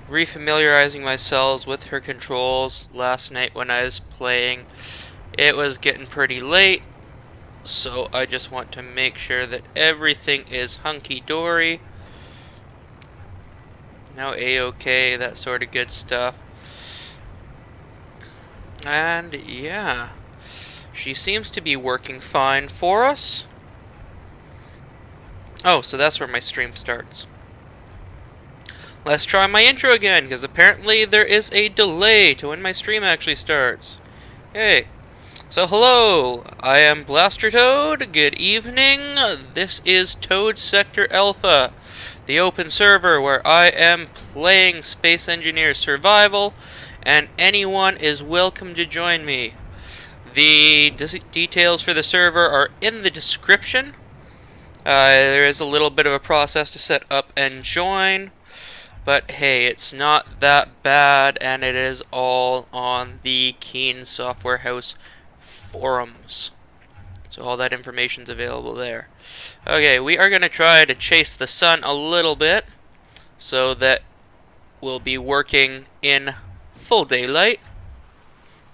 refamiliarizing myself with her controls last night when I was playing. It was getting pretty late, so I just want to make sure that everything is hunky-dory. Now A-OK, that sort of good stuff. And yeah, she seems to be working fine for us. Oh, so that's where my stream starts. Let's try my intro again, because apparently there is a delay to when my stream actually starts. Hey. So hello, I am BlasterToad. Good evening. This is Toad Sector Alpha, the open server where I am playing Space Engineer Survival, and anyone is welcome to join me. The details for the server are in the description. There is a little bit of a process to set up and join, but hey, it's not that bad, and it is all on the Keen Software House forums. So all that information's available there. Okay, we are going to try to chase the sun a little bit so that we'll be working in full daylight,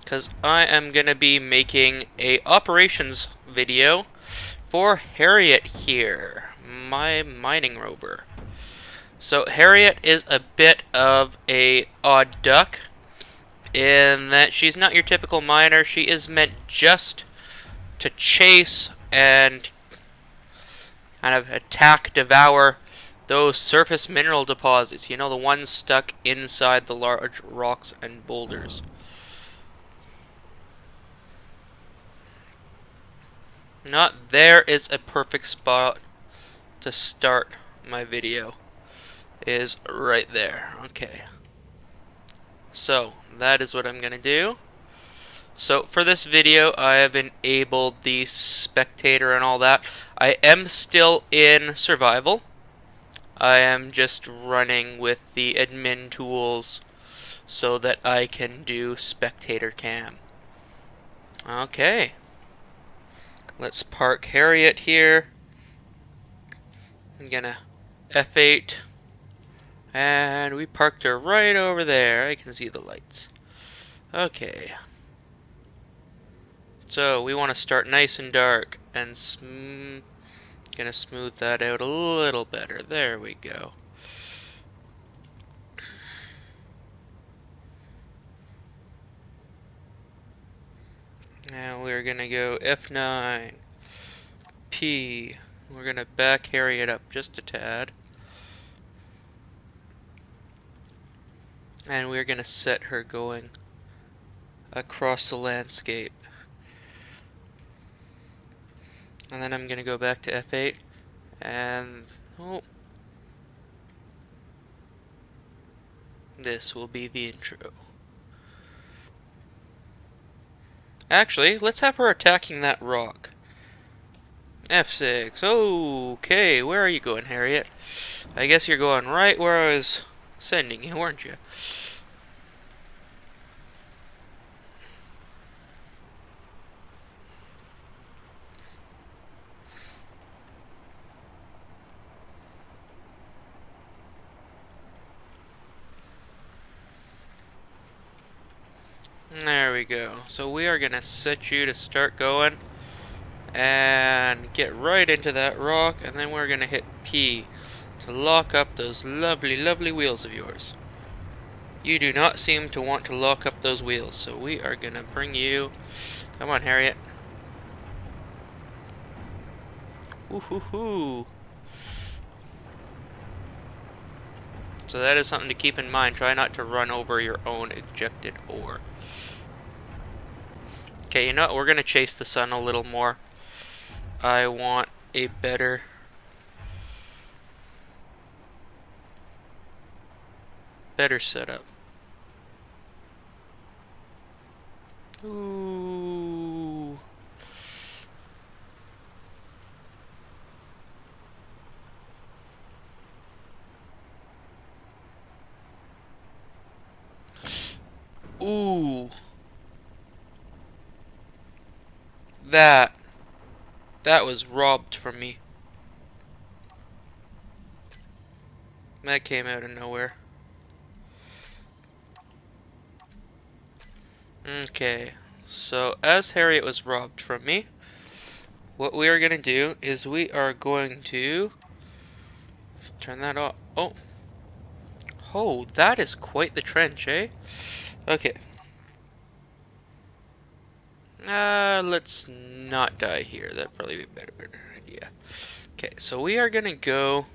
because I am going to be making a operations video for Harriet here, my mining rover. So Harriet is a bit of a odd duck in that she's not your typical miner. She is meant just to chase and kind of attack, devour those surface mineral deposits. You know, the ones stuck inside the large rocks and boulders. Not there is a perfect spot to start my video. Is right there. Okay. So, that is what I'm going to do. So, for this video, I have enabled the spectator and all that. I am still in survival. I am just running with the admin tools so that I can do spectator cam. Okay. Let's park Harriet here. I'm gonna F8. And we parked her right over there. I can see the lights. Okay. So we want to start nice and dark and gonna smooth that out a little better. There we go. Now we're gonna go F9, P. We're gonna back Harriet up just a tad. And we're gonna set her going across the landscape. And then I'm gonna go back to F8 and oh, this will be the intro. Actually, let's have her attacking that rock. F6. Okay, where are you going, Harriet? I guess you're going right where I was sending you, weren't you? There we go. So we are going to set you to start going and get right into that rock, and then we're going to hit P to lock up those lovely, lovely wheels of yours. You do not seem to want to lock up those wheels, so we are going to bring you... Come on, Harriet. Woohoo! So that is something to keep in mind. Try not to run over your own ejected ore. Okay, you know what? We're going to chase the sun a little more. I want a better setup. Ooh. Ooh. That was robbed from me. That came out of nowhere. Okay, so as Harriet was robbed from me, what we are going to do is we are going to turn that off. Oh, oh, that is quite the trench, eh? Okay. Let's not die here. That'd probably be a better idea. Okay, so we are going to go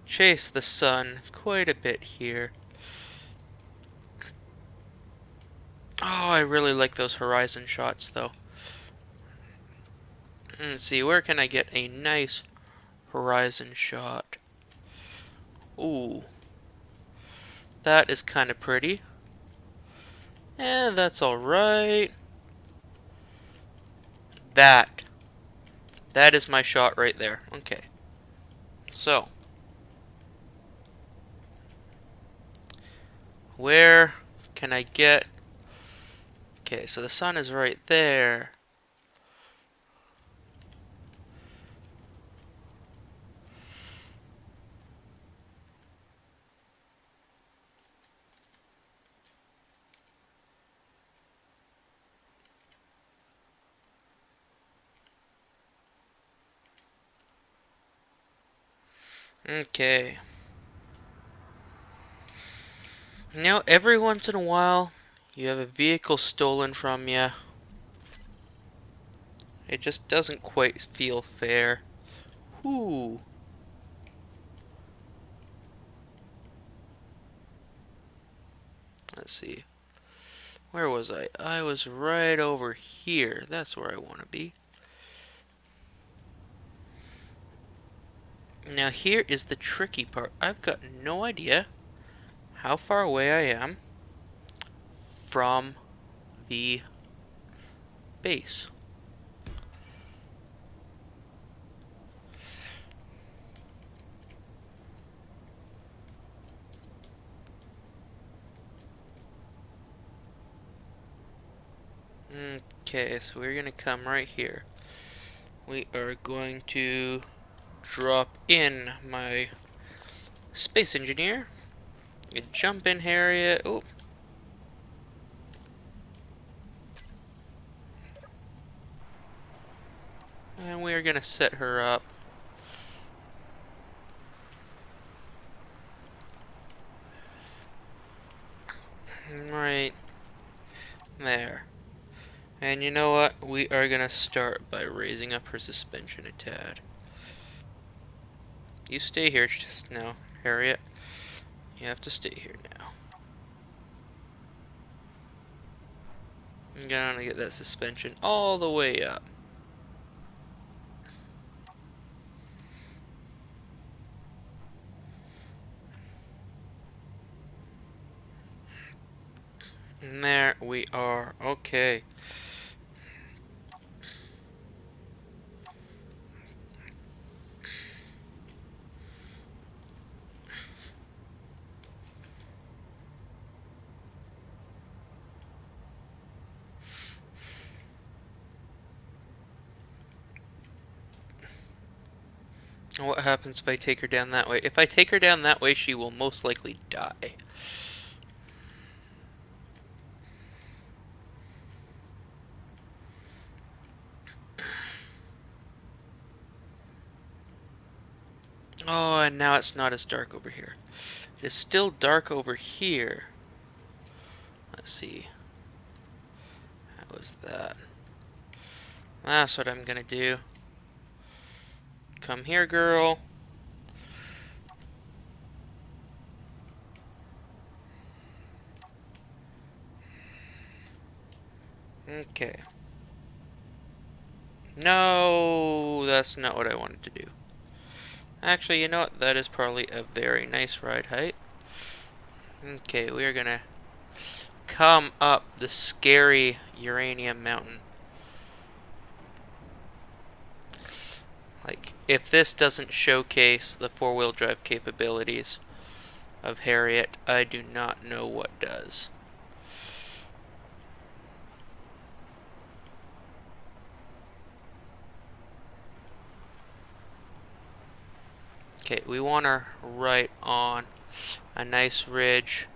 chase the sun quite a bit here. Oh, I really like those horizon shots, though. Let's see, where can I get a nice horizon shot? Ooh, that is kind of pretty. And that's alright. That. That is my shot right there. Okay. So, where can I get... Okay, so the sun is right there. Okay. Now, every once in a while, you have a vehicle stolen from you. It just doesn't quite feel fair. Ooh. Let's see. Where was I? I was right over here. That's where I want to be. Now, here is the tricky part. I've got no idea how far away I am from the base. Okay, so we're going to come right here. We are going to drop in my space engineer. You jump in, Harriet. Oh. And we are going to set her up. Right there. And you know what? We are going to start by raising up her suspension a tad. You stay here just now, Harriet. You have to stay here now. I'm gonna get that suspension all the way up. And there we are. Okay. What happens if I take her down that way? If I take her down that way, she will most likely die. Oh, and now it's not as dark over here. It is still dark over here. Let's see. How was that? That's what I'm gonna do. Come here, girl. Okay. No, that's not what I wanted to do. Actually, you know what? That is probably a very nice ride height. Okay, we are gonna come up the scary uranium mountain. Like, if this doesn't showcase the four-wheel drive capabilities of Harriet, I do not know what does. Okay, we want her right on a nice ridge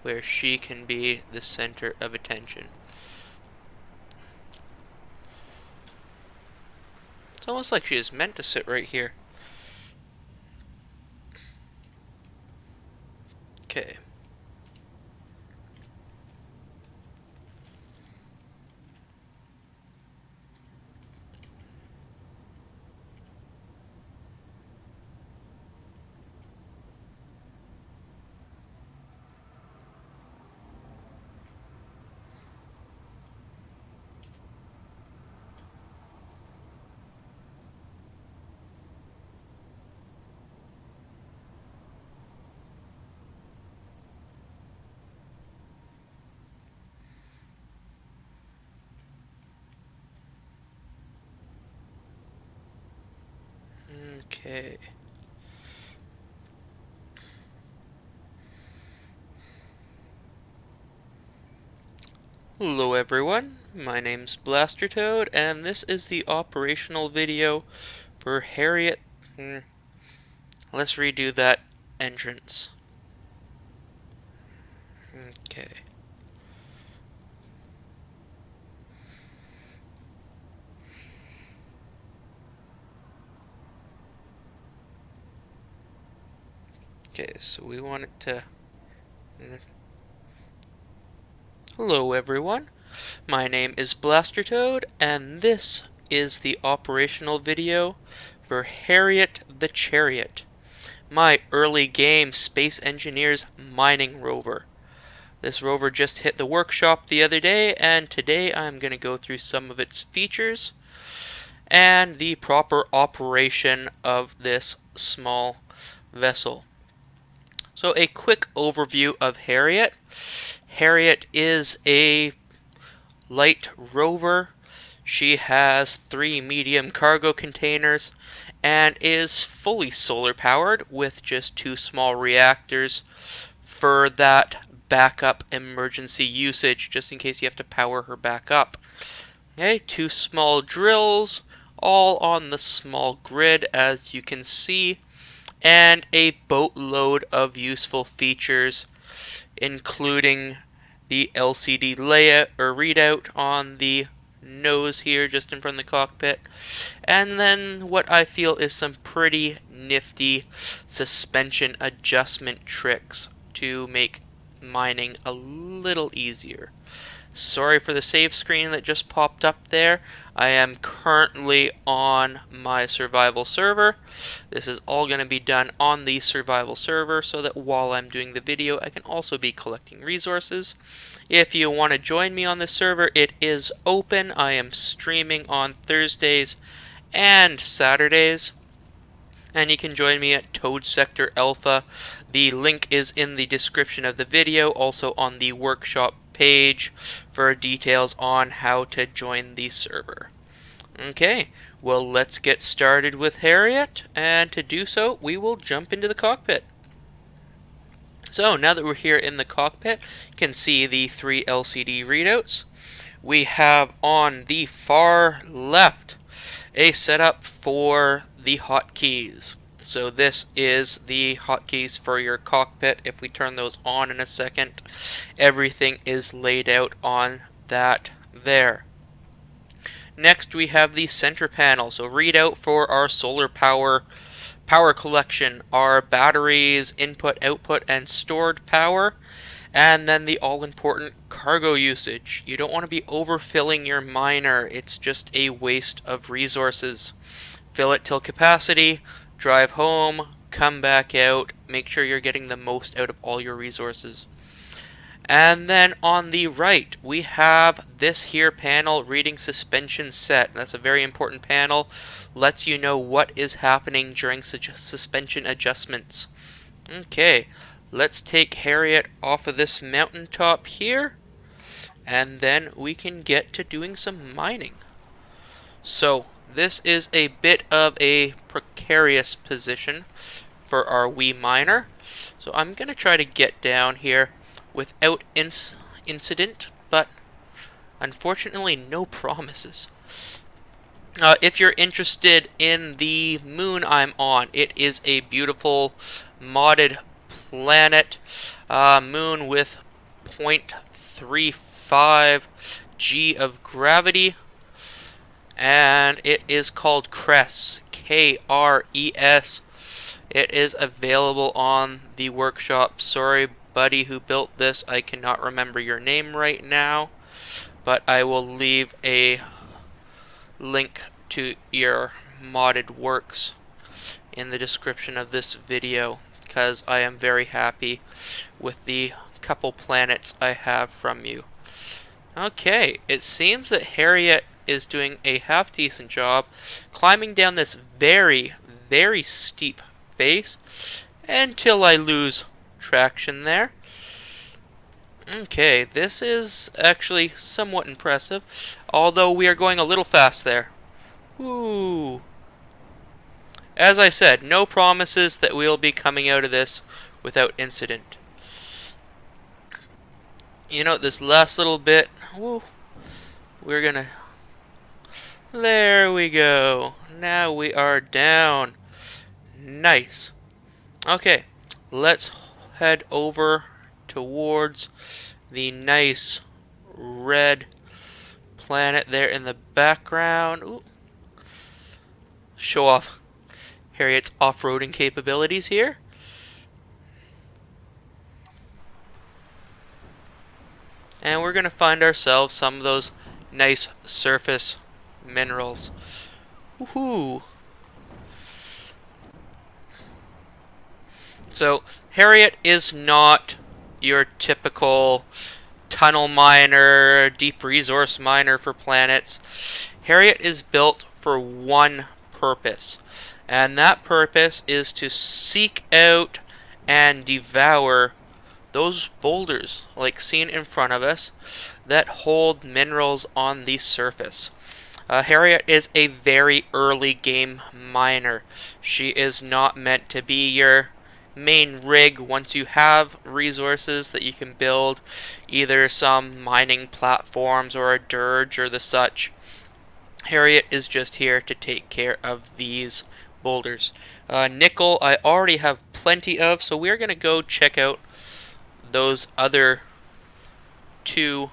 where she can be the center of attention. It's almost like she is meant to sit right here. Okay. Okay. Hello everyone, my name's BlasterToad, and this is the operational video for Harriet. Let's redo that entrance. Okay. Okay, so we want it to... Hello everyone, my name is BlasterToad, and this is the operational video for Harriet the Chariot, my early game Space Engineers mining rover. This rover just hit the workshop the other day, and today I'm going to go through some of its features and the proper operation of this small vessel. So a quick overview of Harriet. Harriet is a light rover. She has 3 medium cargo containers and is fully solar powered with just 2 small reactors for that backup emergency usage, just in case you have to power her back up. Okay, 2 small drills, all on the small grid as you can see, and a boatload of useful features, including the LCD layout or readout on the nose here just in front of the cockpit, and then what I feel is some pretty nifty suspension adjustment tricks to make mining a little easier. Sorry for the save screen that just popped up there. I am currently on my survival server. This is all going to be done on the survival server so that while I'm doing the video, I can also be collecting resources. If you want to join me on this server, it is open. I am streaming on Thursdays and Saturdays. And you can join me at Toad Sector Alpha. The link is in the description of the video, also on the workshop page for details on how to join the server. Okay, well let's get started with Harriet, and to do so we will jump into the cockpit. So now that we're here in the cockpit, you can see the 3 LCD readouts. We have on the far left a setup for the hotkeys. So this is the hotkeys for your cockpit. If we turn those on in a second, everything is laid out on that there. Next we have the center panel, so readout for our solar power collection, our batteries, input, output, and stored power, and then the all-important cargo usage. You don't want to be overfilling your miner. It's just a waste of resources. Fill it till capacity, drive home, come back out, make sure you're getting the most out of all your resources. And then on the right, we have this here panel, reading suspension set. That's a very important panel. Lets you know what is happening during suspension adjustments. Okay, let's take Harriet off of this mountaintop here, and then we can get to doing some mining. So, this is a bit of a precarious position for our wee miner. So I'm going to try to get down here without incident, but unfortunately no promises. If you're interested in the moon I'm on, it is a beautiful modded planet moon with 0.35 G of gravity, and it is called Kress, K-R-E-S. It is available on the workshop. Sorry, buddy who built this, I cannot remember your name right now, but I will leave a link to your modded works in the description of this video, because I am very happy with the couple planets I have from you. Okay, it seems that Harriet is doing a half-decent job climbing down this very, very steep face until I lose traction there. Okay, this is actually somewhat impressive, although we are going a little fast there. Ooh. As I said, no promises that we'll be coming out of this without incident. You know, this last little bit, woo, we're gonna... There we go. Now we are down. Nice. Okay, let's head over towards the nice red planet there in the background. Ooh. Show off Harriet's off-roading capabilities here. And we're going to find ourselves some of those nice surface minerals. Woohoo! So, Harriet is not your typical tunnel miner, deep resource miner for planets. Harriet is built for one purpose, and that purpose is to seek out and devour those boulders, like seen in front of us, that hold minerals on the surface. Harriet is a very early game miner. She is not meant to be your main rig once you have resources that you can build either some mining platforms or a dirge or the such. Harriet is just here to take care of these boulders. Nickel I already have plenty of, so we're going to go check out those other two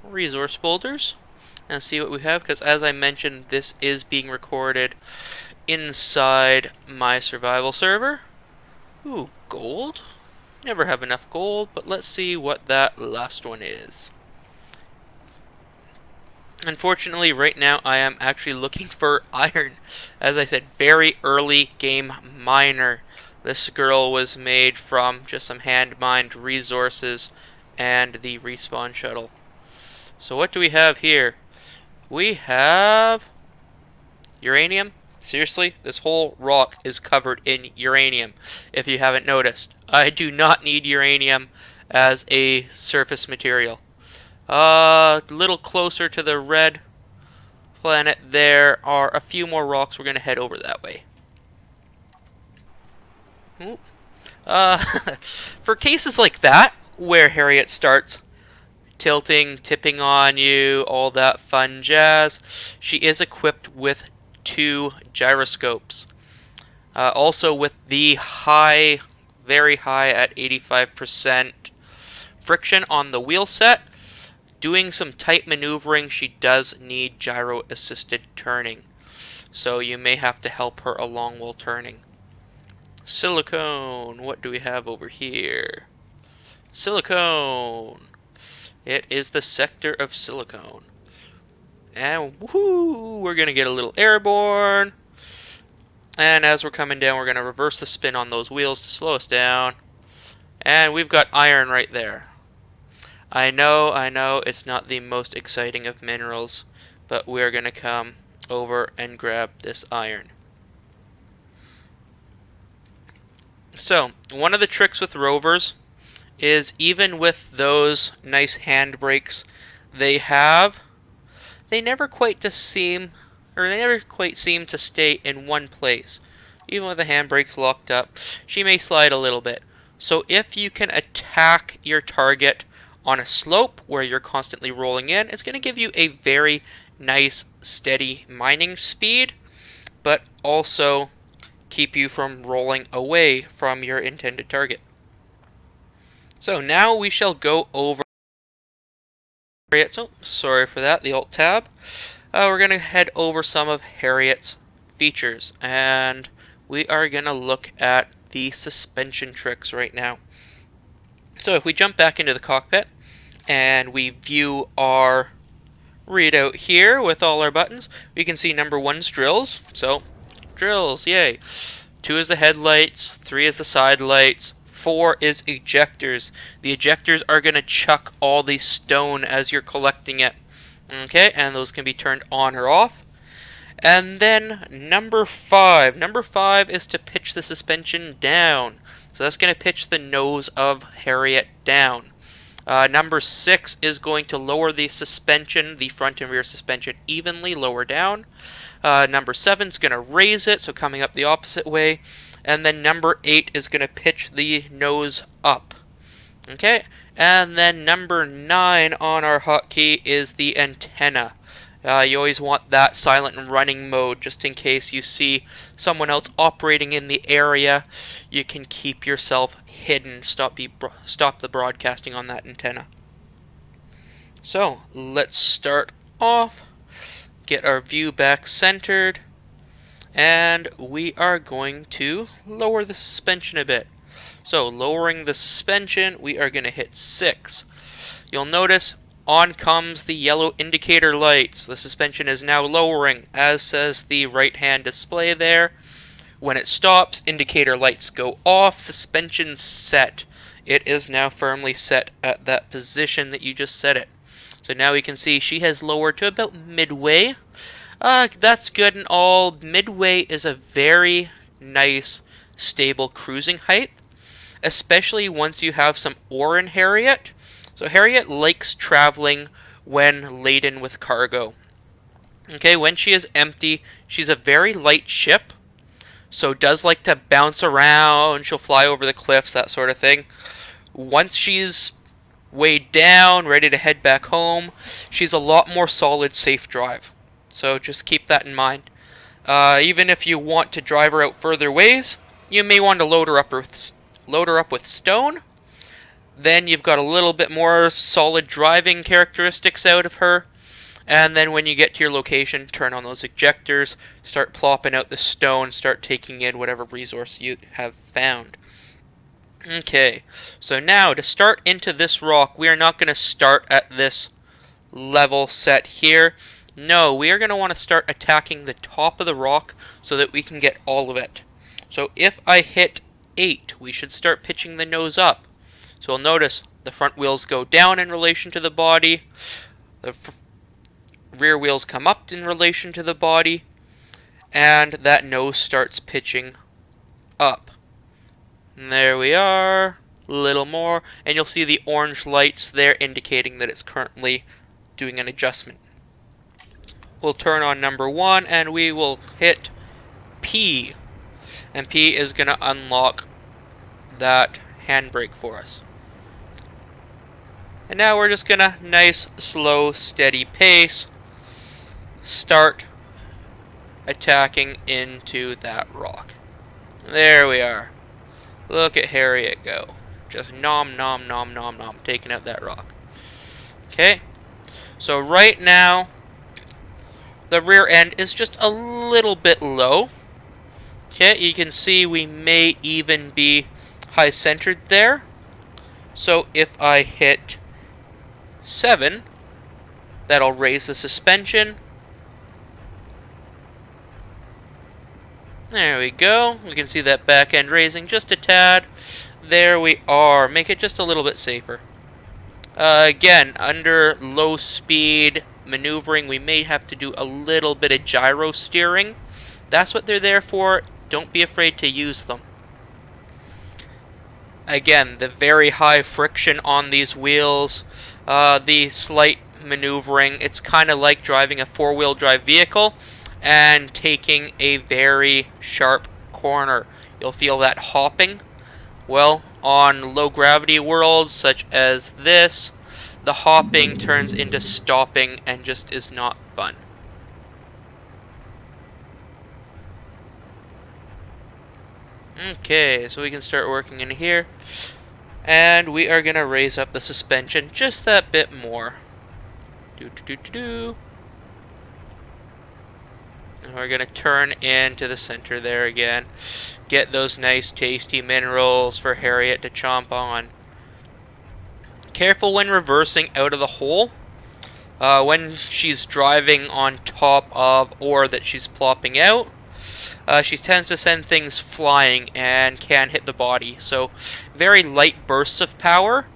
resource boulders and see what we have, because as I mentioned, this is being recorded inside my survival server. Ooh, gold? Never have enough gold, but let's see what that last one is. Unfortunately, right now I am actually looking for iron. As I said, very early game miner. This girl was made from just some hand-mined resources and the respawn shuttle. So what do we have here? We have uranium. Seriously, this whole rock is covered in uranium, if you haven't noticed. I do not need uranium as a surface material. A little closer to the red planet, there are a few more rocks. We're going to head over that way. Ooh. For cases like that, where Harriet starts tilting, tipping on you, all that fun jazz, she is equipped with 2 gyroscopes. Also with the high, very high at 85% friction on the wheel set. Doing some tight maneuvering, she does need gyro-assisted turning. So you may have to help her along while turning. Silicone. What do we have over here? Silicone. It is the sector of silicone. And woohoo! We're going to get a little airborne. And as we're coming down, we're going to reverse the spin on those wheels to slow us down. And we've got iron right there. I know, it's not the most exciting of minerals, but we're going to come over and grab this iron. So, one of the tricks with rovers is even with those nice handbrakes they have, they never quite seem to stay in one place. Even with the handbrakes locked up, she may slide a little bit. So if you can attack your target on a slope where you're constantly rolling in, it's going to give you a very nice, steady mining speed, but also keep you from rolling away from your intended target. So now we shall go over Harriet. So sorry for that, the Alt tab. We're going to head over some of Harriet's features, and we are going to look at the suspension tricks right now. So if we jump back into the cockpit and we view our readout here with all our buttons, we can see number 1's drills. So drills, yay. 2 is the headlights, 3 is the side lights, 4 is ejectors. The ejectors are going to chuck all the stone as you're collecting it. Okay, and those can be turned on or off. And then number 5. Number 5 is to pitch the suspension down. So that's going to pitch the nose of Harriet down. Number 6 is going to lower the suspension, the front and rear suspension, evenly lower down. Number 7 is going to raise it, so coming up the opposite way. And then number 8 is going to pitch the nose up. Okay, and then number 9 on our hotkey is the antenna. You always want that silent and running mode just in case you see someone else operating in the area. You can keep yourself hidden, stop the broadcasting on that antenna. So let's start off, get our view back centered, and we are going to lower the suspension a bit. So lowering the suspension, we are going to hit 6. You'll notice on comes the yellow indicator lights. The suspension is now lowering, as says the right-hand display there. When it stops, indicator lights go off, suspension set. It is now firmly set at that position that you just set it. So now we can see she has lowered to about midway. That's good and all. Midway is a very nice, stable cruising height, especially once you have some ore in Harriet. So Harriet likes traveling when laden with cargo. Okay, when she is empty, she's a very light ship, so does like to bounce around, she'll fly over the cliffs, that sort of thing. Once she's weighed down, ready to head back home, she's a lot more solid, safe drive. So just keep that in mind. Even if you want to drive her out further ways, you may want to load her up with stone. Then you've got a little bit more solid driving characteristics out of her. And then when you get to your location, turn on those ejectors, start plopping out the stone, start taking in whatever resource you have found. Okay, so now to start into this rock, we are not going to start at this level set here. No, we are going to want to start attacking the top of the rock so that we can get all of it. So if I hit 8, we should start pitching the nose up. So you'll notice the front wheels go down in relation to the body, the rear wheels come up in relation to the body, and that nose starts pitching up. And there we are, a little more, and you'll see the orange lights there indicating that it's currently doing an adjustment. We'll turn on number 1 and we will hit P, and P is going to unlock that handbrake for us. And now we're just gonna, nice, slow, steady pace, start attacking into that rock. There we are. Look at Harriet go. Just nom nom nom nom nom, taking out that rock. Okay, so right now, the rear end is just a little bit low. Okay, you can see we may even be high centered there. So if I hit 7, that'll raise the suspension. There we go. We can see that back end raising just a tad. There we are. Make it just a little bit safer. Again, under low speed maneuvering, we may have to do a little bit of gyro steering. That's what they're there for. Don't be afraid to use them. Again, the very high friction on these wheels, the slight maneuvering, it's kind of like driving a four-wheel drive vehicle and taking a very sharp corner. You'll feel that hopping. Well, on low gravity worlds such as this, the hopping turns into stopping and just is not fun. Okay, so we can start working in here. And we are going to raise up the suspension just that bit more. And we're going to turn into the center there again. Get those nice tasty minerals for Harriet to chomp on. Careful when reversing out of the hole. When she's driving on top of ore that she's plopping out, she tends to send things flying and can hit the body. So very light bursts of power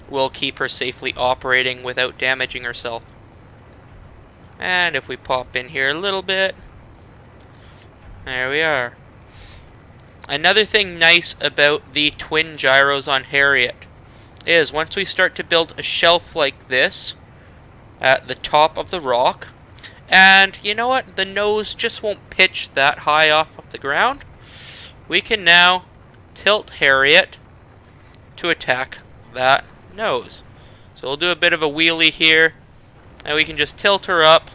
will keep her safely operating without damaging herself. And if we pop in here a little bit, there we are. Another thing nice about the twin gyros on Harriet is once we start to build a shelf like this at the top of the rock, and you know what, the nose just won't pitch that high off of the ground, we can now tilt Harriet to attack that nose. So we'll do a bit of a wheelie here, and we can just tilt her up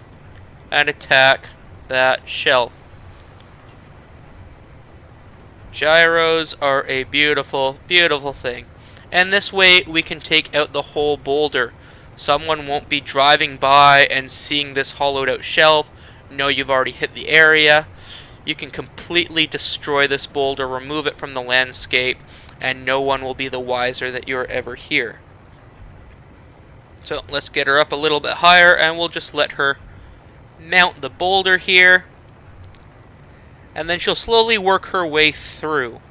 and attack that shelf. Gyros are a beautiful, beautiful thing. And this way we can take out the whole boulder. Someone won't be driving by and seeing this hollowed out shelf, know you've already hit the area. You can completely destroy this boulder, remove it from the landscape, and no one will be the wiser that you're ever here. So let's get her up a little bit higher, and we'll just let her mount the boulder here. And then she'll slowly work her way through.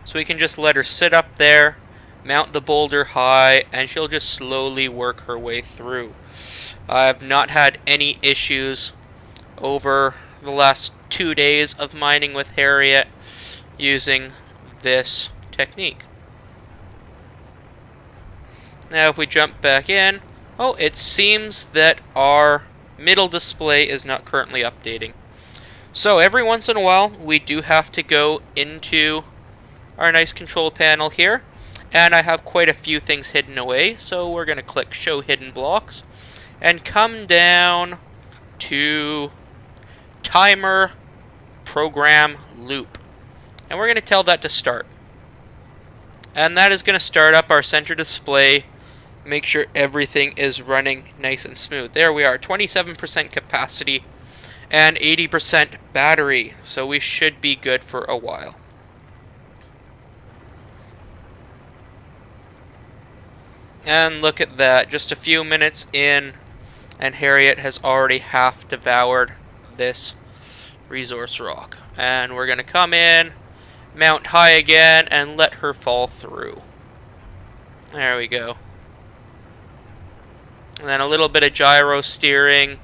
So we can just let her sit up there, mount the boulder high, and she'll just slowly work her way through. I've not had any issues over the last 2 days of mining with Harriet using this technique. Now if we jump back in, oh, it seems that our middle display is not currently updating. So every once in a while we do have to go into our nice control panel here, and I have quite a few things hidden away, so we're going to click Show Hidden Blocks and come down to Timer Program Loop, and we're going to tell that to start. And that is going to start up our center display, make sure everything is running nice and smooth. There we are, 27% capacity and 80% battery, so we should be good for a while. And look at that, just a few minutes in, and Harriet has already half devoured this resource rock. And we're going to come in, mount high again, and let her fall through. There we go. And then a little bit of gyro steering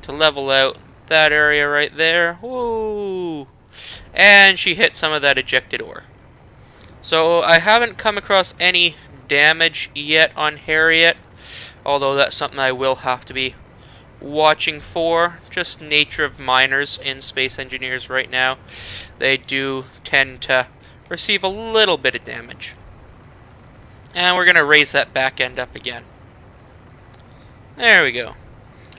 to level out that area right there. Woo! And she hit some of that ejected ore. So I haven't come across any damage yet on Harriet, although that's something I will have to be watching for. Just nature of miners in Space Engineers right now. They do tend to receive a little bit of damage. And we're going to raise that back end up again. There we go.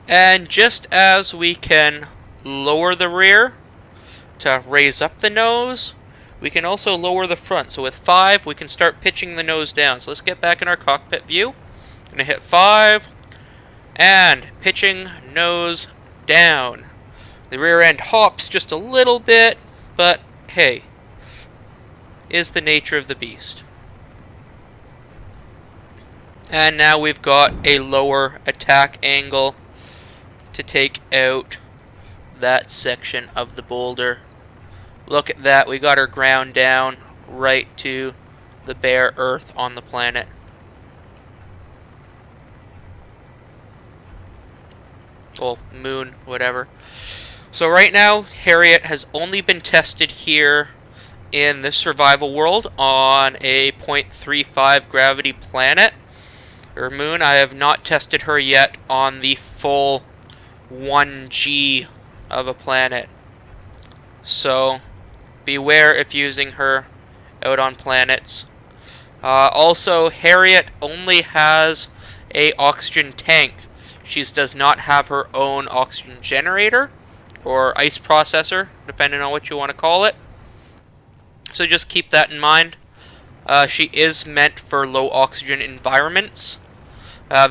And just as we can lower the rear to raise up the nose, we can also lower the front. So with 5, we can start pitching the nose down. So let's get back in our cockpit view. Going to hit 5, and pitching nose down. The rear end hops just a little bit, but hey, is the nature of the beast. And now we've got a lower attack angle to take out that section of the boulder. Look at that, we got her ground down right to the bare earth on the planet. Well, moon, whatever. So right now, Harriet has only been tested here in the survival world on a 0.35 gravity planet, or moon. I have not tested her yet on the full 1G of a planet. So beware if using her out on planets. Also, Harriet only has a oxygen tank. She does not have her own oxygen generator or ice processor, depending on what you want to call it. So just keep that in mind. She is meant for low oxygen environments.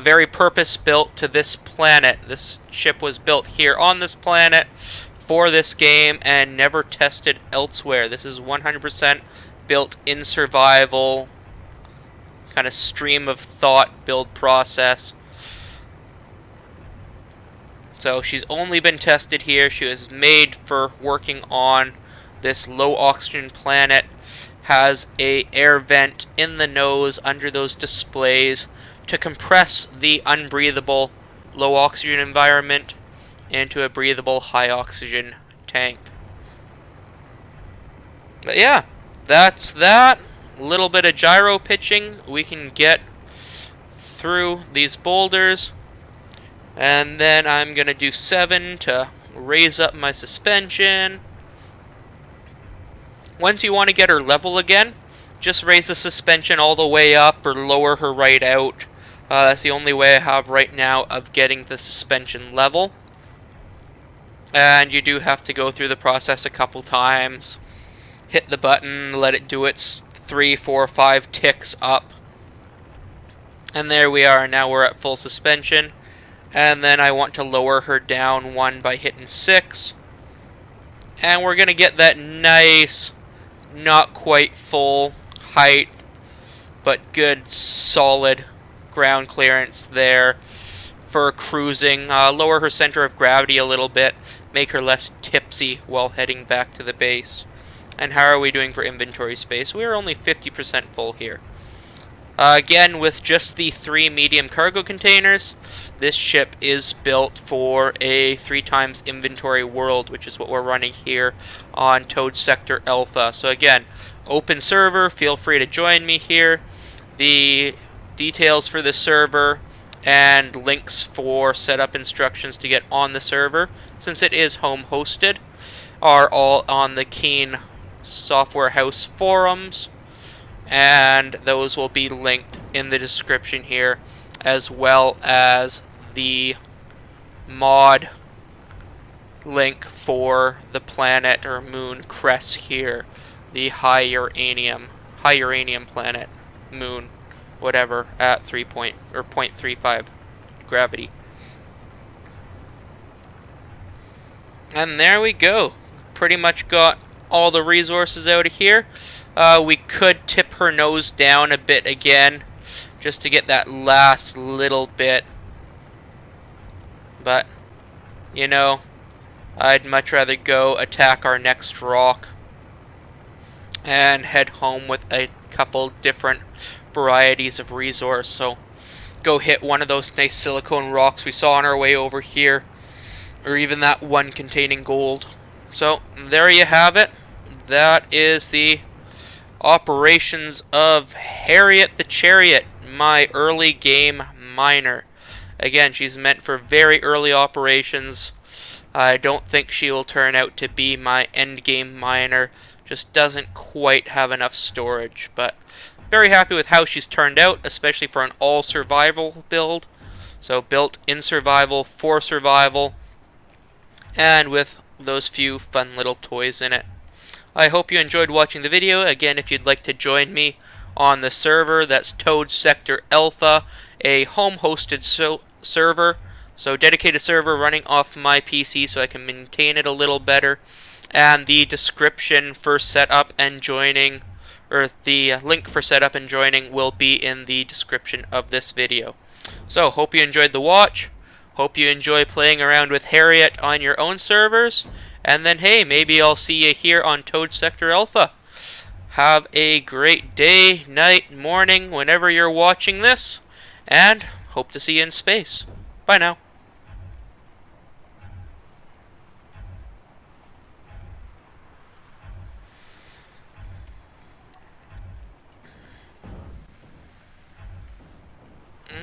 Very purpose-built to this planet. This ship was built here on this planet for this game and never tested elsewhere. This is 100% built in survival, kind of stream of thought build process. So she's only been tested here. She was made for working on this low oxygen planet. Has a air vent in the nose under those displays to compress the unbreathable low oxygen environment into a breathable high oxygen tank. But yeah, that's that. A little bit of gyro pitching. We can get through these boulders. And then I'm going to do 7 to raise up my suspension. Once you want to get her level again, just raise the suspension all the way up or lower her right out. That's the only way I have right now of getting the suspension level. And you do have to go through the process a couple times. Hit the button, let it do its 3, 4, 5 ticks up. And there we are. Now we're at full suspension. And then I want to lower her down 1 by hitting 6. And we're going to get that nice, not quite full height, but good, solid ground clearance there for cruising. Lower her center of gravity a little bit, make her less tipsy while heading back to the base. And how are we doing for inventory space? We're only 50% full here. Again, with just the 3 medium cargo containers, this ship is built for a 3 times inventory world, which is what we're running here on Toad Sector Alpha. So again, open server, feel free to join me here. The details for the server and links for setup instructions to get on the server, since it is home hosted, are all on the Keen Software House forums. And those will be linked in the description here, as well as the mod link for the planet or moon Cress here, the high uranium planet, moon, whatever, at 0.35 gravity. And there we go. Pretty much got all the resources out of here. We could tip her nose down a bit again, just to get that last little bit. But, you know, I'd much rather go attack our next rock and head home with a couple different varieties of resource. So, go hit one of those nice silicone rocks we saw on our way over here, or even that one containing gold. So, there you have it. That is the operations of Harriet the Chariot, my early game miner. Again, she's meant for very early operations. I don't think she will turn out to be my end game miner. Just doesn't quite have enough storage, but very happy with how she's turned out, especially for an all survival build. So built in survival, for survival, and with those few fun little toys in it. I hope you enjoyed watching the video. Again, if you'd like to join me on the server, that's Toad Sector Alpha, a home-hosted server, so dedicated server running off my PC so I can maintain it a little better. And the description for setup and joining, or the link for setup and joining, will be in the description of this video. So, hope you enjoyed the watch. Hope you enjoy playing around with Harriet on your own servers. And then, hey, maybe I'll see you here on Toad Sector Alpha. Have a great day, night, morning, whenever you're watching this. And hope to see you in space. Bye now.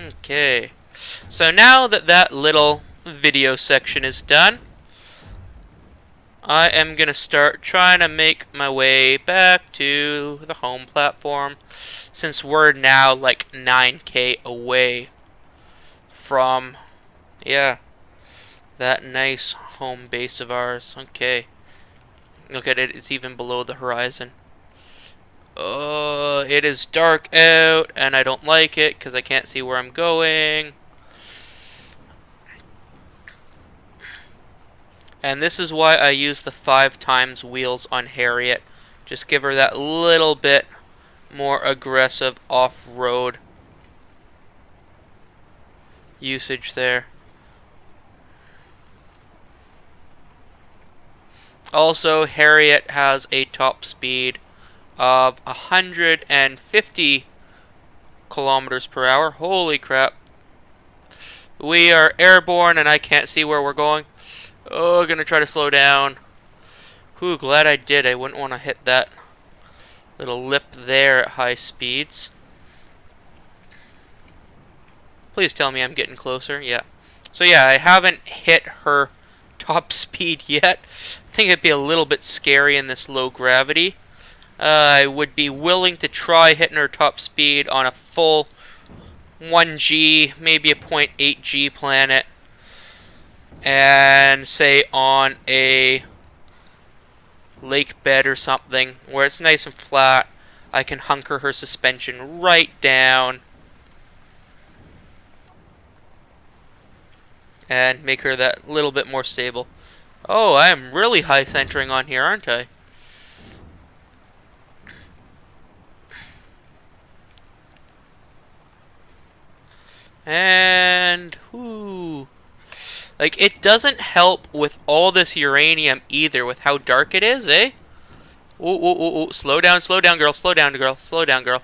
Okay. So now that that little video section is done, I am going to start trying to make my way back to the home platform, since we're now like 9K away from, yeah, that nice home base of ours. Okay. Look at it, it's even below the horizon. It is dark out, and I don't like it because I can't see where I'm going. And this is why I use the 5 times wheels on Harriet. Just give her that little bit more aggressive off-road usage there. Also, Harriet has a top speed of 150 kilometers per hour. Holy crap. We are airborne and I can't see where we're going. Oh, gonna try to slow down. Whew, glad I did. I wouldn't want to hit that little lip there at high speeds. Please tell me I'm getting closer. Yeah. So yeah, I haven't hit her top speed yet. I think it'd be a little bit scary in this low gravity. I would be willing to try hitting her top speed on a full 1G, maybe a 0.8G planet, and say on a lake bed or something where it's nice and flat. I can hunker her suspension right down and make her that little bit more stable. Oh, I am really high centering on here, aren't I? And whoo. Like, it doesn't help with all this uranium either with how dark it is, eh? Ooh, ooh, ooh, ooh. Slow down, girl. Slow down, girl. Slow down, girl.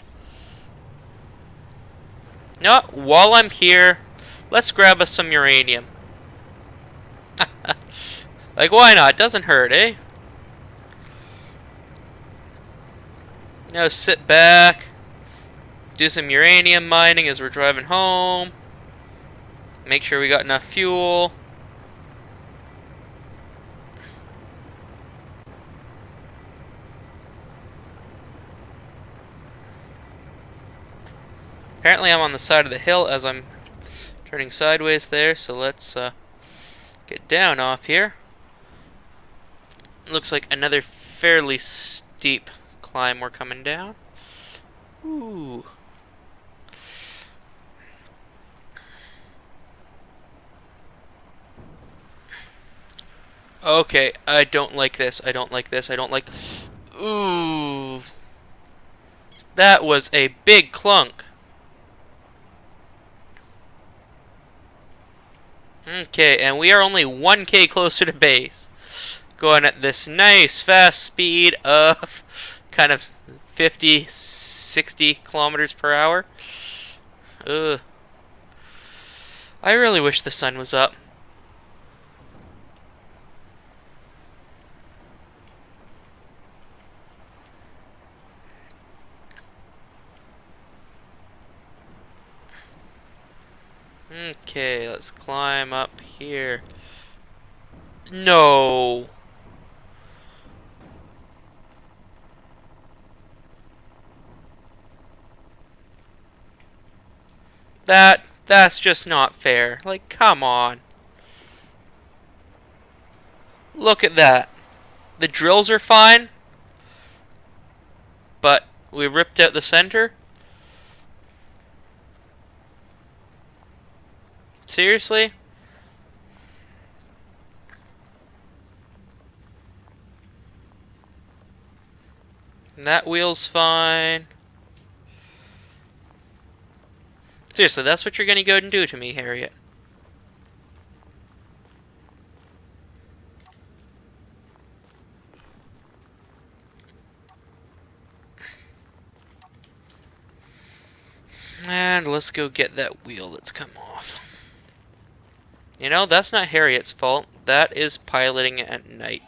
No, while I'm here, let's grab us some uranium. Like, why not? It doesn't hurt, eh? Now sit back, do some uranium mining as we're driving home. Make sure we got enough fuel. Apparently I'm on the side of the hill as I'm turning sideways there, so let's get down off here. Looks like another fairly steep climb we're coming down. Ooh. Okay, I don't like this. I don't like this. I don't like... Ooh. That was a big clunk. Okay, and we are only 1K closer to base. Going at this nice fast speed of kind of 50, 60 kilometers per hour. Ugh. I really wish the sun was up. Okay, let's climb up here. No. That's just not fair. Like, come on. Look at that. The drills are fine, but we ripped out the center. Seriously? That wheel's fine. Seriously, that's what you're gonna go and do to me, Harriet. And let's go get that wheel that's come off. You know, that's not Harriet's fault. That is piloting at night.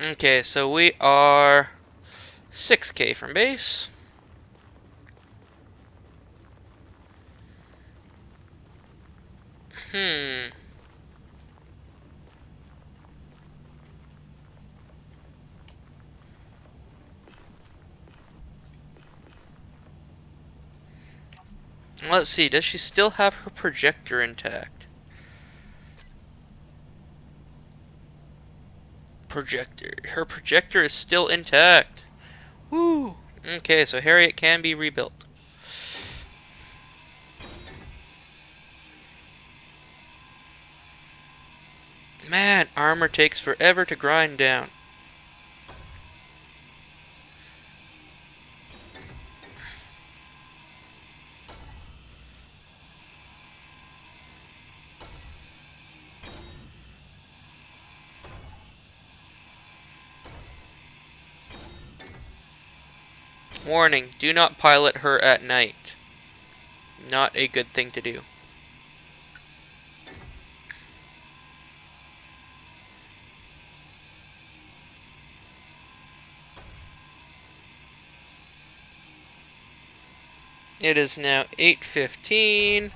Okay, so we are 6K from base. Let's see, does she still have her projector intact? Her projector is still intact. Woo! Okay, so Harriet can be rebuilt. Man, armor takes forever to grind down. Warning, do not pilot her at night. Not a good thing to do. It is now 8:15.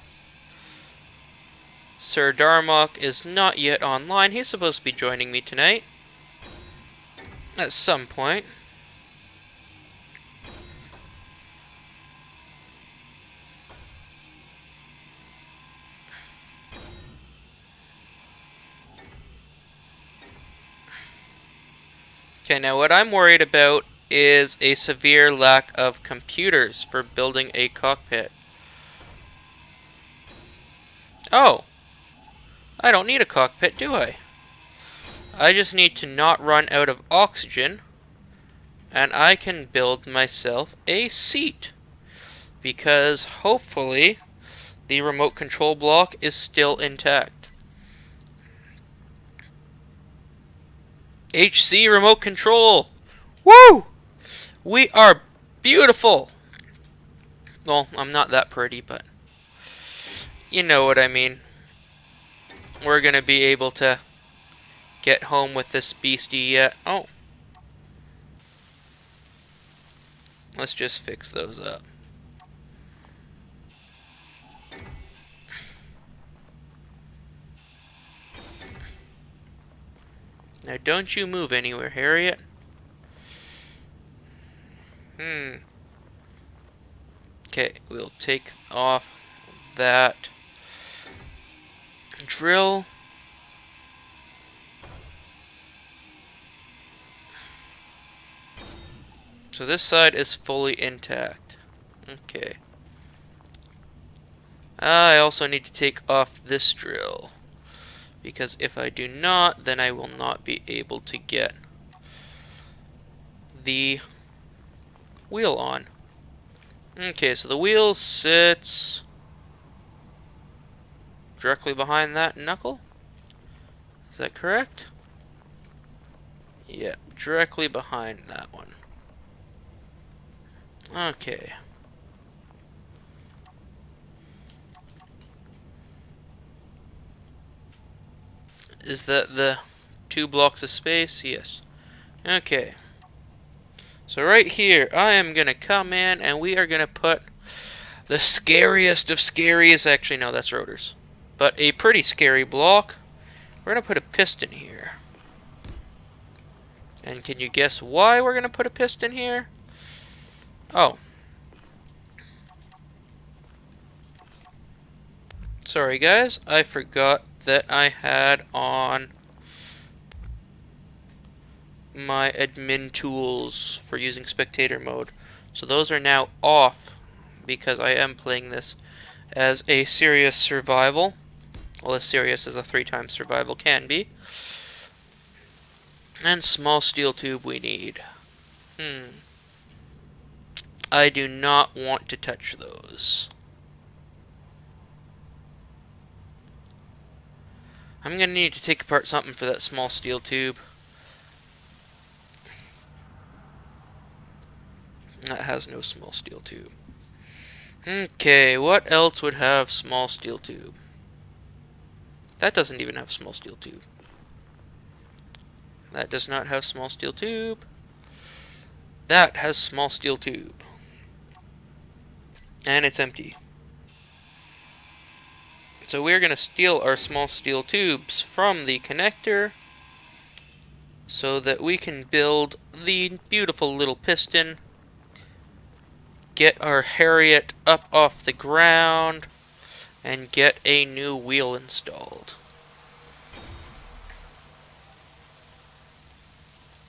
Sir Darmok is not yet online. He's supposed to be joining me tonight. At some point. Okay, now what I'm worried about is a severe lack of computers for building a cockpit. Oh! I don't need a cockpit, do I? I just need to not run out of oxygen, and I can build myself a seat. Because hopefully the remote control block is still intact. HC remote control! Woo! We are beautiful! Well, I'm not that pretty, but you know what I mean. We're gonna be able to get home with this beastie yet. Oh. Let's just fix those up. Now don't you move anywhere, Harriet. Okay, we'll take off that drill. So this side is fully intact. Okay. I also need to take off this drill, because if I do not, then I will not be able to get the wheel on. Okay, so the wheel sits directly behind that knuckle. Is that correct? Yeah, directly behind that one. Okay. Is that the 2 blocks of space? Yes. Okay. So right here, I am going to come in and we are going to put the scariest of scaries. Actually, no, that's rotors. But a pretty scary block. We're going to put a piston here. And can you guess why we're going to put a piston here? Oh. Sorry guys, I forgot that I had on my admin tools for using spectator mode. So those are now off because I am playing this as a serious survival. Well, as serious as a 3-time survival can be. And small steel tube we need. I do not want to touch those. I'm going to need to take apart something for that small steel tube. That has no small steel tube. Okay, what else would have small steel tube? That doesn't even have small steel tube. That does not have small steel tube. That has small steel tube. And it's empty. So we're going to steal our small steel tubes from the connector so that we can build the beautiful little piston get our Harriet up off the ground and get a new wheel installed.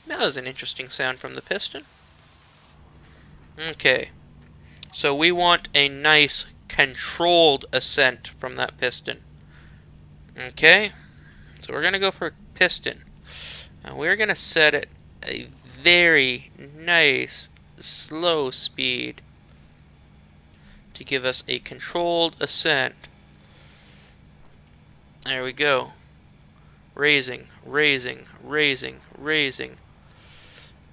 That was an interesting sound from the piston. Okay, so we want a nice controlled ascent from that piston. Okay, so we're going to go for a piston. And we're going to set it a very nice slow speed to give us a controlled ascent. There we go. Raising, raising, raising, raising.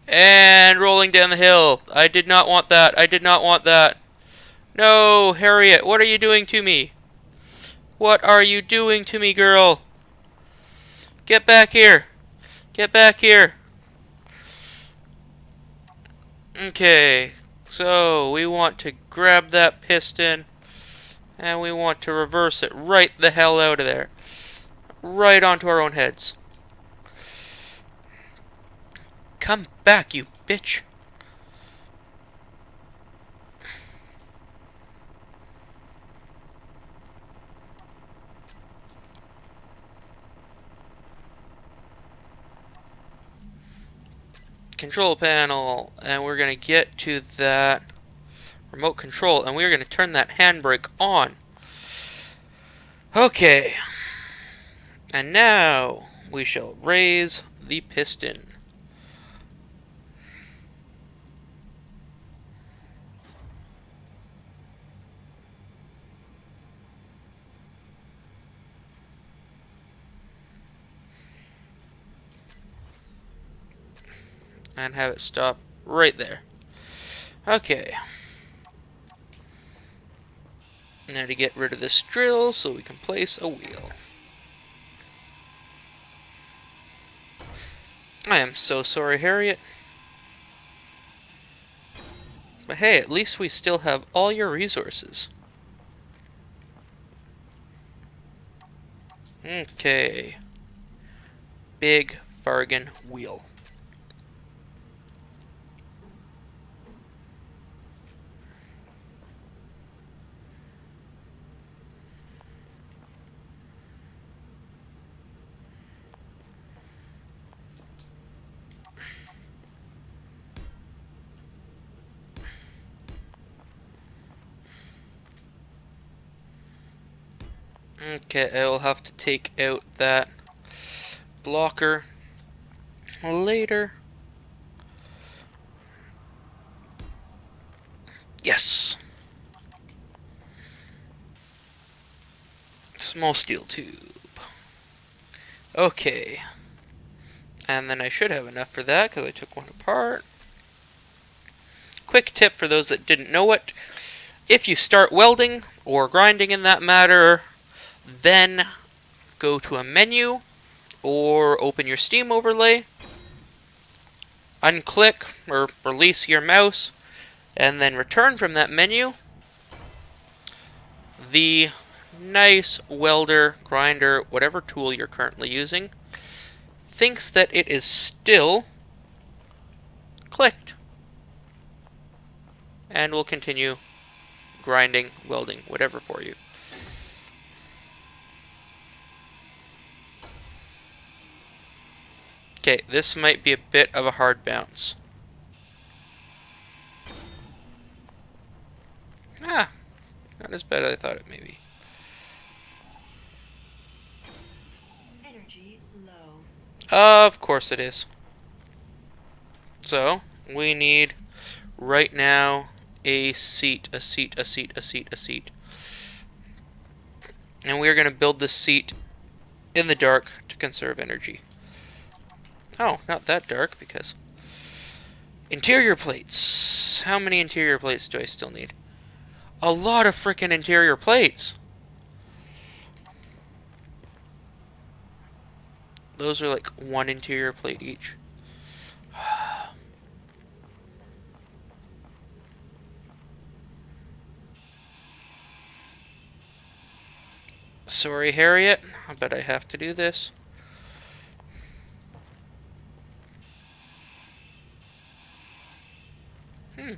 And rolling down the hill. I did not want that. I did not want that. No, Harriet, what are you doing to me? What are you doing to me, girl? Get back here. Get back here. Okay, so we want to grab that piston and we want to reverse it right the hell out of there. Right onto our own heads. Come back, you bitch. Control panel, and we're going to get to that remote control, and we're going to turn that handbrake on. Okay. And now we shall raise the piston. And have it stop right there. Okay. Now to get rid of this drill so we can place a wheel. I am so sorry, Harriet. But hey, at least we still have all your resources. Okay. Big bargain wheel. Okay, I will have to take out that blocker later. Yes. Small steel tube. Okay. And then I should have enough for that because I took one apart. Quick tip for those that didn't know it. If you start welding or grinding in that matter, then go to a menu or open your Steam overlay, unclick or release your mouse, and then return from that menu. The nice welder, grinder, whatever tool you're currently using, thinks that it is still clicked and will continue grinding, welding, whatever for you. Okay, this might be a bit of a hard bounce. Ah, not as bad as I thought it may be. Energy low. Of course it is. So, we need, right now, a seat. And we're going to build this seat in the dark to conserve energy. Oh, not that dark, because... Interior plates. How many interior plates do I still need? A lot of frickin' interior plates. Those are like one interior plate each. Sorry, Harriet. I bet I have to do this.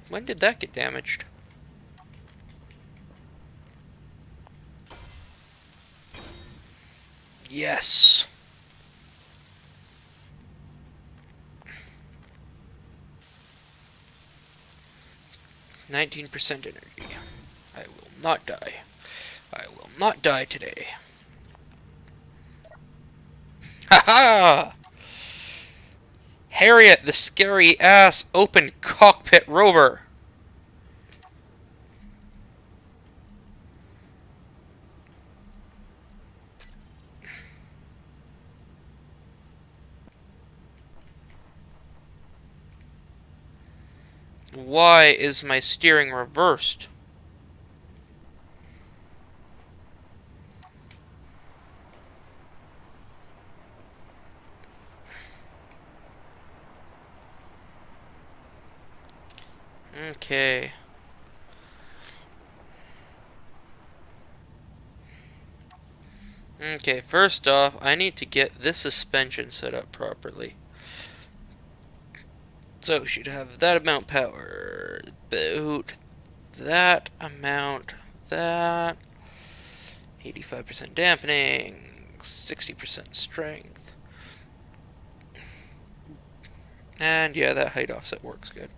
When did that get damaged? Yes. %19 energy. I will not die. I will not die today. Ha-ha! Harriet, the scary-ass open cockpit rover. Why is my steering reversed? Okay. Okay, first off, I need to get this suspension set up properly. So, she'd have that amount power, about that amount, that, 85% dampening, 60% strength. And yeah, that height offset works good.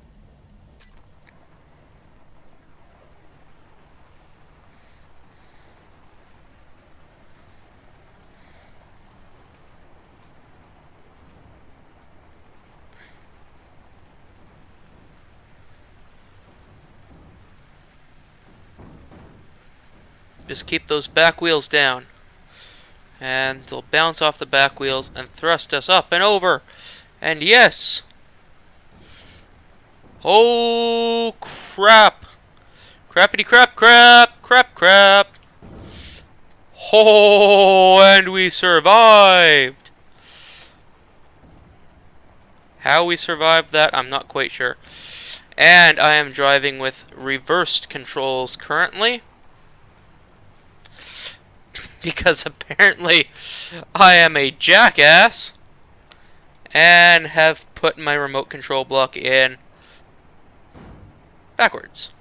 Just keep those back wheels down. And they'll bounce off the back wheels and thrust us up and over. And yes! Oh, crap! Crappity crap crap! Crap crap! Oh, and we survived! How we survived that, I'm not quite sure. And I am driving with reversed controls currently. Because apparently I am a jackass and have put my remote control block in backwards.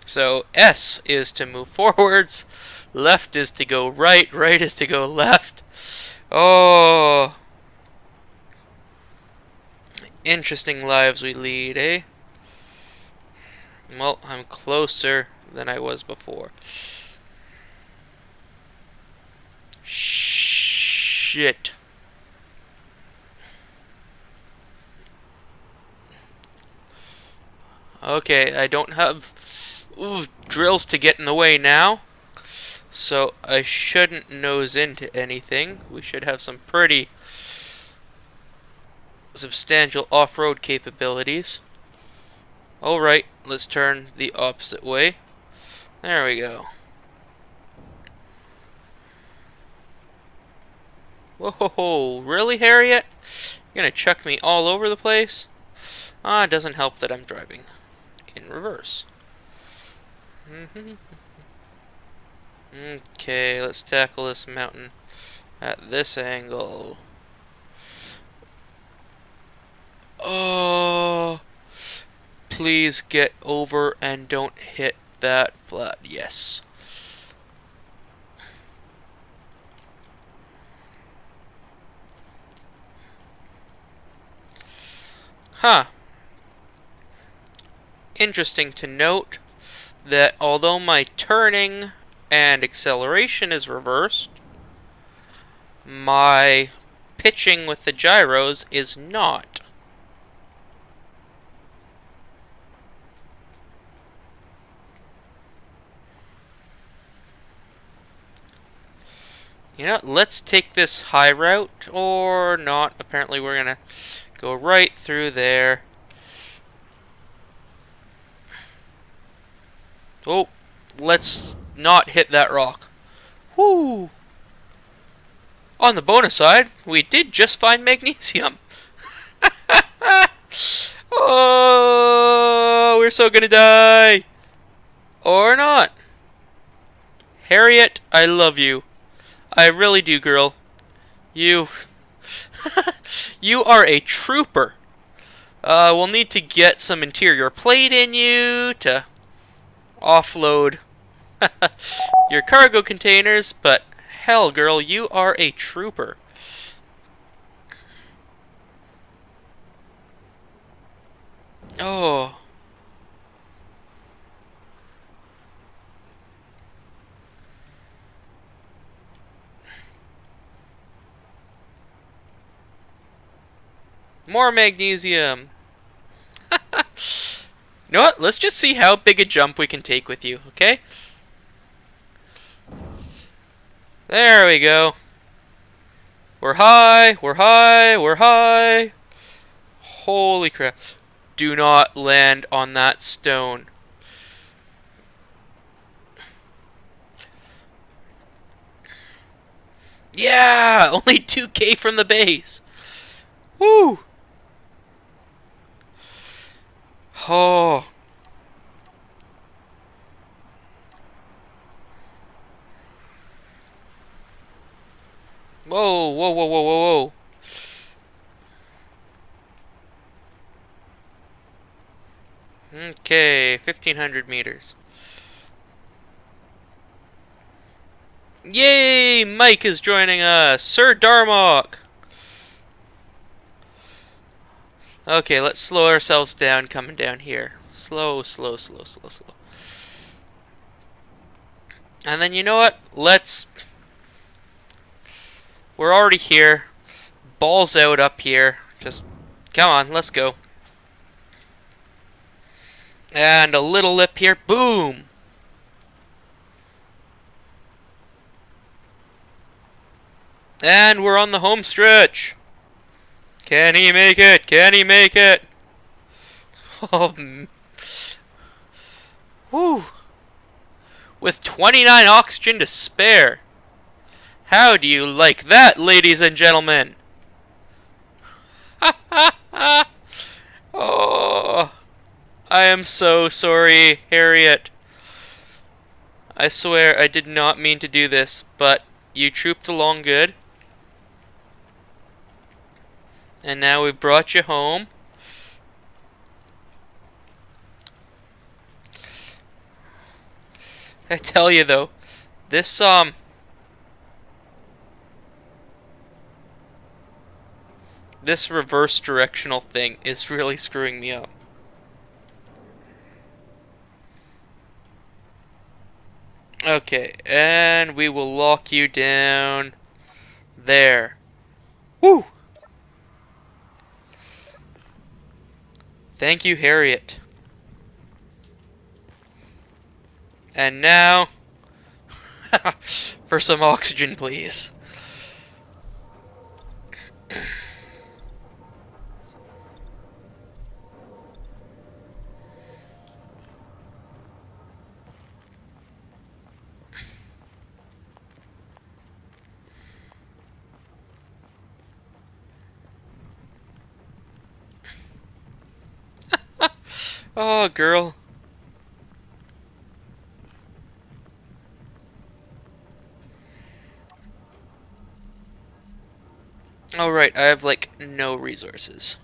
So S is to move forwards, left is to go right, right is to go left. Oh, interesting lives we lead, eh? Well, I'm closer than I was before. Shit. Okay, I don't have drills to get in the way now, so I shouldn't nose into anything. We should have some pretty substantial off-road capabilities. Alright, let's turn the opposite way. There we go. Whoa, really, Harriet? You're gonna chuck me all over the place? Ah, it doesn't help that I'm driving in reverse. Okay, let's tackle this mountain at this angle. Oh, please get over and don't hit that flat. Yes. Huh. Interesting to note that although my turning and acceleration is reversed, my pitching with the gyros is not. You know, let's take this high route, or not. Apparently we're gonna go right through there. Oh, let's not hit that rock. Whoo! On the bonus side, we did just find magnesium. Oh, we're so gonna die. Or not. Harriet, I love you. I really do, girl. You... you are a trooper. We'll need to get some interior plate in you to offload Your cargo containers, but hell, girl, you are a trooper. Oh. More magnesium. You know what? Let's just see how big a jump we can take with you, okay? There we go. We're high, we're high, we're high. Holy crap. Do not land on that stone. Yeah! Only 2K from the base. Woo! Oh. Whoa, whoa, whoa, whoa, whoa, whoa. Okay, 1,500 meters. Yay! Mike is joining us! Sir Darmok! Okay, let's slow ourselves down coming down here. Slow, slow, slow, slow, slow. And then you know what? We're already here. Balls out up here. Just, come on, let's go. And a little lip here. Boom! And we're on the home stretch. Can he make it? Can he make it? Oh, whew. With 29 oxygen to spare. How do you like that, ladies and gentlemen? Oh, I am so sorry, Harriet. I swear I did not mean to do this, but you trooped along good. And now we've brought you home. I tell you though, this this reverse directional thing is really screwing me up. Okay, and we will lock you down there. Woo! Thank you, Harriet. And now, for some oxygen, please. Oh, girl. Alright, I have, like, no resources.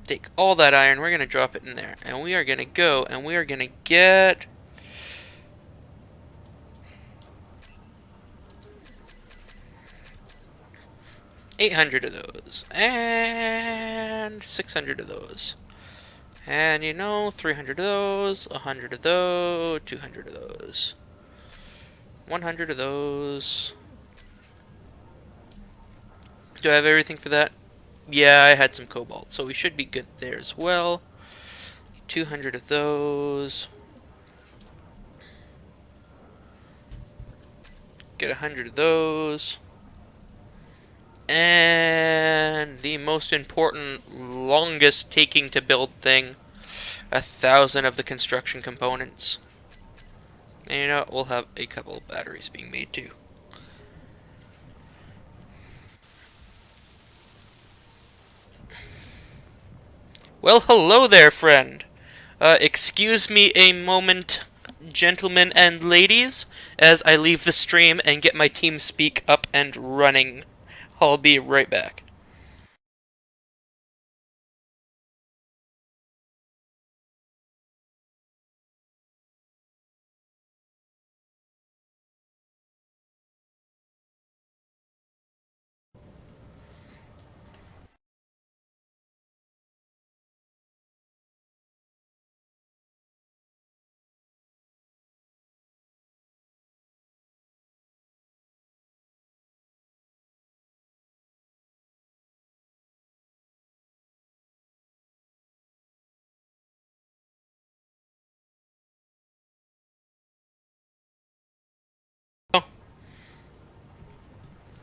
Take all that iron, we're gonna drop it in there. And we are gonna go, and we are gonna get... 800 of those. And 600 of those. And you know, 300 of those, 100 of those, 200 of those. 100 of those. Do I have everything for that? Yeah, I had some cobalt, so we should be good there as well. 200 of those. Get 100 of those. And the most important, longest taking to build thing, 1,000 of the construction components. And you know what, we'll have a couple of batteries being made too. Well, hello there, friend. Excuse me a moment, gentlemen and ladies, as I leave the stream and get my team speak up and running. I'll be right back.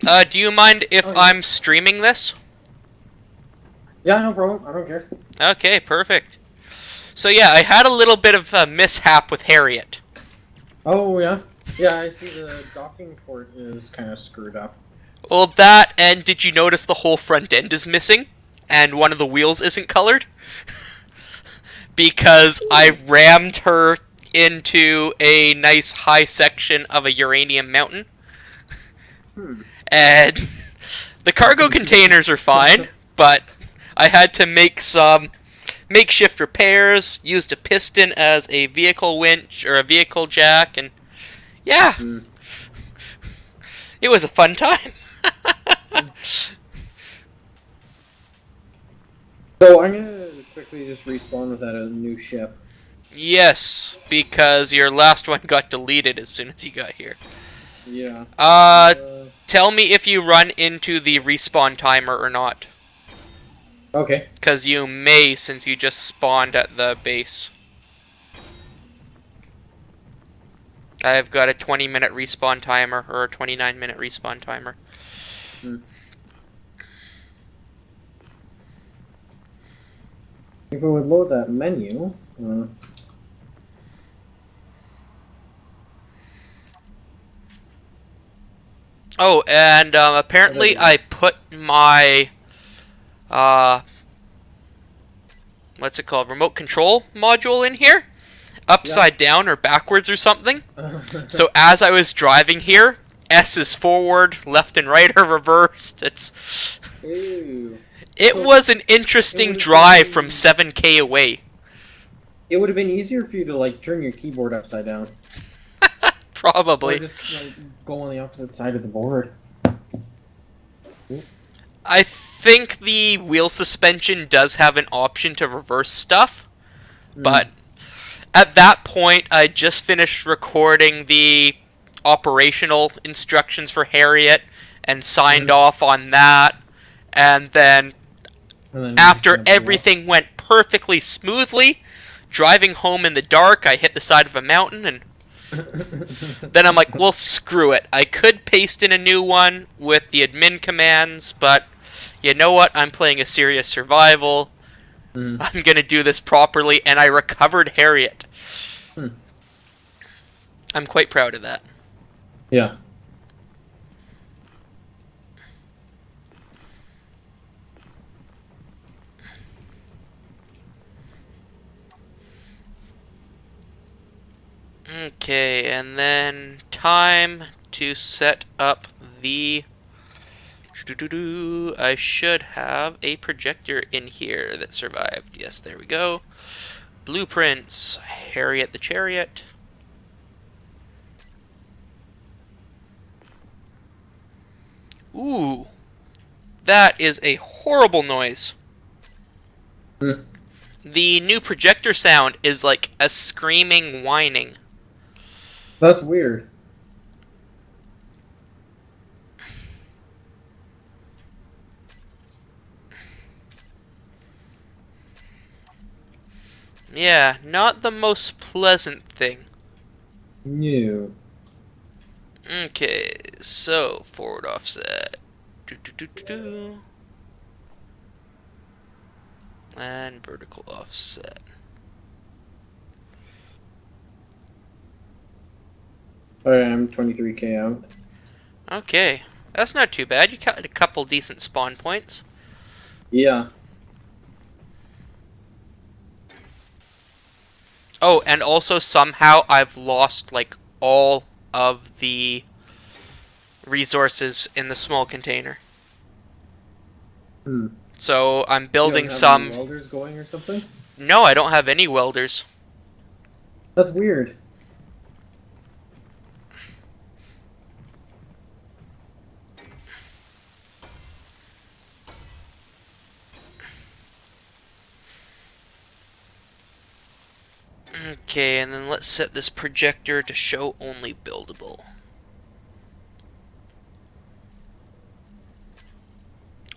Do you mind if Oh, yeah. I'm streaming this? Yeah, no problem. I don't care. Okay, perfect. So yeah, I had a little bit of a mishap with Harriet. Oh, yeah. Yeah, I see the docking port is kind of screwed up. Well, that, and did you notice the whole front end is missing? And one of the wheels isn't colored? Because I Ooh. rammed her into a nice high section of a uranium mountain. Hmm. And the cargo containers are fine, but I had to make some makeshift repairs, used a piston as a vehicle winch or a vehicle jack, and yeah, Hmm. it was a fun time. So I'm gonna quickly just respawn without a new ship. Yes, because your last one got deleted as soon as you got here. Yeah. Uh, Uh, Tell me if you run into the respawn timer or not. okay. Because you may, since you just spawned at the base. I've got a 20-minute respawn timer, or a 29-minute respawn timer. Hmm. If I would load that menu, Oh, and oh, there apparently we I go. put my, uh, what's it called, remote control module in here? Yeah. Upside down or backwards or something. So as I was driving here, S is forward, left and right are reversed. Ew. It So was an it interesting would have drive from been 7K away. it would have been easier for you to like turn your keyboard upside down, or Probably. just like go on the opposite side of the board. I think the wheel suspension does have an option to reverse stuff, Hmm. but at that point, I just finished recording the operational instructions for Harriet and signed Hmm. off on that. And then, And then you're just after gonna pull up. everything went perfectly smoothly, driving home in the dark, I hit the side of a mountain, and then I'm like, well, screw it. I could paste in a new one with the admin commands, but you know what? I'm playing a serious survival. Hmm. I'm gonna do this properly, and I recovered Harriet. Hmm. I'm quite proud of that. Yeah. Okay, and then time to set up the... I should have a projector in here that survived. Yes, there we go. Blueprints. Harriet the Chariot. Ooh, that is a horrible noise. Hmm. The new projector sound is like a screaming whining. That's weird. Yeah, not the most pleasant thing. New. Okay, so forward offset. Do, do, do, do, do. And vertical offset. Alright, I'm 23k out. Okay, that's not too bad. You got a couple decent spawn points. Yeah. Oh, and also somehow I've lost like all of the resources in the small container. Hmm. So I'm You don't building have any some. welders going or something? No, I don't have any welders. That's weird. Okay, and then let's set this projector to show only buildable.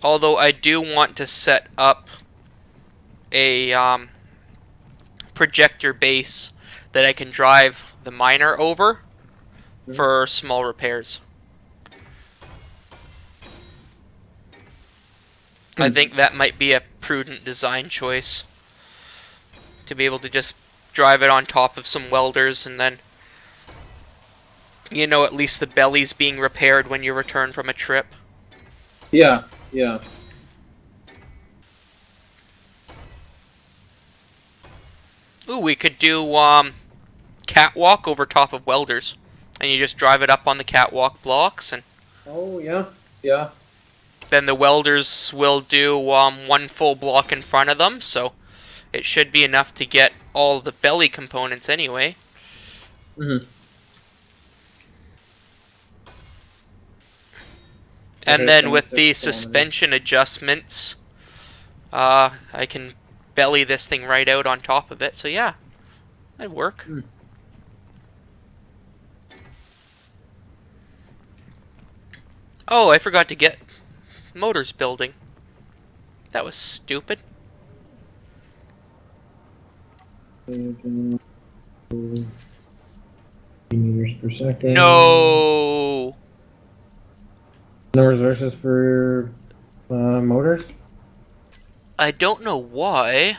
Although I do want to set up a projector base that I can drive the miner over Hmm. for small repairs. I think that might be a prudent design choice. To be able to just drive it on top of some welders and then, at least the belly's being repaired when you return from a trip. Yeah, yeah. Ooh, we could do, catwalk over top of welders. And you just drive it up on the catwalk blocks, and Oh, yeah, yeah. then the welders will do, one full block in front of them, so it should be enough to get all the belly components anyway. Mm-hmm. And Okay, then with 26 the kilometers. suspension adjustments, I can belly this thing right out on top of it. So yeah, that'd work. Mm. Oh, I forgot to get motors building. That was stupid. Meters per second. No, No resources for motors? I don't know why.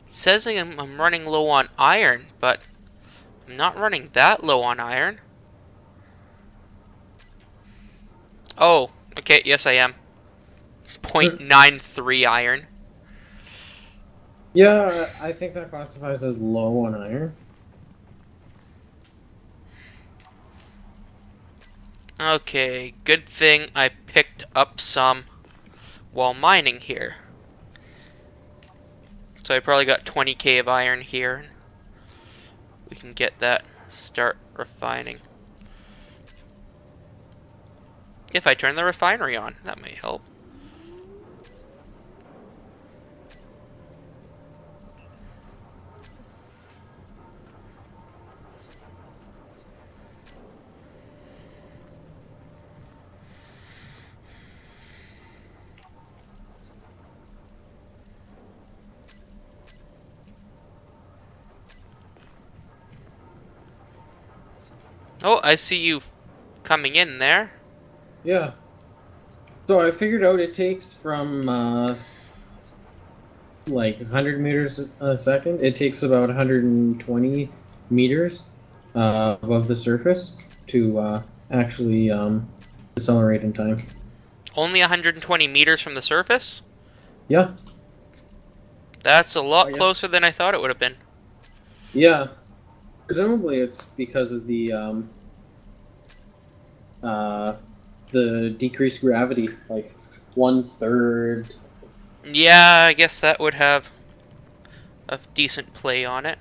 It says I'm running low on iron, but I'm not running that low on iron. Oh, okay, yes I am. Mm. 0.93 iron. Yeah, I think that classifies as low on iron. Okay, good thing I picked up some while mining here. So I probably got 20k of iron here. We can get that, start refining. If I turn the refinery on, that may help. Oh, I see you coming in there. Yeah. So I figured out it takes from like 100 meters a second. It takes about 120 meters above the surface to actually decelerate in time. Only 120 meters from the surface? Yeah, That's a lot I guess. closer than I thought it would have been. Yeah, presumably it's because of uh, the decreased gravity, like 1/3. Yeah, I guess that would have a decent play on it.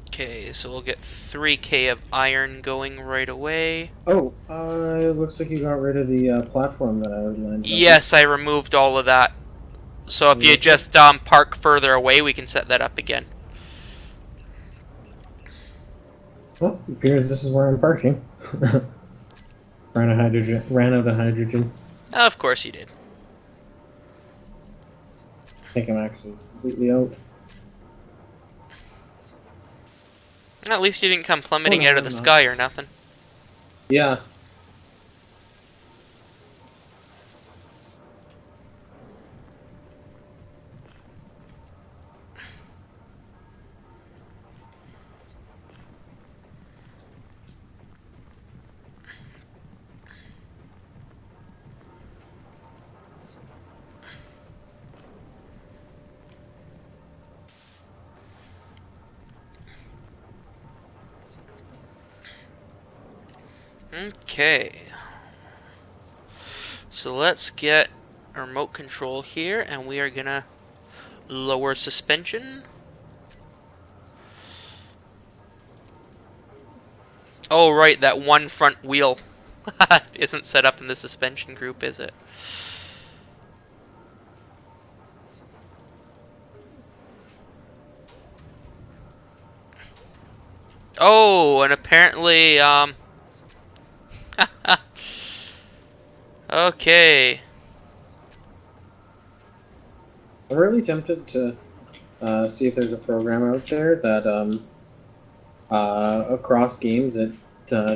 Okay, so we'll get 3k of iron going right away. Oh, it looks like you got rid of the platform that I was landed up with. Yes, I removed all of that. So if you Okay. just park further away, we can set that up again. Well, it appears this is where I'm parking. Ran out of hydrogen. Ran out of hydrogen. Of course you did. I think I'm actually completely out. At least you didn't come Oh plummeting no, out of the I'm not. sky or nothing. Yeah. Okay. So let's get a remote control here, and we are gonna lower suspension. Oh, right, that one front wheel isn't set up in the suspension group, is it? Oh, and apparently, okay. I'm really tempted to see if there's a program out there that across games it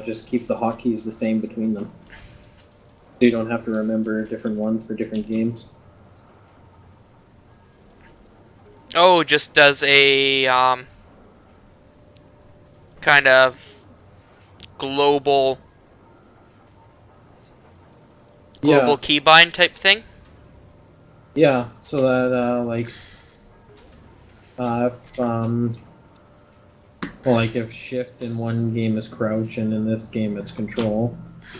just keeps the hotkeys the same between them, so you don't have to remember different ones for different games. Oh, just does a kind of global Yeah, keybind type thing. yeah. So that if well, like if shift in one game is crouch and in this game it's control,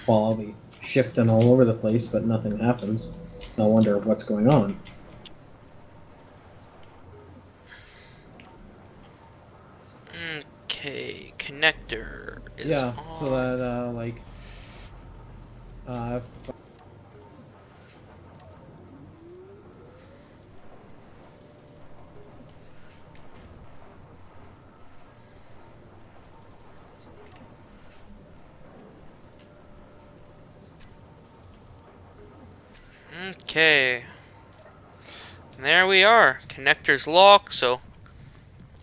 well, I'll be shifting all over the place, but nothing happens. I wonder what's going on. Okay, connector is Yeah, so on. that if Okay, there we are. Connector's locked, so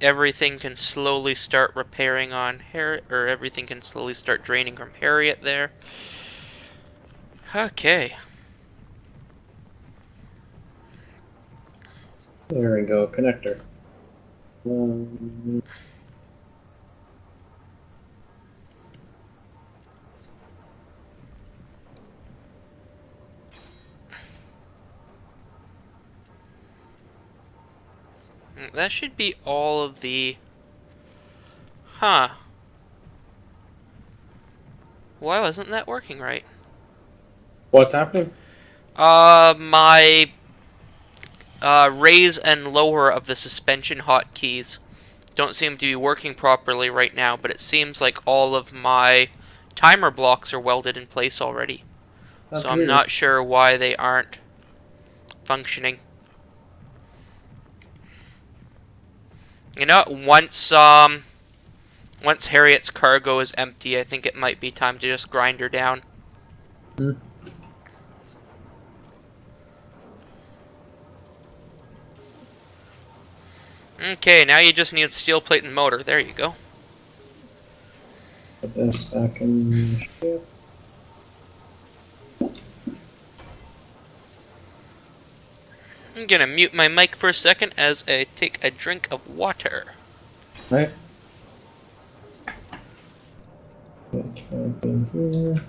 everything can slowly start repairing on Harriet, or everything can slowly start draining from Harriet there. Okay. there we go, connector. Um, That should be all of the... Huh. Why wasn't that working right? what's happening? My raise and lower of the suspension hotkeys don't seem to be working properly right now, but it seems like all of my timer blocks are welded in place already. So That's I'm weird. not sure why they aren't functioning. You know, once Harriet's cargo is empty, I think it might be time to just grind her down. Hmm. Okay, now you just need steel plate and motor. There you go. Put this back in shift. I'm gonna mute my mic for a second as I take a drink of water. Right. Put it back in here.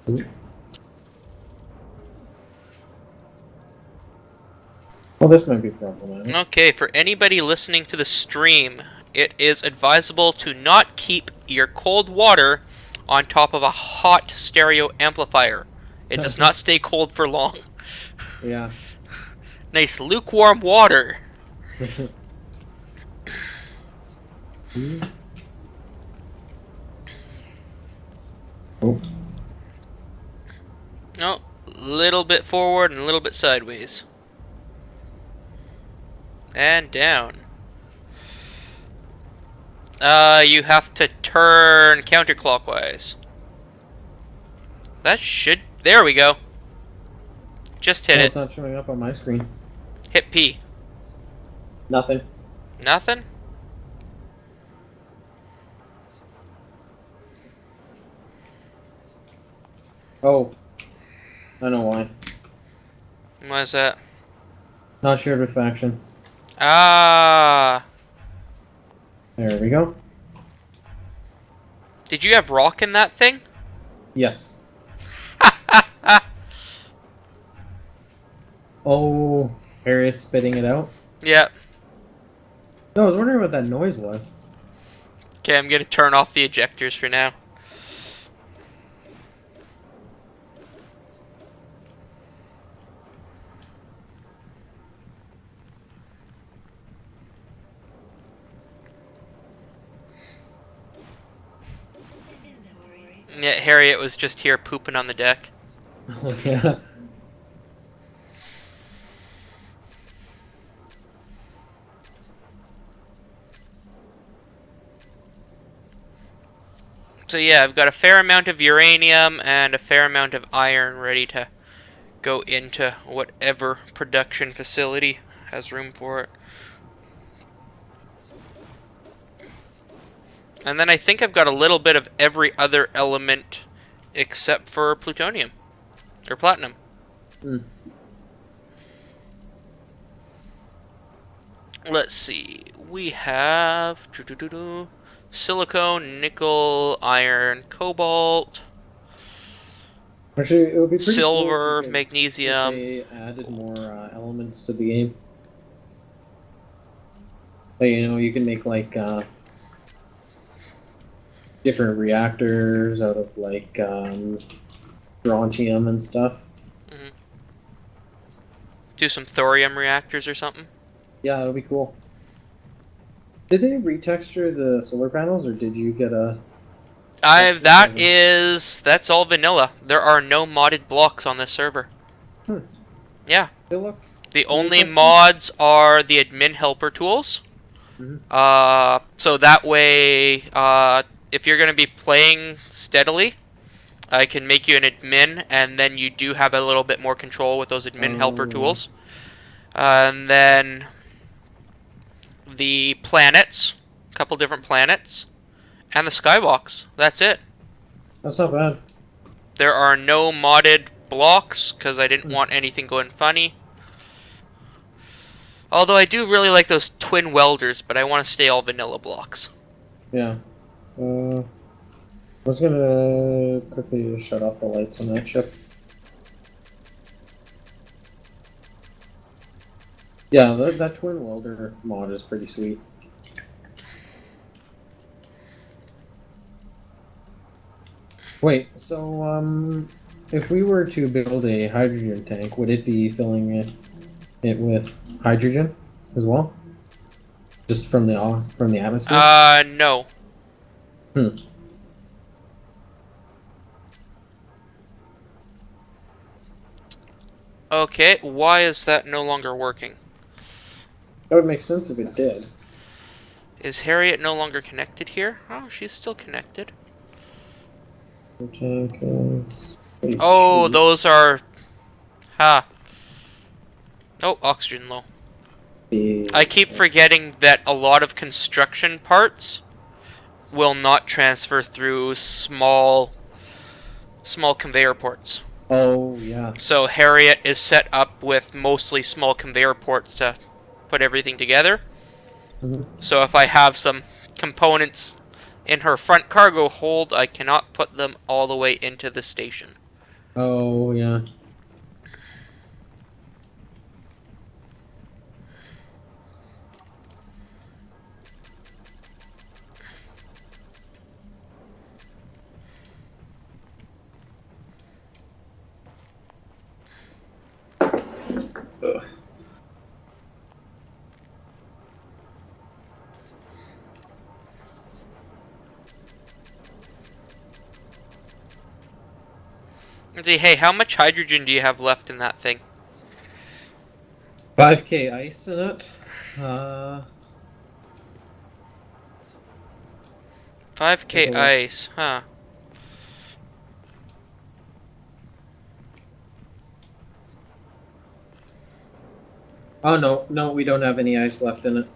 Ooh. Well, this might be problematic. Okay, for anybody listening to the stream, it is advisable to not keep your cold water on top of a hot stereo amplifier. It does not stay cold for long. Yeah. Nice lukewarm water. Oh. No, little bit forward and a little bit sideways. And down. You have to turn counterclockwise. That should... There we go. Just hit Oh, it. it's not showing up on my screen. Hit P. Nothing. Nothing? Oh, I know why. What's that? Not shared with faction. Ah. There we go. Did you have rock in that thing? Yes. Oh, Harriet's spitting it out. Yep. No, I was wondering what that noise was. Okay, I'm gonna turn off the ejectors for now. Yeah, Harriet was just here pooping on the deck. Oh, yeah. So yeah, I've got a fair amount of uranium and a fair amount of iron ready to go into whatever production facility has room for it. And then I think I've got a little bit of every other element except for plutonium. Or platinum. Hmm. Let's see. We have silicone, nickel, iron, cobalt, Actually, it would be pretty cool silver, if magnesium. they added Gold. more elements to the game. Like, you can make like different reactors out of like strontium and stuff. Mhm. Do some thorium reactors or something. Yeah, that would be cool. Did they retexture the solar panels, or did you get a texture for them? That's all vanilla. There are no modded blocks on this server. Hmm. Yeah. They look The cool only textured. mods are the admin helper tools. Hmm. So that way, if you're going to be playing steadily, I can make you an admin, and then you do have a little bit more control with those admin helper Oh yeah, tools. And then the planets, a couple different planets, and the skybox. That's it. that's not bad. There are no modded blocks, because I didn't Hmm. want anything going funny. Although I do really like those twin welders, but I want to stay all vanilla blocks. Yeah. I was gonna quickly shut off the lights on that ship. Yeah, that twin welder mod is pretty sweet. Wait, so if we were to build a hydrogen tank, would it be filling it with hydrogen as well, just from the atmosphere? No. Hmm. Okay, why is that no longer working? That would make sense if it did. Is Harriet no longer connected here? Oh, she's still connected. The tank is Oh, HP. those are... Ha. Oh, oxygen low. I keep forgetting that a lot of construction parts will not transfer through small conveyor ports. Oh yeah. So Harriet is set up with mostly small conveyor ports to put everything together. Mhm. So if I have some components in her front cargo hold, I cannot put them all the way into the station. Oh yeah. Ugh. Hey, how much hydrogen do you have left in that thing? 5K ice in it. Uh, take 5k a look. ice, huh? Oh no, no, we don't have any ice left in it.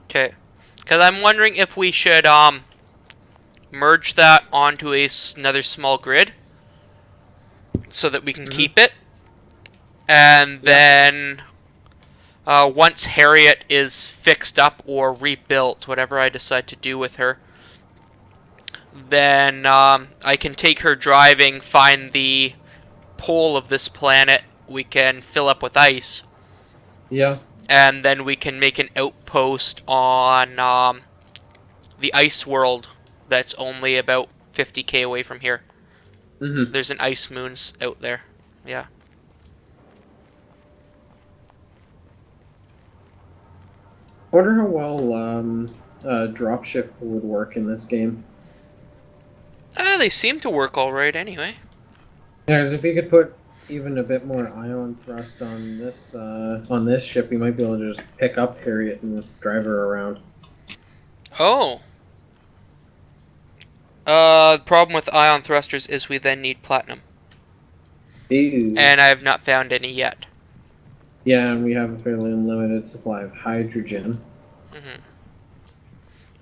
Okay. Because I'm wondering if we should merge that onto another small grid so that we can Hmm. keep it. And Yeah. then once Harriet is fixed up or rebuilt, whatever I decide to do with her, then I can take her driving, find the pole of this planet we can fill up with ice, Yeah. and then we can make an outpost on the ice world that's only about 50k away from here. Hmm. There's an ice moon out there. Yeah. Wonder how well dropship would work in this game. They seem to work alright anyway. Yeah, because if you could put even a bit more ion thrust on this ship, you might be able to just pick up Harriet and drive her around. Oh. The problem with ion thrusters is we then need platinum. Ew. and I have not found any yet. Yeah, and we have a fairly unlimited supply of hydrogen. Hmm.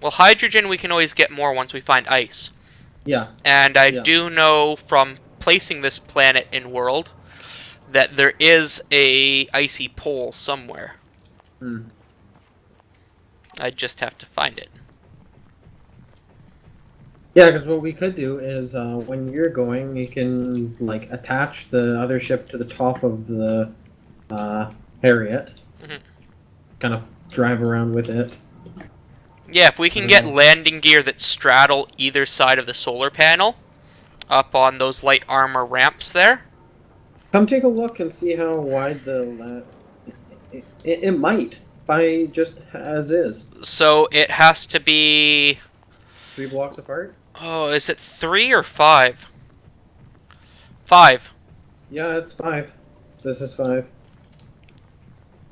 Well, hydrogen we can always get more once we find ice. Yeah, And I yeah. do know from placing this planet in world that there is a icy pole somewhere. Hmm. I just have to find it. Yeah, because what we could do is when you're going, you can like attach the other ship to the top of the Harriet, Hmm. kind of drive around with it. Yeah, if we I can don't get know. landing gear that straddle either side of the solar panel up on those light armor ramps there. Come take a look and see how wide it might by just as is. So it has to be. 3 blocks apart. Oh, is it 3 or 5? 5. Yeah, it's 5. This is 5.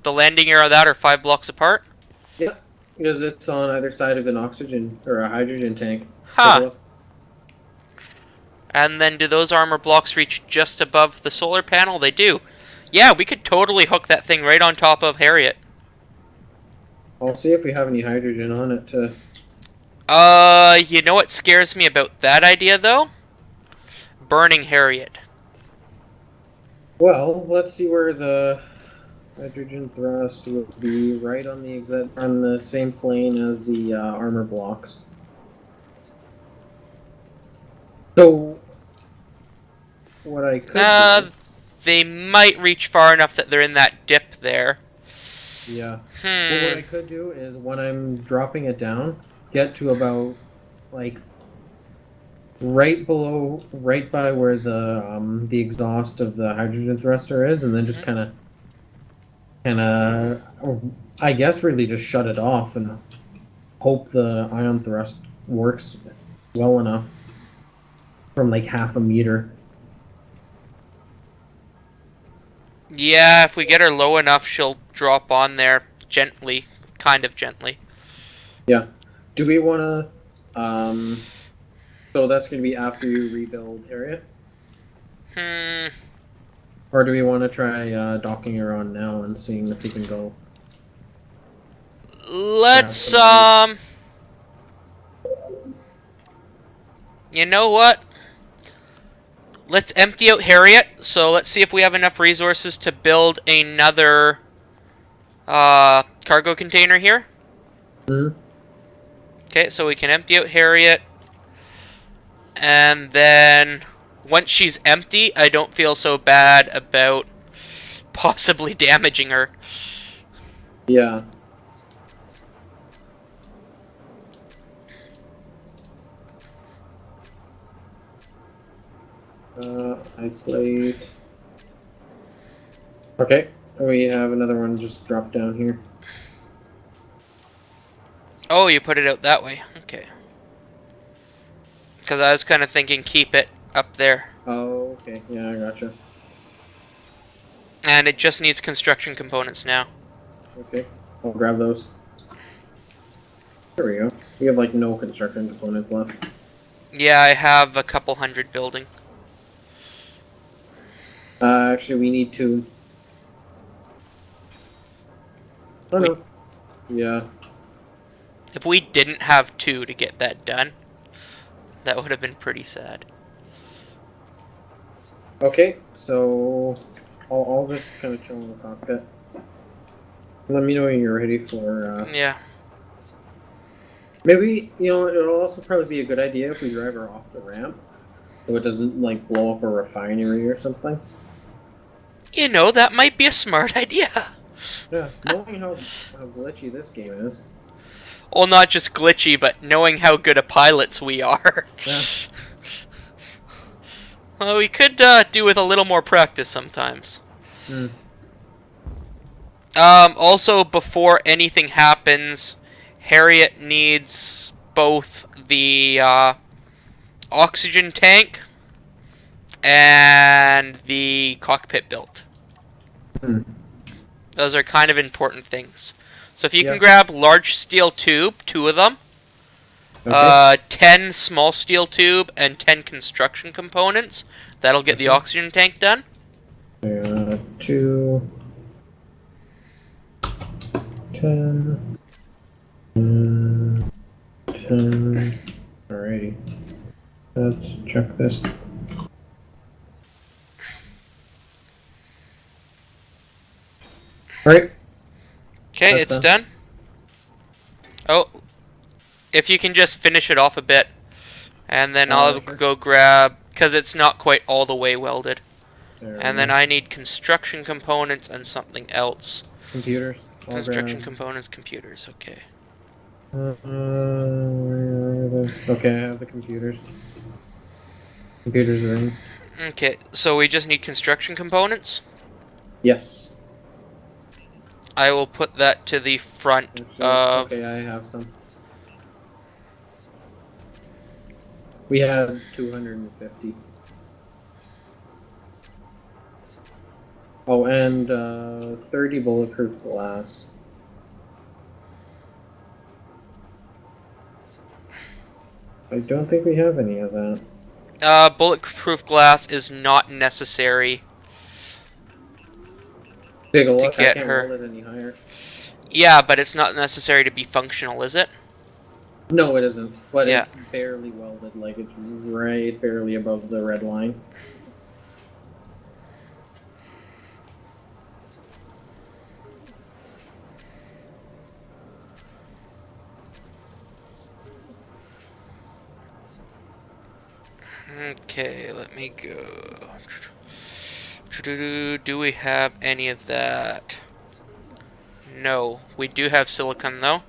The landing gear of that are 5 blocks apart? Yeah, because it's on either side of an oxygen or a hydrogen tank. Take a Huh. look. And then do those armor blocks reach just above the solar panel? They do. Yeah, we could totally hook that thing right on top of Harriet. I'll see if we have any hydrogen on it to. You know what scares me about that idea, though? Burning Harriet. Well, let's see where the hydrogen thrust would be right on the same plane as the armor blocks. So what I could Uh, do, they might reach far enough that they're in that dip there. yeah. Well, what Hmm. I could do is when I'm dropping it down, get to about like right below, right by where the exhaust of the hydrogen thruster is, and then just Mhm. I guess really just shut it off and hope the ion thrust works well enough from like half a meter. Yeah, if we get her low enough, she'll drop on there gently, kind of gently. Yeah. Do we want to? So that's going to be after you rebuild Harriet, Hmm. or do we want to try docking her on now and seeing if we can go past Let's the reef? You know what? Let's empty out Harriet. So let's see if we have enough resources to build another cargo container here. Hmm. Okay, so we can empty out Harriet, and then once she's empty, I don't feel so bad about possibly damaging her. Yeah. I played. Okay, we have another one just dropped down here. Oh, you put it out that way. Okay. Because I was kind of thinking keep it up there. Oh, okay. Yeah, I gotcha. And it just needs construction components now. Okay, I'll grab those. There we go. We have like no construction components left. Yeah, I have a couple hundred building. Actually, we need two. Oh We, no. Yeah. if we didn't have 2 to get that done, that would have been pretty sad. Okay, so I'll just kind of chill in the cockpit. Let me know when you're ready for. Yeah. Maybe it'll also probably be a good idea if we drive her off the ramp, so it doesn't like blow up a refinery or something. You know, that might be a smart idea. Yeah, knowing how glitchy this game is. Well, not just glitchy, but knowing how good of pilots we are. Yeah. Well, we could do with a little more practice sometimes. Hmm. Also, before anything happens, Harriet needs both the oxygen tank and the cockpit built. Hmm. Those are kind of important things. So if you can Yeah. grab large steel tube, 2 of them, Okay. 10 small steel tube, and 10 construction components, that'll get the Okay. oxygen tank done. 2, 10, 10. Alrighty. Let's check this. Alright, Okay, that's it's done. done. Oh, if you can just finish it off a bit, and then I'll Sure. go grab, because it's not quite all the way welded. There we And then go. I need construction components and something else. Computers. I'll Construction grab. components, computers, okay. Okay, I have the computers. Computers are in. Okay, so we just need construction components. Yes. I will put that to the front Actually, of... okay, I have some. We had 250. Oh, and 30 bulletproof glass. I don't think we have any of that. Bulletproof glass is not necessary Take a to look. I get can't her. weld it any higher. Yeah, but it's not necessary to be functional, is it? No, it isn't. But Yeah. it's barely welded. Like it's right barely above the red line. Okay, let me go. Do we have any of that? No. We do have silicon, though.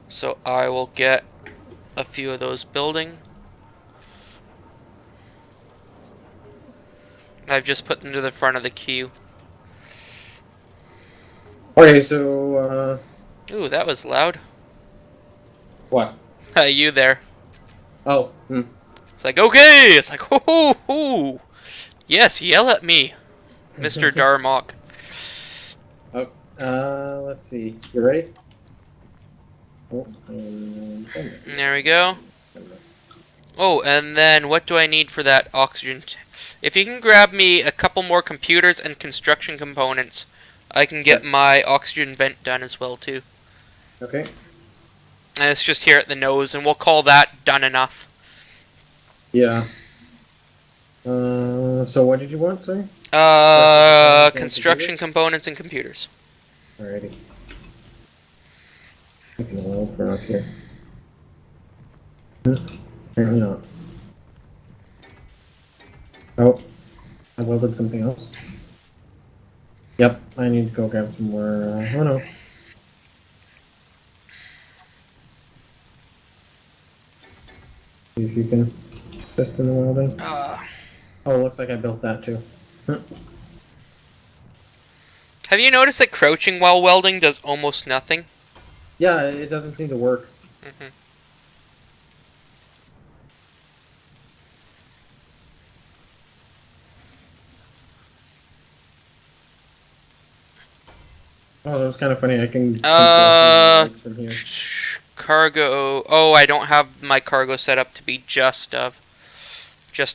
So I will get a few of those building. I've just put them to the front of the queue. Okay, so Ooh, that was loud. what? You there. Oh, It's like, okay! It's like, hoo hoo hoo! Yes, yell at me, Mr. Darmok. oh, let's see. You ready? Oh, There we go. Oh, and then what do I need for that oxygen? If you can grab me a couple more computers and construction components, I can get Sure. my oxygen vent done as well, too. Okay. And it's just here at the nose, and we'll call that done enough. Yeah. So what did you want, sorry? Construction components and Construction computers? components and computers. Alrighty. I can weld for up here. Apparently not. Oh, I welded something else. Yep, I need to go grab some more. Oh no. See if you can assist in the welding. Oh, looks like I built that too. Have you noticed that crouching while welding does almost nothing? Yeah, it doesn't seem to work. Mm-hmm. Oh, that was kind of funny. I can control some of the lights from here. Cargo. Oh, I don't have my cargo set up to be just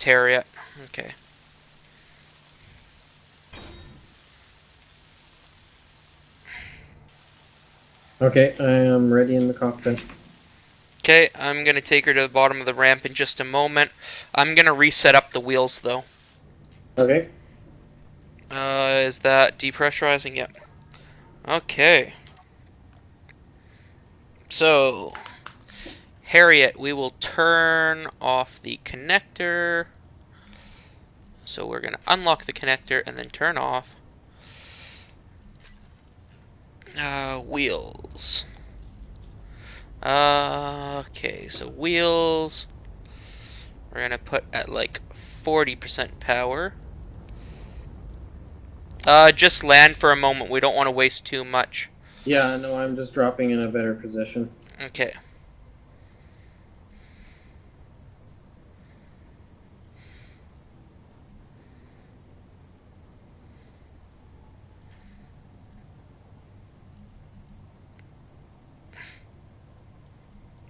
Harriet. Okay. Okay, I am ready in the cockpit. Okay, I'm gonna take her to the bottom of the ramp in just a moment. I'm gonna reset up the wheels though. Okay. Is that depressurizing? Yep. Okay. So, Harriet, we will turn off the connector. So we're gonna unlock the connector and then turn off. Wheels. Okay, so wheels. We're gonna put at like 40% power. Just land for a moment. We don't want to waste too much. Yeah, no, I'm just dropping in a better position. Okay.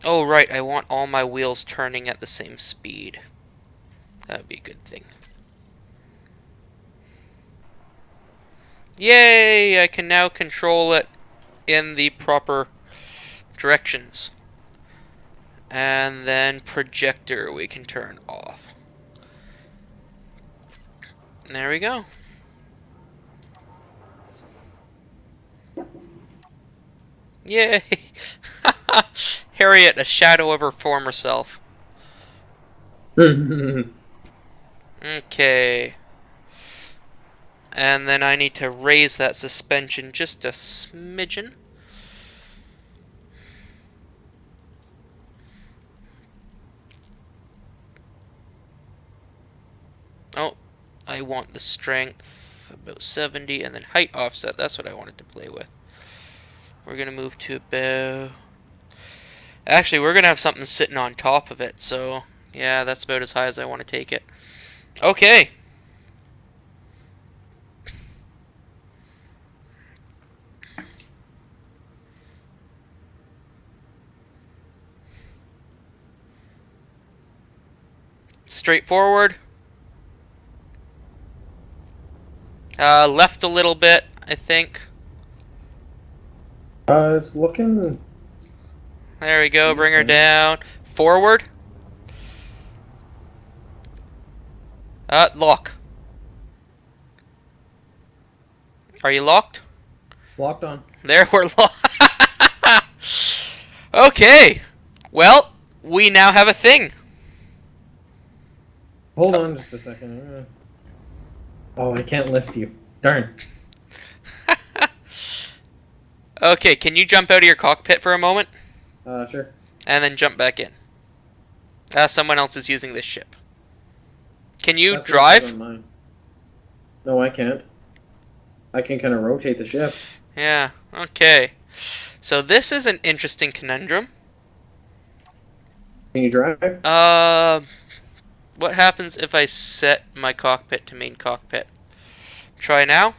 Oh, right, I want all my wheels turning at the same speed. That would be a good thing. Yay! I can now control it in the proper directions. And then projector we can turn off. There we go. Yay! Harriet, a shadow of her former self. Okay. And then I need to raise that suspension just a smidgen. Oh, I want the strength about 70 and then height offset. That's what I wanted to play with. We're going to move to about... Actually, we're going to have something sitting on top of it. So, yeah, that's about as high as I want to take it. Okay. Straightforward. Left a little bit, I think. It's looking There we go. Bring her decent. down. Forward. Lock. Are you locked? Locked on. There, we're locked. Okay. Well, we now have a thing. Hold on just a second. Oh, I can't lift you. Darn. Okay, can you jump out of your cockpit for a moment? Sure. And then jump back in. Someone else is using this ship. Can you That's what it says drive? on mine. No, I can't. I can kind of rotate the ship. Yeah, okay. So this is an interesting conundrum. Can you drive? What happens if I set my cockpit to main cockpit? Try now.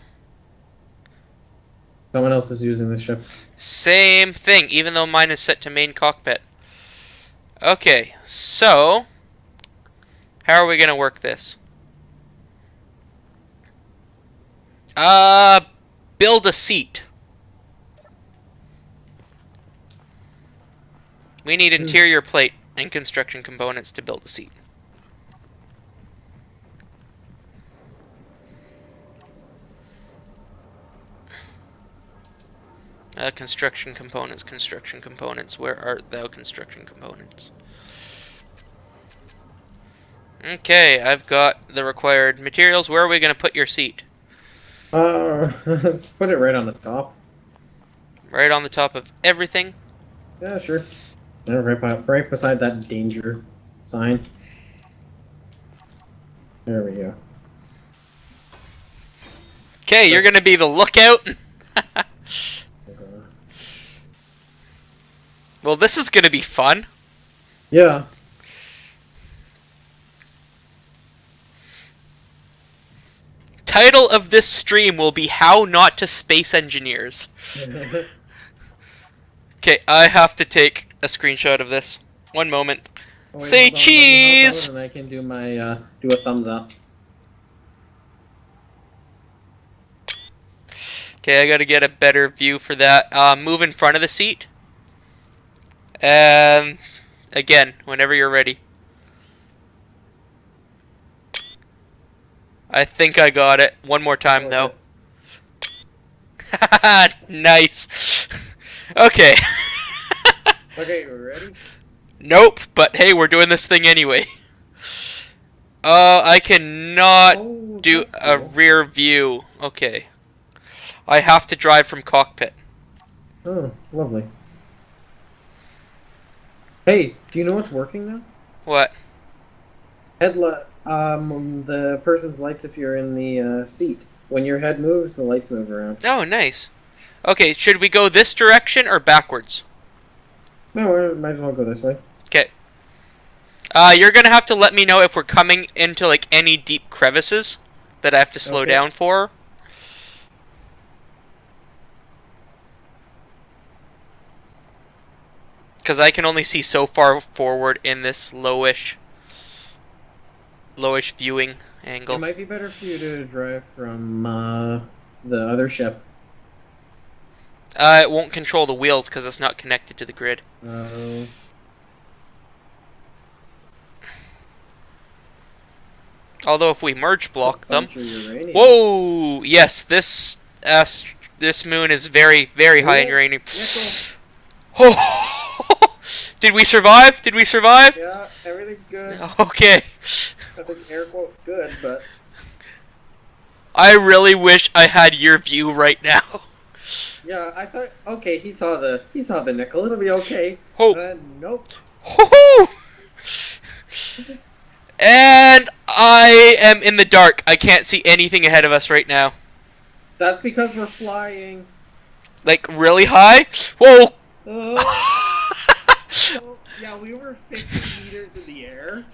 Someone else is using the ship. Same thing, even though mine is set to main cockpit. Okay, so how are we gonna work this? Build a seat. We need interior plate and construction components to build a seat. Construction components, construction components. Where art thou, construction components? Okay, I've got the required materials. Where are we going to put your seat? Let's put it right on the top. Right on the top of everything? Yeah, sure. Yeah, right beside that danger sign. There we go. Okay, you're going to be the lookout. Well, this is going to be fun. Yeah. Title of this stream will be How Not to Space Engineers. Okay, I have to take a screenshot of this. One moment. Oh, wait, Say hold on, cheese! let me help out and I can do my do a thumbs up. Okay, I gotta get a better view for that. Move in front of the seat. Again, whenever you're ready. I think I got it. One more time, though. Nice. Okay. Okay, we're ready? Nope, but hey, we're doing this thing anyway. I cannot do a rear view. Okay. I have to drive from cockpit. Oh, lovely. Hey, do you know what's working now? What? The person's lights if you're in the seat. When your head moves, the lights move around. Oh, nice. Okay, should we go this direction or backwards? No, we might as well go this way. Okay. You're gonna have to let me know if we're coming into, like, any deep crevices that I have to slow down for. Because I can only see so far forward in this lowish viewing angle. It might be better for you to drive from The other ship. It won't control the wheels because it's not connected to the grid. Oh. Although if we merge A block them, bunch of uranium. whoa! Yes, this moon is very very high in Oh, uranium. nickel. Oh, did we survive? Did we survive? Yeah, everything's good. Okay. I think air quote's good, but I really wish I had your view right now. yeah, I thought okay, he saw the nickel. It'll be okay. Oh. Nope. Woohoo! And I am in the dark. I can't see anything ahead of us right now. That's because we're flying. Like really high? Whoa! Oh, yeah, we were 50 meters in the air.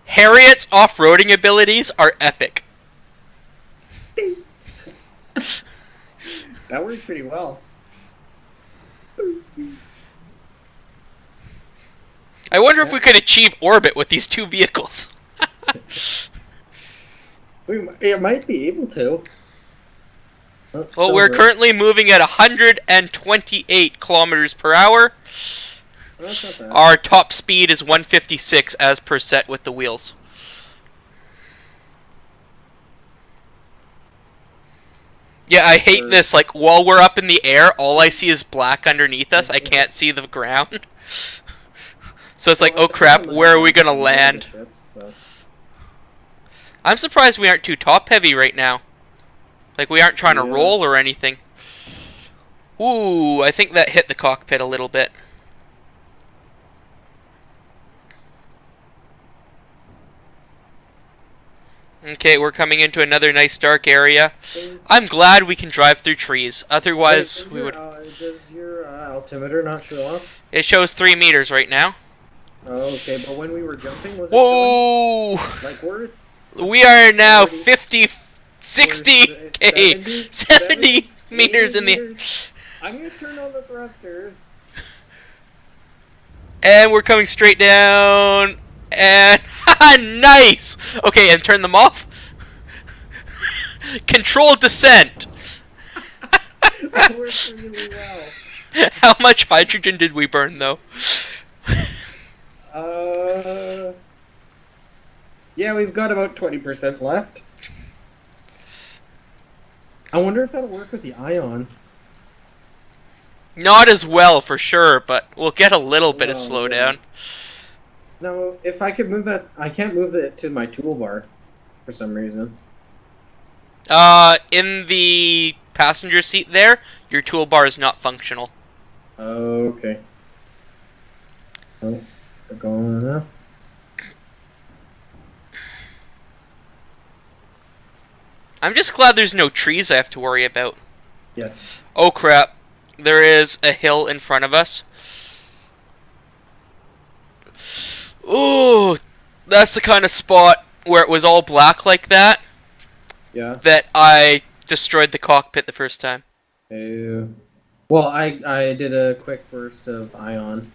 Harriet's off-roading abilities are epic. That worked pretty well. I wonder if we could achieve orbit with these two vehicles. It might be able to. Oh, Well, we're silver. currently moving at 128 kilometers per hour. Oh, that's not bad. Our top speed is 156 as per set with the wheels. Yeah, I hate this. Like, while we're up in the air, all I see is black underneath us. I can't see the ground. So it's like, oh crap, where are we gonna land? I'm surprised we aren't too top heavy right now. Like, we aren't trying to roll or anything. Ooh, I think that hit the cockpit a little bit. Okay, we're coming into another nice dark area. I'm glad we can drive through trees. Otherwise, we would... Does your altimeter not show up? It shows 3 meters right now. Oh, okay, but when we were jumping, was it Whoa! showing? Like, we're... We are now 30, 50, 60, 70 meters in the... I'm gonna turn on the thrusters. And we're coming straight down. And... nice! Okay, and turn them off. Controlled descent. That worked really well. How much hydrogen did we burn, though? Yeah, we've got about 20% left. I wonder if that'll work with the ion. Not as well, for sure, but we'll get a little bit of slowdown. Now, if I could move that... I can't move it to my toolbar for some reason. In the passenger seat there, your toolbar is not functional. Okay. Oh, we're going now. I'm just glad there's no trees I have to worry about. Yes. Oh crap. There is a hill in front of us. Ooh, that's the kind of spot where it was all black like that. Yeah. That I destroyed the cockpit the first time. Well, I did a quick burst of ion.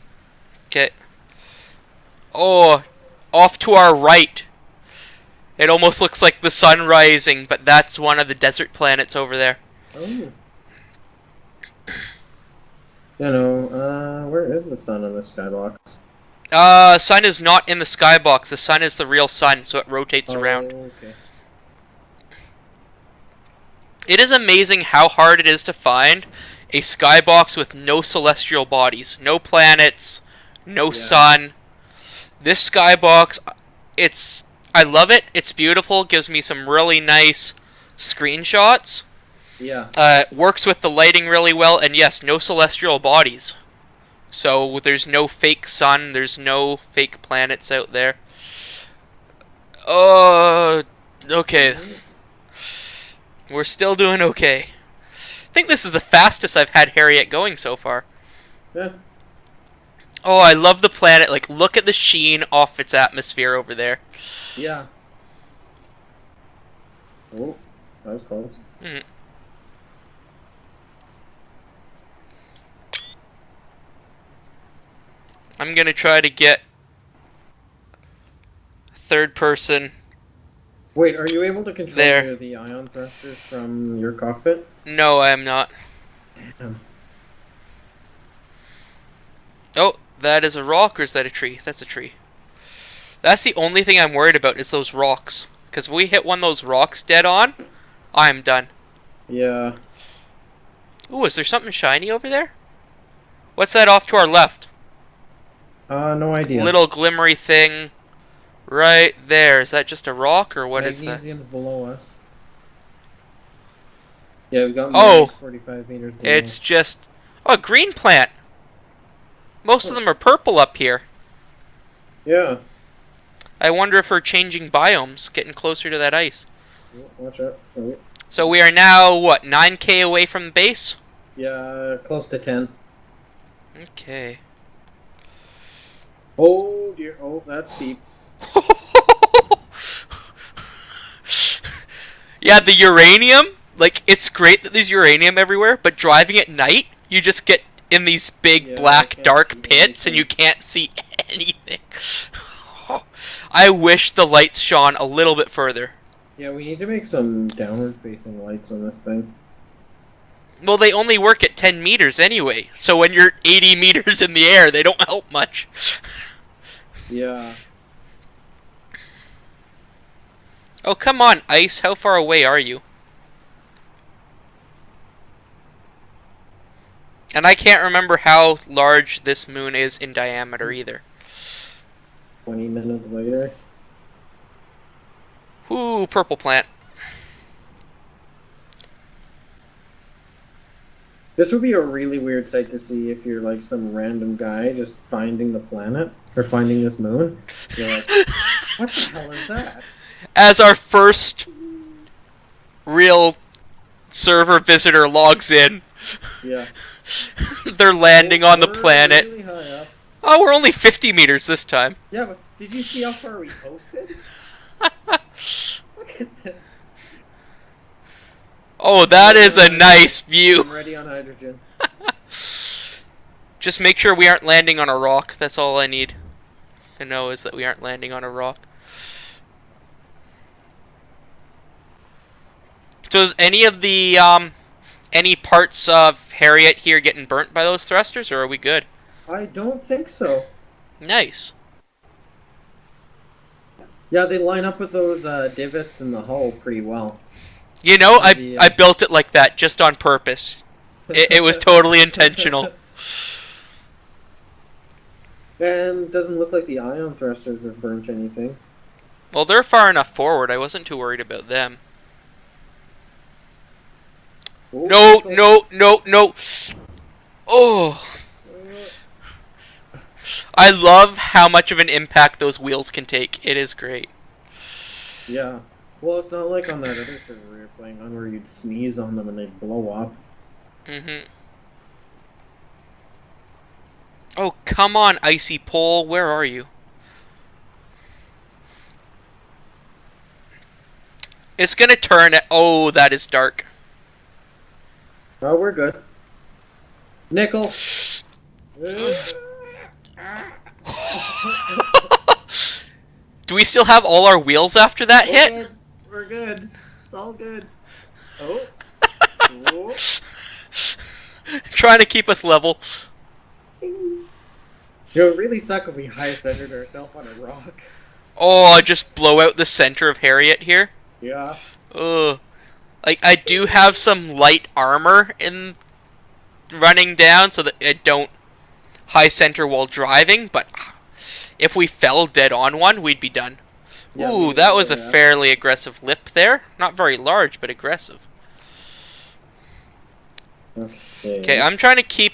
Okay. Oh, off to our right. It almost looks like the sun rising, but that's one of the desert planets over there. Oh. Where is the sun on the skybox? Sun is not in the skybox. The sun is the real sun, so it rotates around. Okay. It is amazing how hard it is to find a skybox with no celestial bodies, no planets, no sun. This skybox, I love it. It's beautiful. Gives me some really nice screenshots. Yeah. Works with the lighting really well, and yes, no celestial bodies. So there's no fake sun, there's no fake planets out there. Oh, okay. We're still doing okay. I think this is the fastest I've had Harriet going so far. Yeah. Oh, I love the planet. Like, look at the sheen off its atmosphere over there. Yeah. Oh, that was close. Mm. I'm gonna try to get third person. Wait, are you able to control There. the ion thrusters from your cockpit? No, I am not. Damn. Oh, that is a rock or is that a tree? That's a tree. That's the only thing I'm worried about is those rocks. Because if we hit one of those rocks dead on, I'm done. Yeah. Ooh, is there something shiny over there? What's that off to our left? No idea. Little glimmery thing right there. Is that just a rock or what is that? Magnesium's below us. Yeah, we've got mag Oh, 45 meters below. it's just... Oh, a green plant. Most of Oh, them are purple up here. yeah. I wonder if we're changing biomes, getting closer to that ice. Oh, watch out. Oh, So we are now, what, 9k away from the base? yeah, close to 10. Okay. Oh, dear. Oh, that's steep. Yeah, the uranium, like, it's great that there's uranium everywhere, but driving at night, you just get in these big, Yeah, I black, can't dark see pits, and you anything. can't see anything. I wish the lights shone a little bit further. Yeah, we need to make some downward-facing lights on this thing. Well, they only work at 10 meters anyway, so when you're 80 meters in the air, they don't help much. Yeah. Oh, come on, ice, how far away are you? And I can't remember how large this moon is in diameter either. 20 minutes later. Ooh, purple plant. This would be a really weird sight to see if you're like some random guy just finding the planet or finding this moon. You're like, what the hell is that? As our first real server visitor logs in, Yeah. they're landing on the We're planet. really high up. Oh, we're only 50 meters this time. Yeah, but did you see how far we posted? Look at this. Oh, that is a nice view. I'm ready on hydrogen. Just make sure we aren't landing on a rock. That's all I need to know is that we aren't landing on a rock. So is any of the any parts of Harriet here getting burnt by those thrusters, or are we good? I don't think so. Nice. Yeah, they line up with those divots in the hull pretty well. You know, Maybe, I built it like that just on purpose. It was totally intentional. And doesn't look like the ion thrusters have burnt anything. Well, they're far enough forward. I wasn't too worried about them. Oh, No, no, no, no. Oh. I love how much of an impact those wheels can take. It is great. Yeah. Well, it's not like on that other server we were playing on where you'd sneeze on them and they'd blow up. Mm-hmm. Oh, come on, icy pole. Where are you? It's gonna turn it. Oh, that is dark. Oh, we're good. Nickel! Do we still have all our wheels after that hit? Good. We're good. It's all good. Oh. Oh. Trying to keep us level. It would really suck if we high-centered ourselves on a rock. Oh, I just blow out the center of Harriet here. Yeah. Ugh. Like, I do have some light armor in running down so that I don't high center while driving, but if we fell dead on one, we'd be done. Yeah, Ooh, that was a fairly aggressive lip there. Not very large, but aggressive. Okay, I'm trying to keep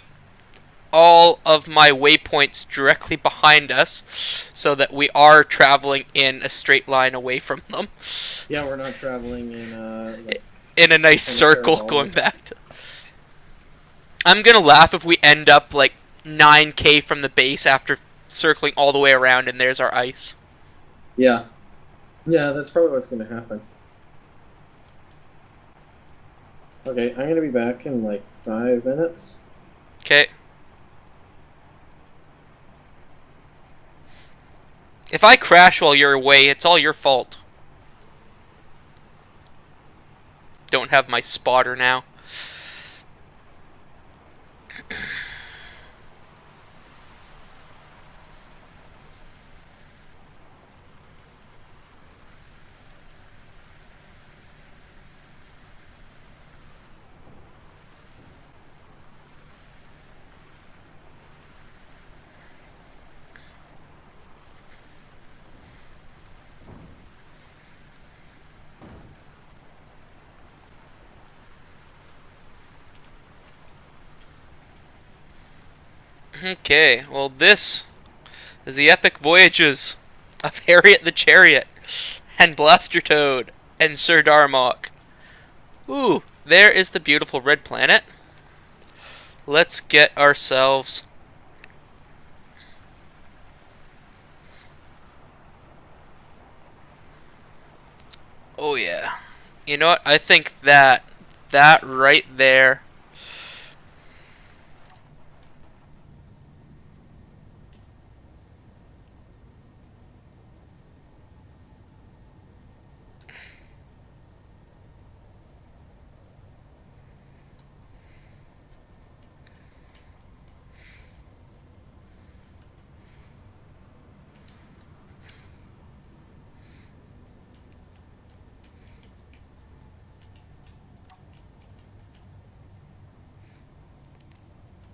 all of my waypoints directly behind us so that we are traveling in a straight line away from them. Yeah, we're not traveling in in a nice circle going back to... I'm gonna laugh if we end up like 9k from the base after circling all the way around and there's our ice. Yeah. Yeah, that's probably what's gonna happen. Okay, I'm gonna be back in like 5 minutes. Okay. If I crash while you're away, it's all your fault. don't have my spotter now. Okay, well this is the epic voyages of Harriet the Chariot and BlasterToad and Sir Darmok. Ooh, there is the beautiful red planet. Let's get ourselves... Oh yeah. You know what? I think that right there.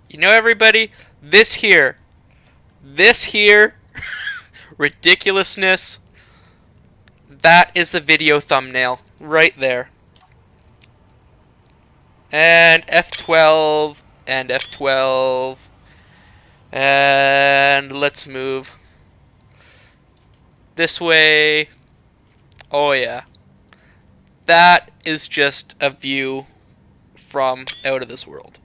You know, everybody, this here ridiculousness, that is the video thumbnail right there. And F12 and F12 and let's move this way. Oh yeah. That is just a view from out of this world.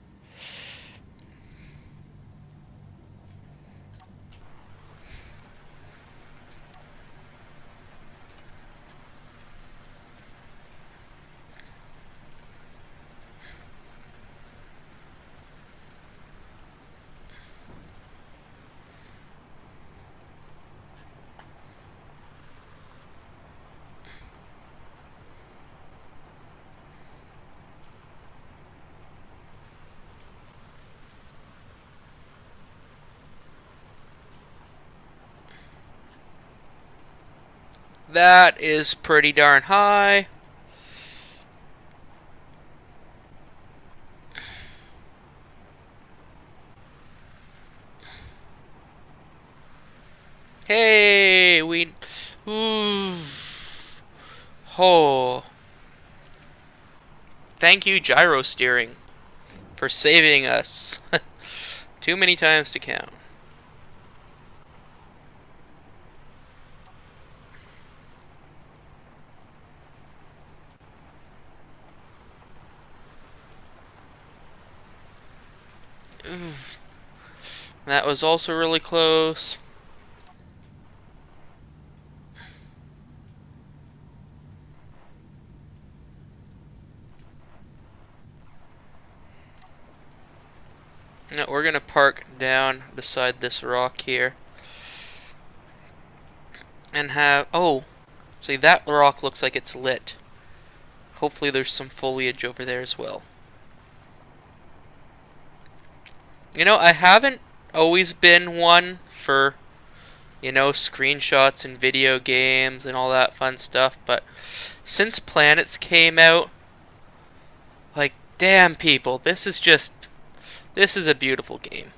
That is pretty darn high. Hey, we... Ooh. Oh. Thank you, gyro steering, for saving us. Too many times to count. That was also really close. Now we're gonna park down beside this rock here. And have... Oh! See, that rock looks like it's lit. Hopefully there's some foliage over there as well. You know, I haven't always been one for, you know, screenshots and video games and all that fun stuff, but since Planets came out, like, damn people, this is a beautiful game.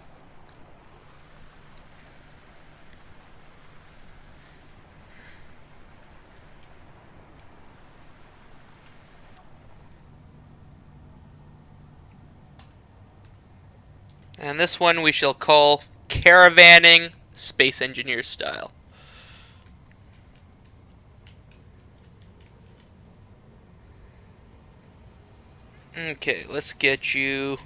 And this one we shall call Caravanning Space Engineer Style. Okay, let's get you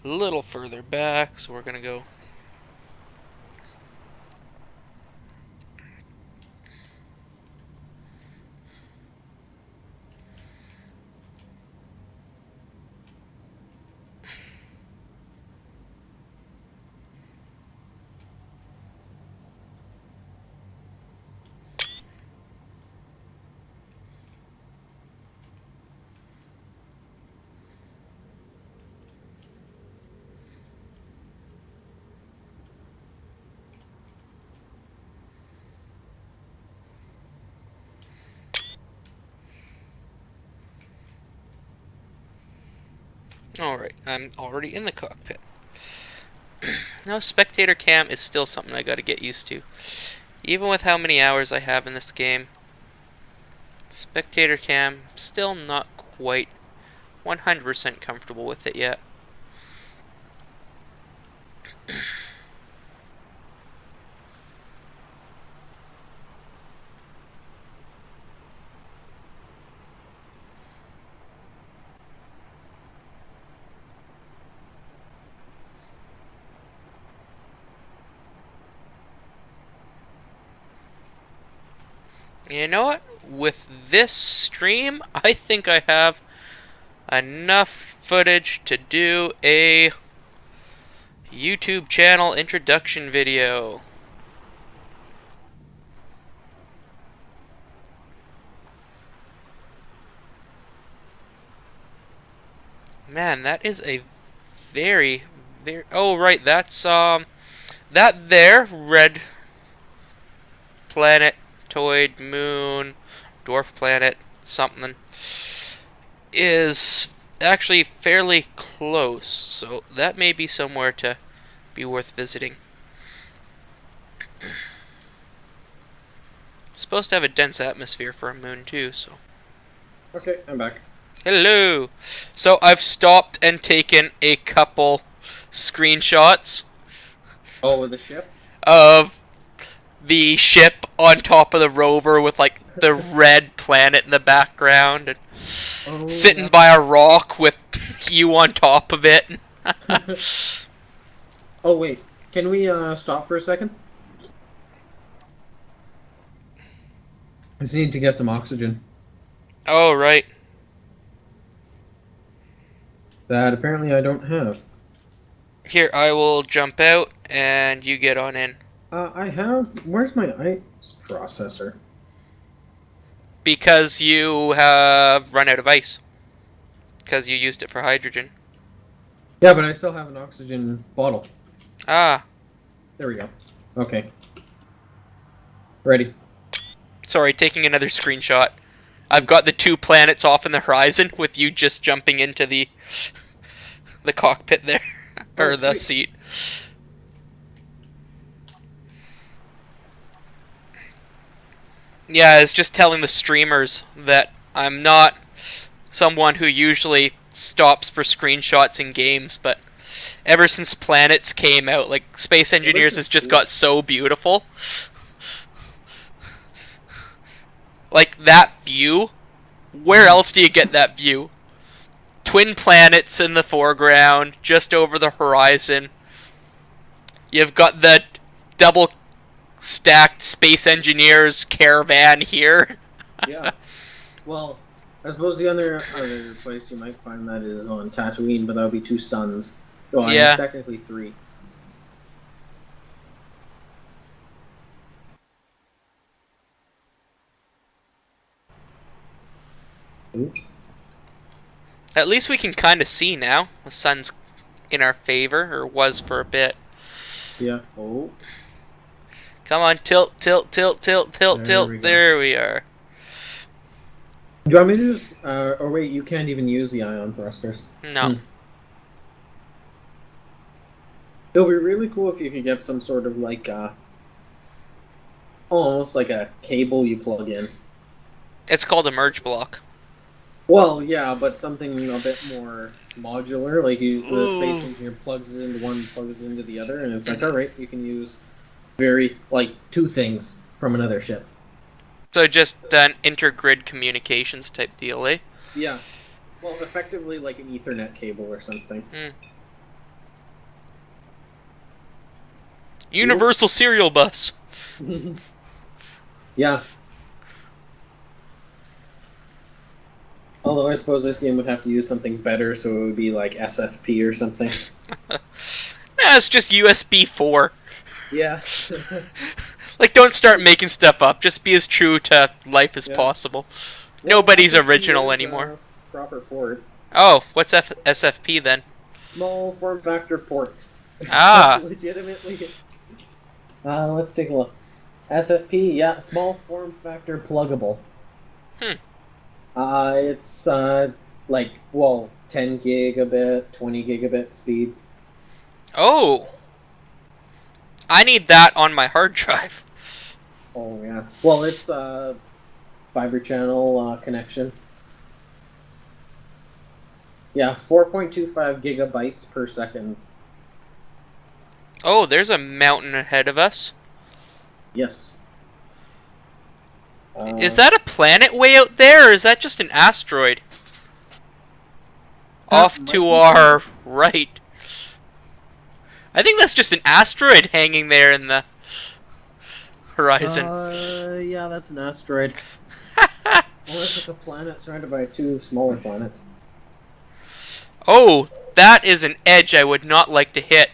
a little further back, so we're gonna go... Alright, I'm already in the cockpit. Now, spectator cam is still something I gotta get used to. Even with how many hours I have in this game, spectator cam, still not quite 100% comfortable with it yet. You know what? With this stream, I think I have enough footage to do a YouTube channel introduction video. Man, that is a very, very... Oh, right, that's, that there, red planet, toid, moon, dwarf planet, something, is actually fairly close, so that may be somewhere to be worth visiting. Supposed to have a dense atmosphere for a moon too, so... Okay, I'm back. Hello! So I've stopped and taken a couple screenshots Oh, with the ship? of the ship on top of the rover with like the red planet in the background and Oh, sitting by a rock with you on top of it. Oh, wait. Can we stop for a second? I just need to get some oxygen. Oh, right. That apparently I don't have. Here, I will jump out and you get on in. I have. Where's my ice processor? Because you have run out of ice. Because you used it for hydrogen. Yeah, but I still have an oxygen bottle. Ah. There we go. Okay. Ready. Sorry, taking another screenshot. I've got the two planets off in the horizon with you just jumping into the cockpit there. Or the seat. Yeah, it's just telling the streamers that I'm not someone who usually stops for screenshots in games, but ever since Planets came out, like, Space Engineers has just got so beautiful. Like, that view, where else do you get that view? Twin planets in the foreground, just over the horizon. You've got the double stacked Space Engineers caravan here. Yeah. Well, I suppose the other place you might find that is on Tatooine, but that would be two suns. Oh, I Yeah. guess technically three. Ooh. At least we can kind of see now. The sun's in our favor, or was for a bit. Yeah. Oh. Come on, tilt, tilt, tilt, tilt, tilt, tilt. There we are. Do you want me to just... or wait, you can't even use the ion thrusters. No. It would be really cool if you could get some sort of like almost like a cable you plug in. It's called a merge block. Well, yeah, but something a bit more modular. Like the space engineer plugs it into one, plugs it into the other, and it's like, all right, you can use like two things from another ship. So just an intergrid communications type deal, eh? Yeah. Well, effectively like an Ethernet cable or something. Universal serial bus. Yeah. Although I suppose this game would have to use something better, so it would be like SFP or something. Nah, it's just USB 4. Yeah. Like, don't start making stuff up. Just be as true to life as possible. Well, nobody's original anymore. Proper port. Oh, what's SFP then? Small form factor port. Ah. That's legitimately. Let's take a look. SFP, yeah, small form factor pluggable. It's Like, well, 10 gigabit, 20 gigabit speed. Oh, I need that on my hard drive. Oh yeah. Well, it's fiber channel connection. Yeah, 4.25 gigabytes per second. Oh, there's a mountain ahead of us. Yes. Is Uh, that a planet way out there, or is that just an asteroid? that Off might to be our both. right. I think that's just an asteroid hanging there in the horizon. Yeah, that's an asteroid. Unless it's a planet surrounded by two smaller planets. Oh, that is an edge I would not like to hit.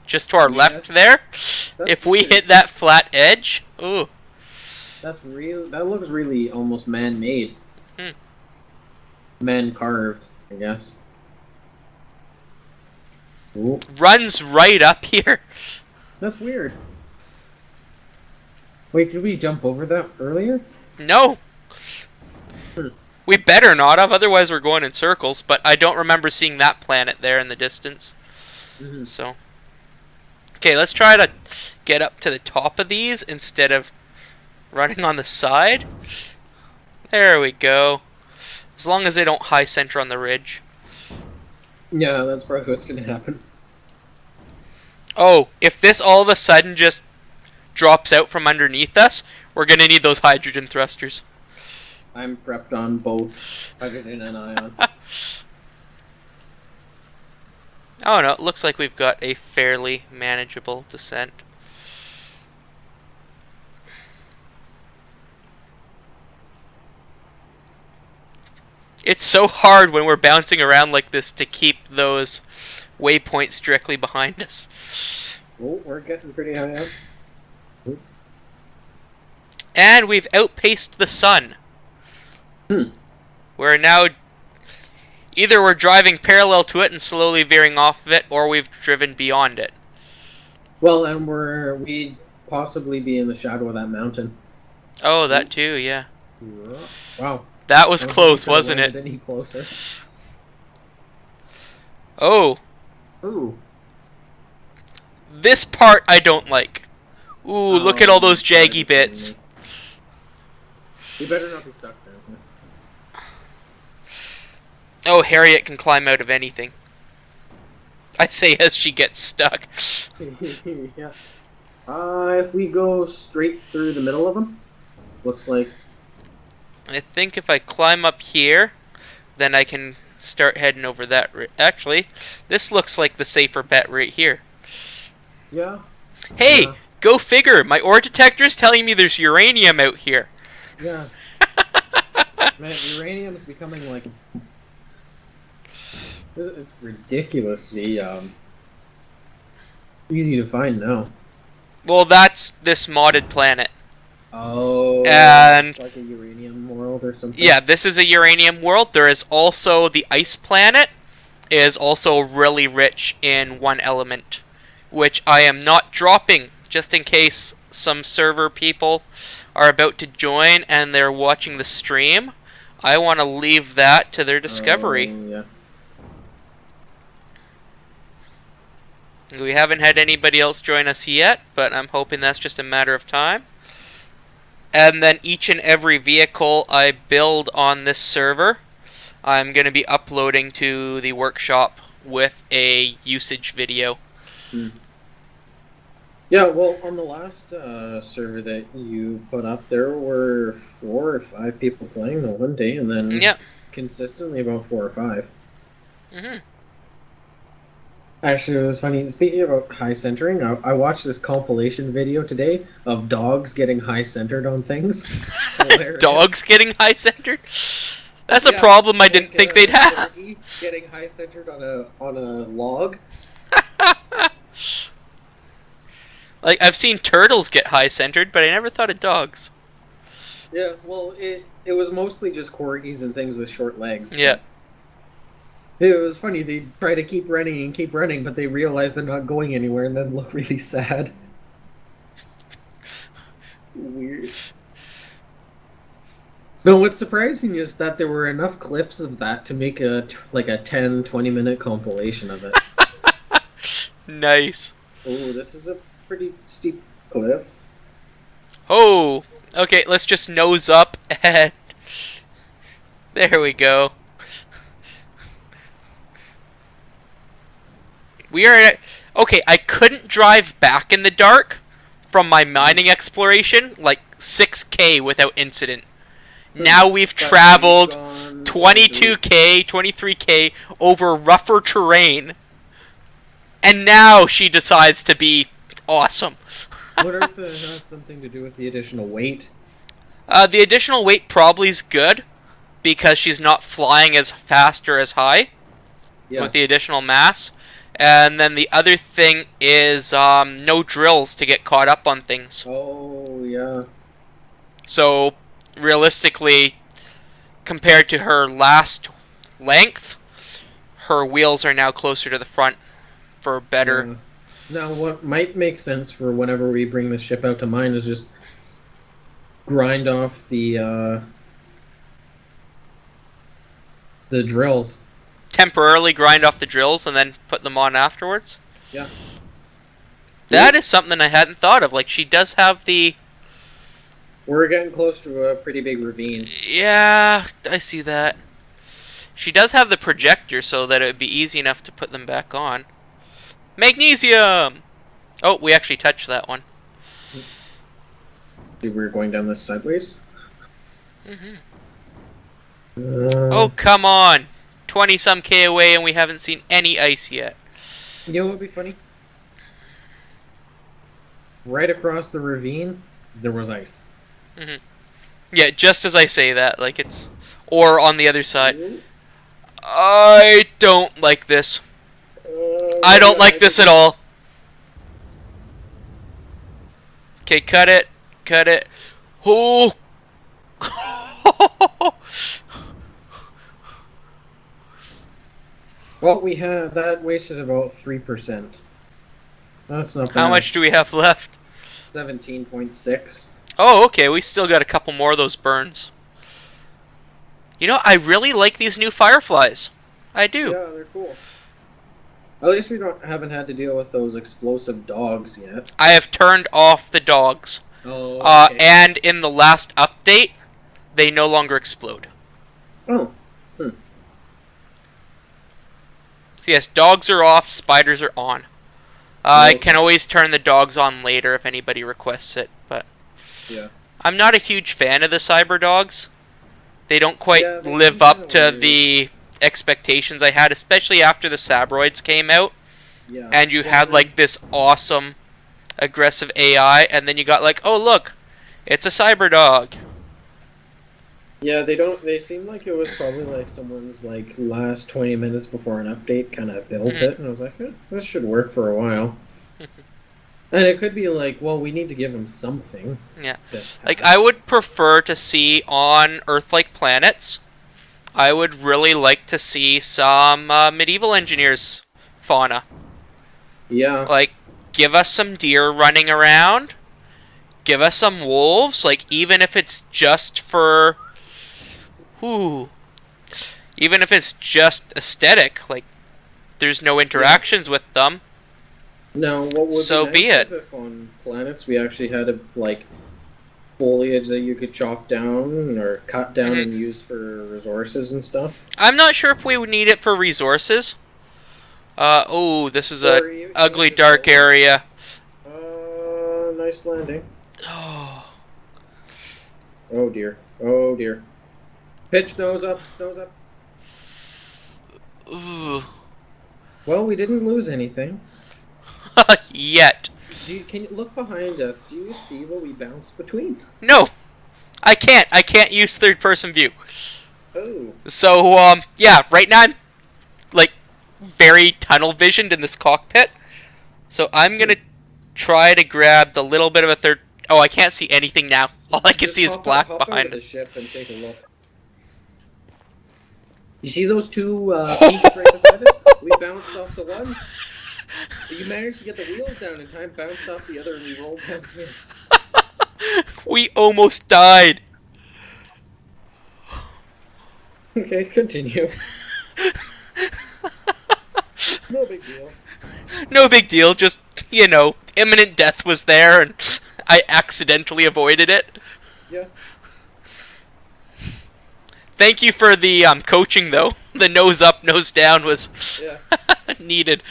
Just to our left Yes, there. that's If we weird. hit that flat edge, ooh. That's real. That looks really almost man-made, Hmm. man-carved, I guess. Ooh, Runs right up here. that's weird. Wait, did we jump over that earlier? No, Hmm. we better not have, otherwise we're going in circles, but I don't remember seeing that planet there in the distance. Mm-hmm. So, okay, let's try to get up to the top of these instead of running on the side. There we go. As long as they don't high center on the ridge. Yeah, that's probably what's gonna happen. Oh, if this all of a sudden just drops out from underneath us, we're gonna need those hydrogen thrusters. I'm prepped on both hydrogen and ion. Oh no, it looks like we've got a fairly manageable descent. It's so hard when we're bouncing around like this to keep those waypoints directly behind us. Oh, we're getting pretty high up. And we've outpaced the sun. Hmm. We're now either we're driving parallel to it and slowly veering off of it, or we've driven beyond it. Well, and we'd possibly be in the shadow of that mountain. Oh, that Ooh. too, yeah. Wow. That was I don't think we close, could have wasn't landed it? any closer. Oh, Ooh. this part I don't like. Ooh, look at Oh, all you those gotta jaggy be kidding bits. me. You better not be stuck there. Oh, Harriet can climb out of anything. I say as she gets stuck. Yeah. If we go straight through the middle of them, looks like. I think if I climb up here, then I can start heading over that. Actually, this looks like the safer bet right here. Yeah. Hey, Yeah. go figure. My ore detector is telling me there's uranium out here. Yeah. Man, uranium is becoming like it's ridiculously easy to find now. Well, that's this modded planet. Oh, And it's like a uranium world or something. yeah, this is a uranium world. There is also the ice planet, is also really rich in one element, which I am not dropping just in case some server people are about to join and they're watching the stream. I want to leave that to their discovery. Oh, yeah. We haven't had anybody else join us yet, but I'm hoping that's just a matter of time. And then each and every vehicle I build on this server, I'm going to be uploading to the workshop with a usage video. Hmm. Yeah, well, on the last server that you put up, there were 4 or 5 people playing the one day, and then Yep. consistently about 4 or 5. Mm-hmm. Actually, it was funny. Speaking about high centering, I watched this compilation video today of dogs getting high centered on things. Hilarious. Dogs getting high centered? That's a Yeah, problem I didn't like think they'd have. corgi getting high centered on a log. Like, I've seen turtles get high centered, but I never thought of dogs. Yeah, well, it was mostly just corgis and things with short legs. Yeah. It was funny. They try to keep running, but they realize they're not going anywhere, and then look really sad. Weird. But what's surprising is that there were enough clips of that to make like a 10-20 minute compilation of it. Nice. Oh, this is a pretty steep cliff. Oh, okay, let's just nose up and there we go. We are at, okay, I couldn't drive back in the dark from my mining exploration like 6K without incident. Now we've But we've traveled gone 22K, 23K over rougher terrain, and now she decides to be awesome. What if it has something to do with the additional weight? The additional weight probably is good because she's not flying as fast or as high Yeah. with the additional mass. And then the other thing is no drills to get caught up on things. Oh, yeah. So realistically, compared to her last length, her wheels are now closer to the front for better. Yeah. Now, what might make sense for whenever we bring the ship out to mine is just grind off the drills. Temporarily grind off the drills and then put them on afterwards. Yeah. That is something I hadn't thought of. Like, she does have the... We're getting close to a pretty big ravine. Yeah, I see that. She does have the projector so that it would be easy enough to put them back on. Magnesium! Oh, we actually touched that one. See, we're going down this sideways. Mm-hmm. Uh, Oh, come on! 20-some K away and we haven't seen any ice yet. You know what would be funny? Right across the ravine, there was ice. Mm-hmm. Yeah, just as I say that, like it's... Or on the other side. I don't like this. I don't like this at all. Okay, cut it. Cut it. Oh! Well, we had that wasted about 3%. That's not bad. How much do we have left? 17.6. Oh, okay, we still got a couple more of those burns. You know, I really like these new fireflies. I do. Yeah, they're cool. At least we haven't had to deal with those explosive dogs yet. I have turned off the dogs. Oh, okay. And in the last update, they no longer explode. Oh. So yes, dogs are off, spiders are on. I can always turn the dogs on later if anybody requests it, but Yeah. I'm not a huge fan of the cyber dogs. They don't quite Yeah, they live seem up kinda to weird. the expectations I had, especially after the Sabroids came out, Yeah. and you had like this awesome aggressive AI, and then you got like, oh look, it's a cyber dog. Yeah, they seem like it was probably like someone's like last 20 minutes before an update kind of built it, and I was like, this should work for a while. And it could be like, well, we need to give them something. Yeah. Like, I would prefer to see on Earth-like planets, I would really like to see some medieval engineers fauna. Yeah. Like, give us some deer running around. Give us some wolves. Like, even if it's just for... Ooh. Even if it's just aesthetic. Like, there's no interactions with them. Now, what would So be be nice it. if on planets we actually had a like foliage that you could chop down or cut down and use for resources and stuff. I'm not sure if we would need it for resources. Oh, this is Or a even ugly just dark building. area. Nice landing. Oh. Oh dear. Oh dear. Pitch nose up. Nose up. Ooh. Well, we didn't lose anything. Yet. Can you look behind us? Do you see what we bounced between? No. I can't. I can't use third-person view. Oh. So, yeah, right now I'm, like, very tunnel-visioned in this cockpit. So I'm gonna try to grab the little bit of a third... Oh, I can't see anything now. All I can Just see is black hop behind out of us. the ship and take a look. You see those two peaks right beside us? We bounced off the one. You managed to get the wheels down in time, bounced off the other, and we rolled down here. We almost died. Okay, continue. No big deal. No big deal, just, imminent death was there and I accidentally avoided it. Yeah, Thank you for the coaching, though. The nose up, nose down was yeah. needed.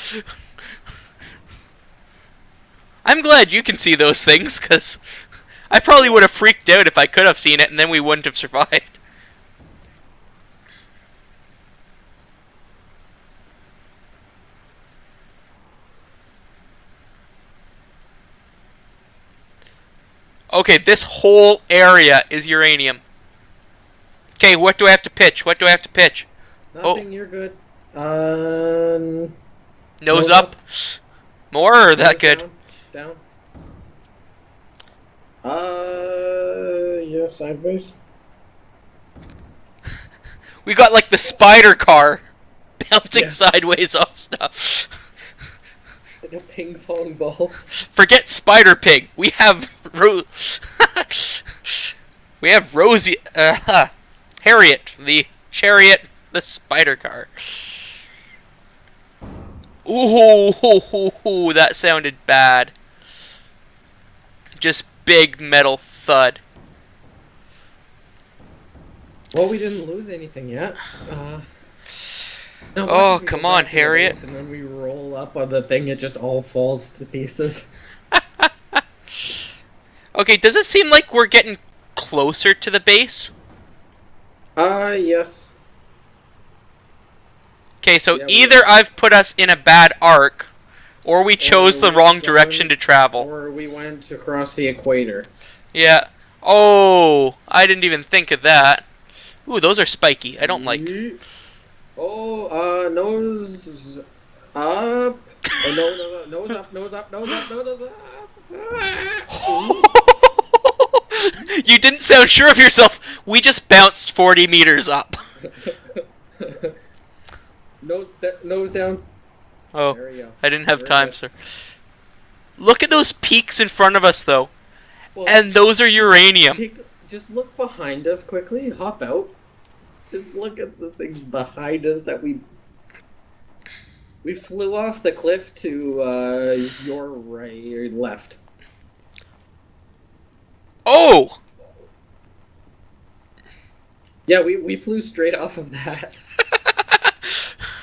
I'm glad you can see those things, because I probably would have freaked out if I could have seen it, and then we wouldn't have survived. Okay, this whole area is uranium. Okay, what do I have to pitch? What do I have to pitch? Oh, Nothing, you're good. nose Nose up. up, More or that nose good? down, down. Yeah, sideways. We got like the spider car bouncing Yeah, sideways off stuff. like a ping pong ball. Forget Spider Pig. We have we have Rosie, Harriet, the chariot, the spider car. Ooh, that sounded bad. Just big metal thud. Well, we didn't lose anything yet. Now watch Oh, as we go come on, back to the Harriet. base, and when we roll up on the thing, it just all falls to pieces. Okay, does it seem like we're getting closer to the base? Yes. Okay, so Yeah, either I've put us in a bad arc, or we chose the we've wrong direction to travel. Or we went across the equator. Yeah. Oh, I didn't even think of that. Ooh, those are spiky. I don't like. Oh, nose up. Oh, no, nose up, nose up, nose up, nose up. You didn't sound sure of yourself. We just bounced 40 meters up. Nose down. Oh, There we go. I didn't have We're time, good. sir. Look at those peaks in front of us, though. Well, And those are uranium. just look behind us quickly. Hop out. Just look at the things behind us that we flew off the cliff to your right or left. Oh! Yeah, we flew straight off of that.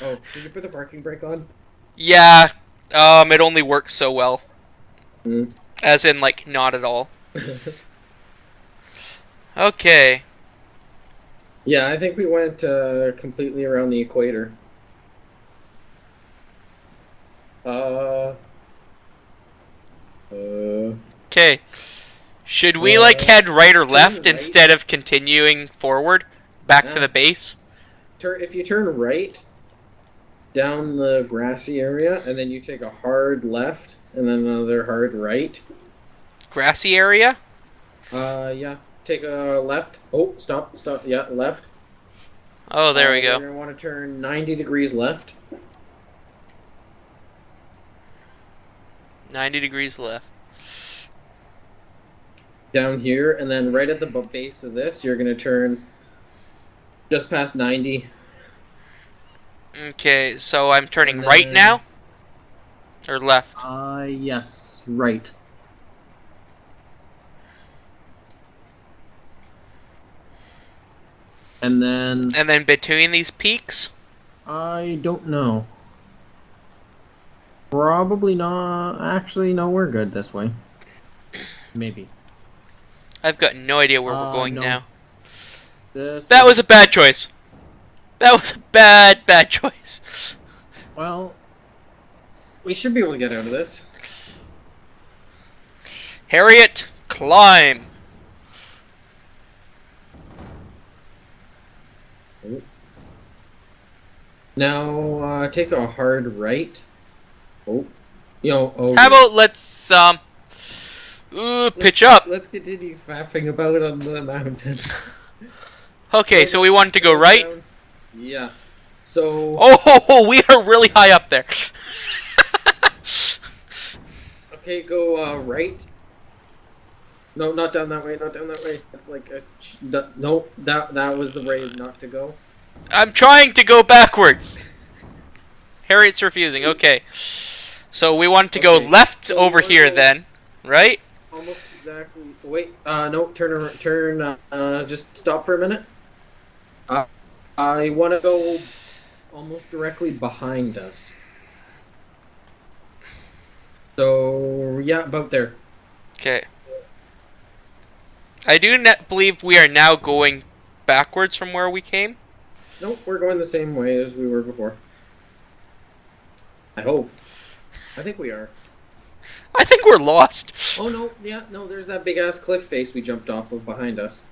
Oh, did you put the parking brake on? Yeah, it only works so well. Mm. As in, like, not at all. Okay. Yeah, I think we went completely around the equator. Uh. Okay. Should we, like, head right or left right. instead of continuing forward? Back to the base? If you turn right down the grassy area, and then you take a hard left, and then another hard right. Grassy area? Yeah. Take a left. Oh, stop. Yeah, left. Oh, there we go. You're going to want to turn 90 degrees left. 90 degrees left. Down here, and then right at the base of this, you're going to turn just past 90. Okay, so I'm turning And right then- now? Or left? Yes, right. And then And then between these peaks? I don't know. Probably not. Actually, no, we're good this way. Maybe. I've got no idea where we're going no. now. This That was a bad choice. That was a bad choice. well. We should be able to get out of this. Harriet, climb. Now, take a hard right. Oh, oh. How about let's pitch up. Let's continue faffing about on the mountain. Okay, so we wanted to go right. Down. Yeah. So. Oh, we are really high up there. Okay, go right. No, not down that way. Not down that way. That's like a no. That was the way not to go. I'm trying to go backwards. Harriet's refusing. Okay. So we want to go Okay. left So we over want to here go then, right? almost exactly. Wait. No. Turn. Just stop for a minute. Uh, I want to go almost directly behind us. So yeah, about there. Okay. I do believe we are now going backwards from where we came. Nope, we're going the same way as we were before. I hope. I think we are. I think we're lost. Oh no, yeah, no, there's that big ass cliff face we jumped off of behind us.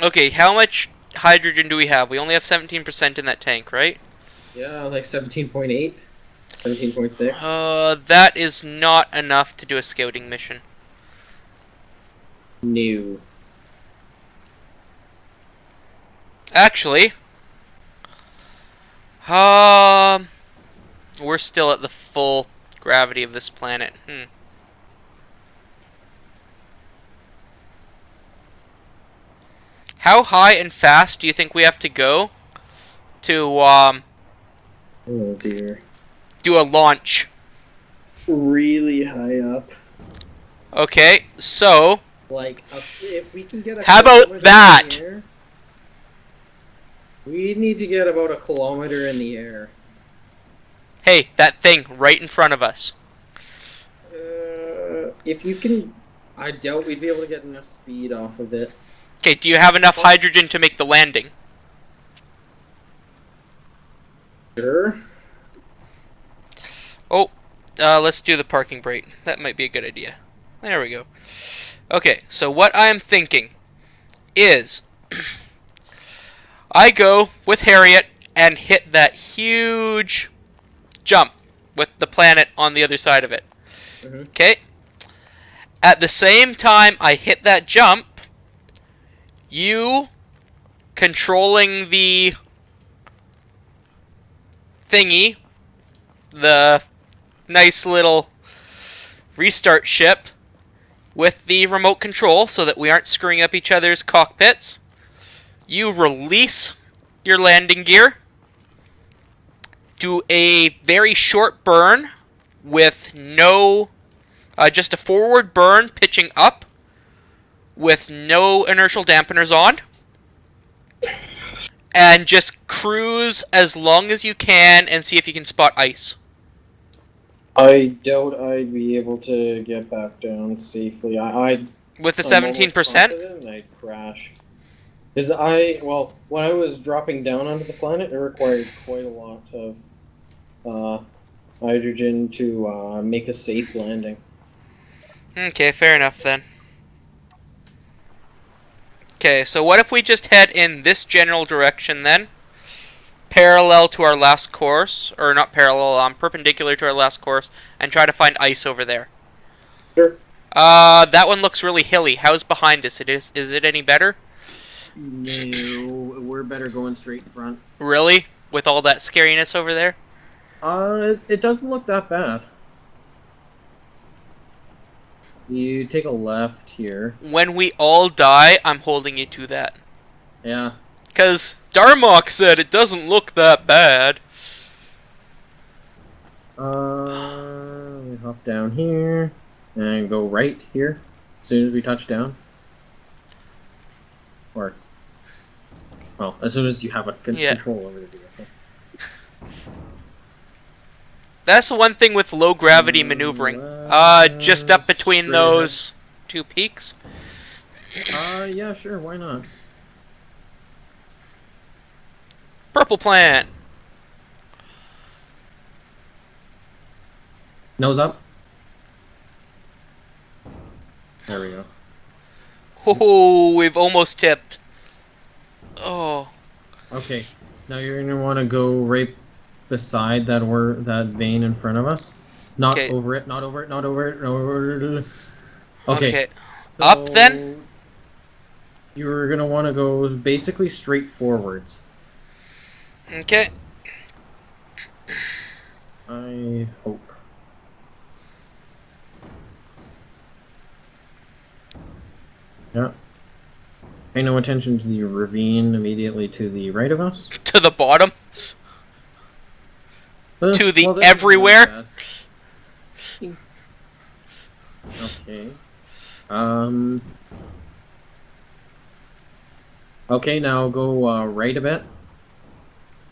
Okay, how much hydrogen do we have? We only have 17% in that tank, right? Yeah, like 17.8, 17.6. That is not enough to do a scouting mission. New. Actually, um, we're still at the full gravity of this planet. How high and fast do you think we have to go to Oh dear. do a launch? Really high up. Okay, so Like, if we can get a how about kilometer in the that? air, we need to get about a kilometer in the air. Hey, that thing right in front of us. If you can, I doubt we'd be able to get enough speed off of it. Okay, do you have enough hydrogen to make the landing? Sure. Oh, let's do the parking brake. That might be a good idea. There we go. Okay, so what I'm thinking is I go with Harriet and hit that huge jump with the planet on the other side of it. Okay? At the same time I hit that jump, you controlling the thingy, the nice little restart ship with the remote control so that we aren't screwing up each other's cockpits. You release your landing gear, do a very short burn with no, just a forward burn pitching up with no inertial dampeners on, and just cruise as long as you can and see if you can spot ice. I doubt I'd be able to get back down safely. With the I'm almost 17%? confident I'd crash. Well, when I was dropping down onto the planet, it required quite a lot of uh, hydrogen to make a safe landing. Okay, fair enough then. Okay, so what if we just head in this general direction then? Parallel to our last course, or not parallel, perpendicular to our last course, and try to find ice over there. Sure. That one looks really hilly. How's behind us? Is it any better? No, we're better going straight front. Really? With all that scariness over there? It doesn't look that bad. You take a left here. When we all die, I'm holding you to that. Yeah. Because Darmok said it doesn't look that bad. We hop down here and go right here as soon as we touch down. Or, well, as soon as you have a control over the vehicle. That's the one thing with low gravity maneuvering. Just up between those two peaks. Yeah, sure, why not? Purple plant. Nose up. There we go. Oh, we've almost tipped. Oh. Okay, now you're gonna want to go right beside that vein in front of us. Not over it, not over it, not over it, not over it. Okay. So up then? You're gonna want to go basically straight forwards. Okay. I hope. Yeah. Pay no attention to the ravine immediately to the right of us. To the bottom. To the Well, this isn't as everywhere. bad. Okay. Um. Okay, now go right a bit.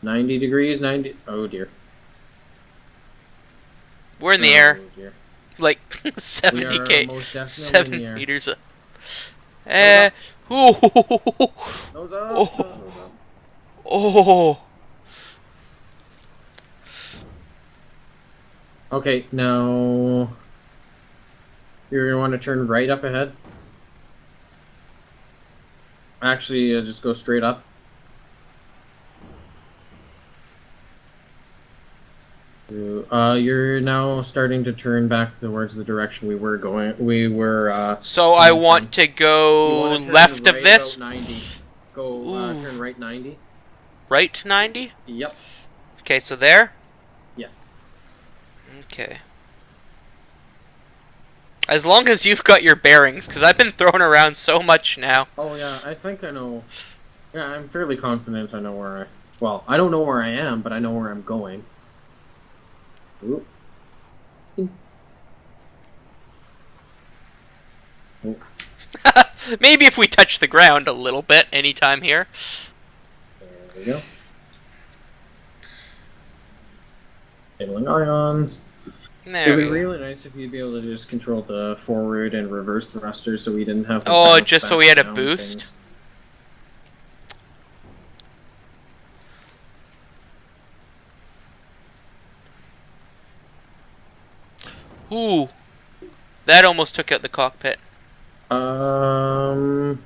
90 degrees, 90. Oh dear. We're in the air. Oh dear. Like We are 70k. most definitely in the 7 air. meters up. Nose Eh. up. Ooh. Nose up. Oh. Nose up. Oh. Okay, now you're gonna want to turn right up ahead. Actually, just go straight up. You're now starting to turn back towards the direction we were going. We were So I coming want from. to You go want to turn left of right this. about 90. Go turn right 90. Right 90? Yep. Okay, so there? Yes. Okay. As long as you've got your bearings, because I've been thrown around so much now. Oh yeah, I think I know. Yeah, I'm fairly confident I know where I. Well, I don't know where I am, but I know where I'm going. Ooh. Oh, Maybe if we touch the ground a little bit anytime here. there we go. Signaling ions. There It'd be we go. really nice if you'd be able to just control the forward and reverse thrusters so we didn't have to Oh, bounce just so back we had a down boost? things. Ooh. That almost took out the cockpit. Um.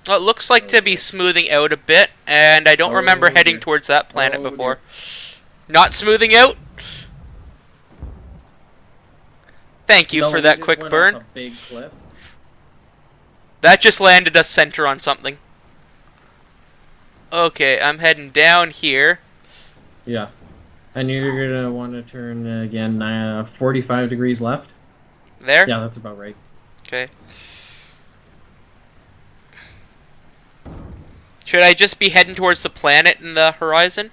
Well, it looks like to be smoothing out a bit, and I don't remember Oh heading dear. towards that planet Oh before. dear. Not smoothing out? Thank you No, for we that just quick went burn. off a big cliff. That just landed us center on something. Okay, I'm heading down here. Yeah. And you're gonna want to turn again 45 degrees left. There? Yeah, that's about right. Okay. Should I just be heading towards the planet in the horizon?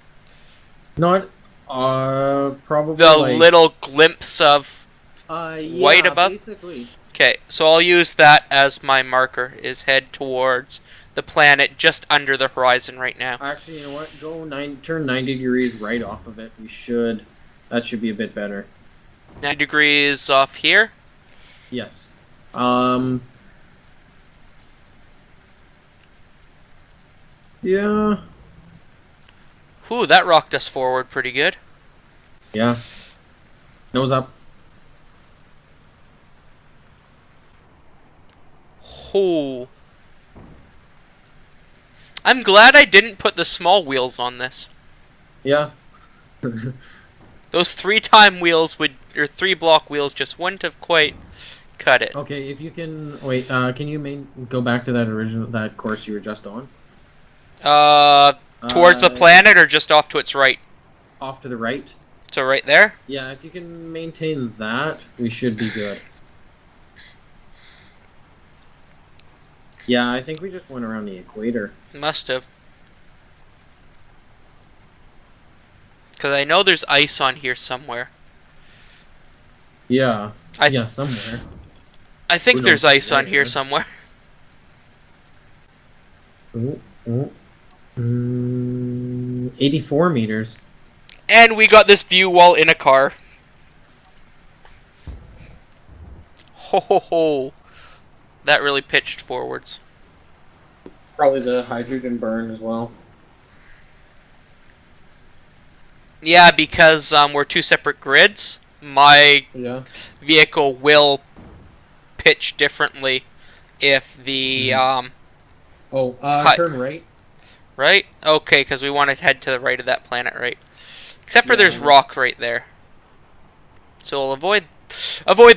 Not probably The like little glimpse of white yeah, above? basically. Okay, so I'll use that as my marker, is head towards the planet just under the horizon right now. Actually, you know what? Turn 90 degrees right off of it. That should be a bit better. 9 degrees off here. Yes. Um yeah. Whew, that rocked us forward pretty good. Yeah. Nose up. Whew. I'm glad I didn't put the small wheels on this. Yeah. Those 3-time wheels would, or 3-block wheels just wouldn't have quite cut it. Okay, if you can wait, can you go back to that course you were just on? Towards the planet or just off to its right? Off to the right. So right there? Yeah, if you can maintain that, we should be good. Yeah, I think we just went around the equator. Must have. Because I know there's ice on here somewhere. Yeah. I Somewhere. I think Who there's knows ice on here where? somewhere. Ooh, ooh. 84 meters. And we got this view while in a car. Ho ho ho. That really pitched forwards. Probably the hydrogen burn as well. Yeah, because we're two separate grids. My Yeah. vehicle will pitch differently if the Turn right. right? Okay, because we want to head to the right of that planet, right? Except for Yeah. there's rock right there. So we'll avoid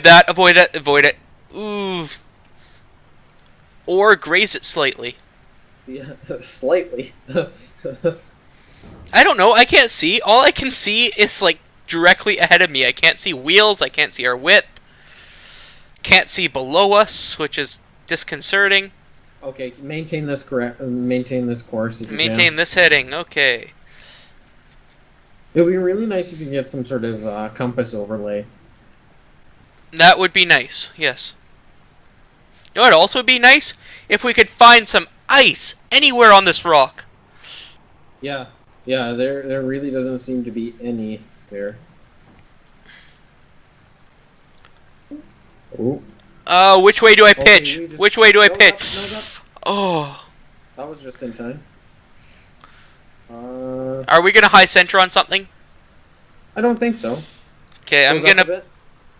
that, avoid it. Ooh. Or graze it slightly. Yeah, slightly. I don't know, I can't see. All I can see is like directly ahead of me. I can't see wheels, I can't see our width. Can't see below us, which is disconcerting. Okay, maintain this course if you can. Maintain this heading. Okay. It would be really nice if you could get some sort of compass overlay. That would be nice. Yes. You know what would also be nice? If we could find some ice anywhere on this rock. Yeah, yeah. There really doesn't seem to be any there. Oh, Which way do I okay. pitch? We just Which way do I nose up, nose up. pitch? Oh. That was just in time. Are we gonna high center on something? I don't think so. Okay, I'm Nose up a gonna bit.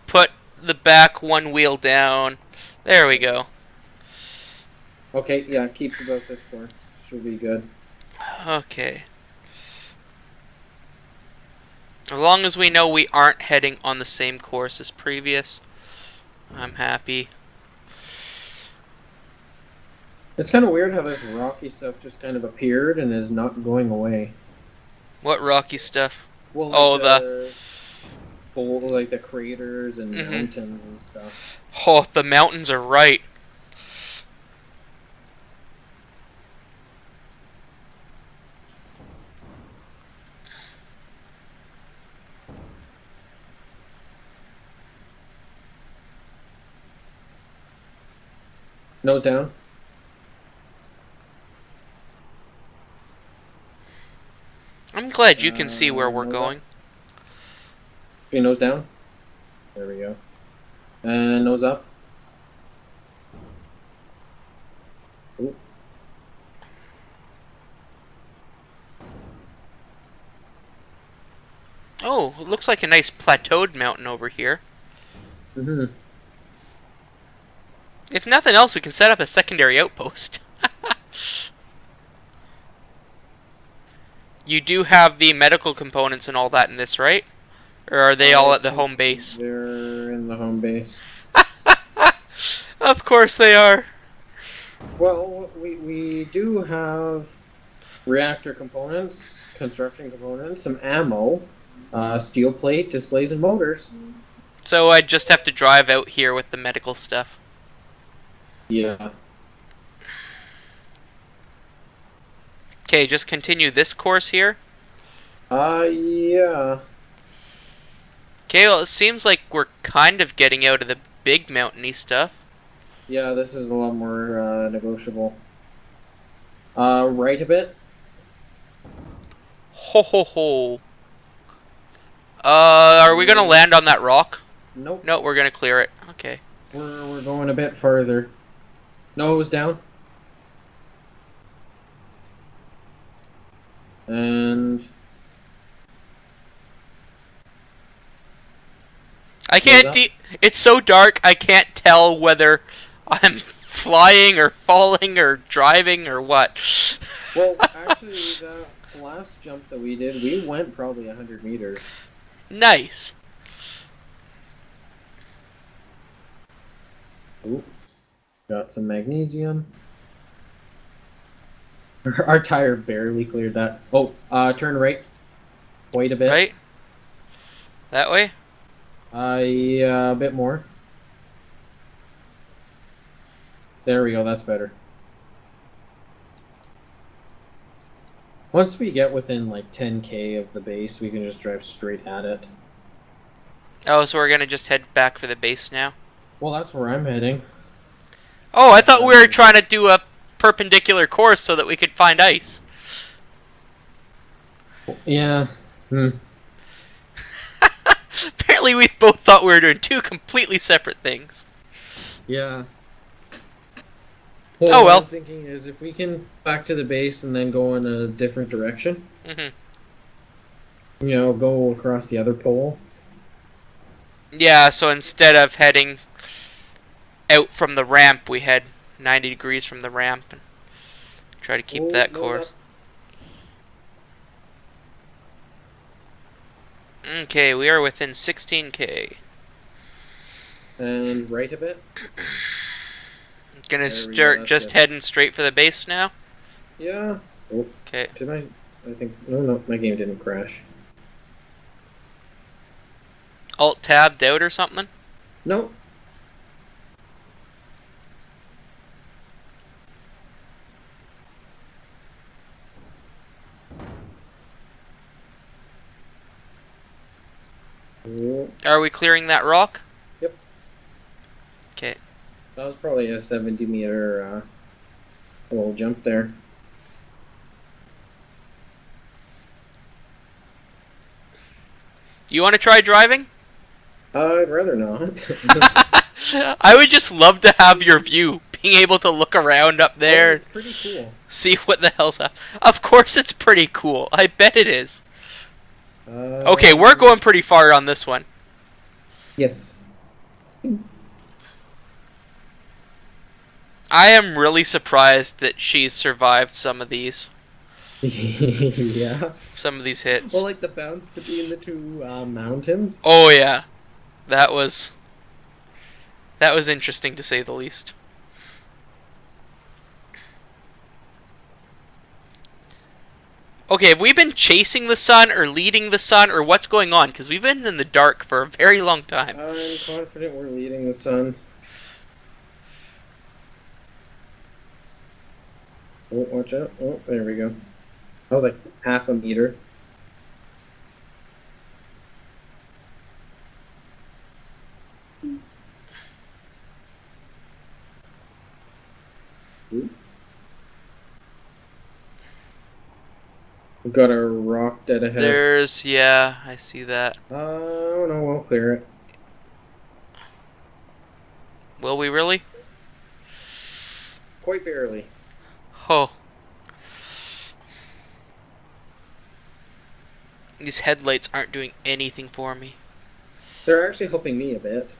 put the back one wheel down. There we go. Okay, yeah. Keep about this course. Should be good. Okay. As long as we know we aren't heading on the same course as previous, I'm happy. It's kind of weird how this rocky stuff just kind of appeared and is not going away. What rocky stuff? Well, like Oh, like the craters and Mhm. mountains and stuff. The mountains are right. Nose down. I'm glad you can see where we're Nose up. going. Okay, nose down. There we go. And nose up. Ooh. Oh, it looks like a nice plateaued mountain over here. Mm-hmm. If nothing else, we can set up a secondary outpost. You do have the medical components and all that in this, right? Or are they all I at the think home base? they're in the home base. Of course they are. Well, we do have reactor components, construction components, some ammo, steel plate, displays, and motors. So I just have to drive out here with the medical stuff. Yeah. Okay, just continue this course here. Yeah. Okay, well, it seems like we're kind of getting out of the big mountainy stuff. Yeah, this is a lot more negotiable. Right a bit. Ho ho ho. Are we gonna land on that rock? Nope. No, we're gonna clear it. Okay. We're going a bit further. Nose down. And I can't. It's so dark. I can't tell whether I'm flying or falling or driving or what. well, actually, the last jump that we did, we went probably 100 meters. Nice. Ooh, got some magnesium. Our tire barely cleared that. Oh, turn right. Wait a bit. Right. That way. Yeah, a bit more. There we go. That's better. Once we get within like 10K of the base, we can just drive straight at it. Oh, so we're gonna just head back for the base now. Well, that's where I'm heading. Oh, I thought we were trying to do a perpendicular course so that we could find ice. Yeah. Apparently, we both thought we were doing two completely separate things. Yeah. Oh, well. What I'm thinking is if we can back to the base and then go in a different direction. Mm-hmm. You know, go across the other pole. Yeah, so instead of heading out from the ramp, we head 90 degrees from the ramp and try to keep that course. Okay, we are within 16K. And right a bit. Gonna start just heading straight for the base now? Yeah. Oh, okay. Did I think... No, my game didn't crash. Alt-tabbed out or something? No. Ooh, Are we clearing that rock? yep. Okay. That was probably a 70-meter little jump there. You want to try driving? I'd rather not. I would just love to have your view. Being able to look around up Oh, there, it's pretty cool. see what the hell's up. Of course it's pretty cool. I bet it is. Okay, we're going Um, pretty far on this one. yes. I am really surprised that she's survived some of these. Yeah. Some of these Well, hits. like the bounce between the two mountains. Oh yeah. That was interesting to say the least. Okay, have we been chasing the sun or leading the sun or what's going on? Because we've been in the dark for a very long time. I'm confident we're leading the sun. Oh, watch out. Oh, there we go. That was like half a meter. Ooh. We've got a rock dead ahead. Yeah, I see that. Oh, no, we'll clear it. Will we really? Quite barely. Oh. These headlights aren't doing anything for me. They're actually helping me a bit.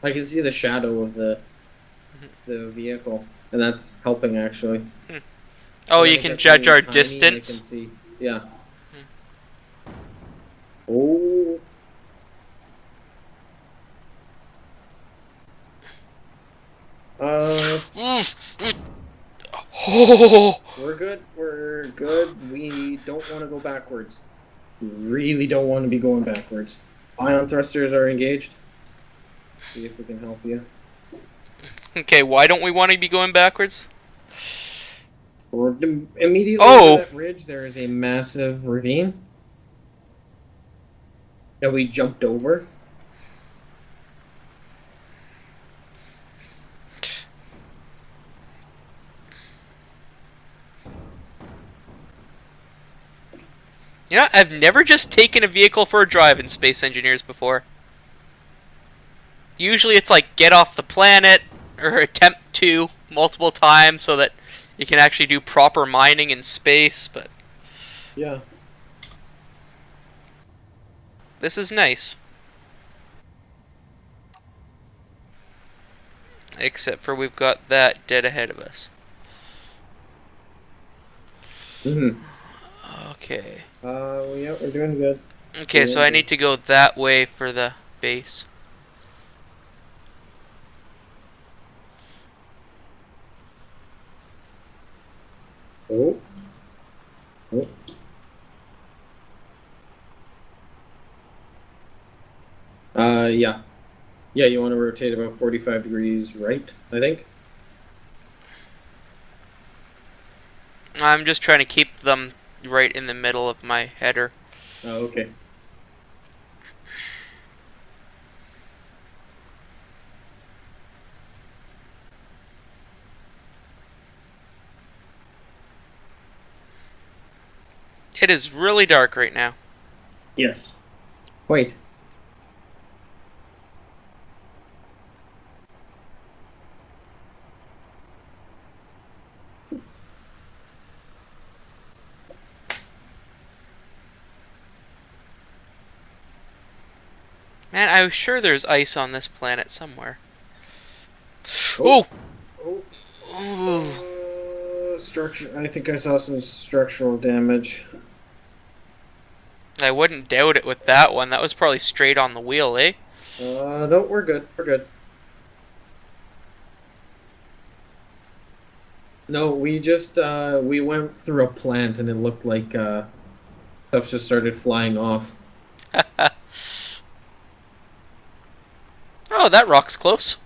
I can see the shadow of the vehicle, and that's helping actually. Oh, When you it can gets judge really our tiny, I can distance? see. Yeah. Oh. Uh, Oh. we're good. We're good. We don't want to go backwards. We really don't want to be going backwards. Ion thrusters are engaged. See if we can help you. Okay, why don't we want to be going backwards? Or immediately over Oh! that ridge, there is a massive ravine that we jumped over. You know, I've never just taken a vehicle for a drive in Space Engineers before. Usually it's like get off the planet, or attempt to multiple times so that you can actually do proper mining in space, but Yeah. this is nice. Except for we've got that dead ahead of us. Mm-hmm. Okay. Yeah, we're doing good. Okay, so Doing I good. need to go that way for the base. Oh. Oh. Yeah. Yeah, you want to rotate about 45 degrees right, I think. I'm just trying to keep them right in the middle of my header. Oh, okay. It is really dark right now. Yes. Wait. Man, I was sure there's ice on this planet somewhere. Oh. Oh! Oh. Ooh. Structure. I think I saw some structural damage. I wouldn't doubt it with that one. That was probably straight on the wheel, eh? No, we're good. We're good. No, we just we went through a plant and it looked like stuff just started flying off. Oh, that rock's close.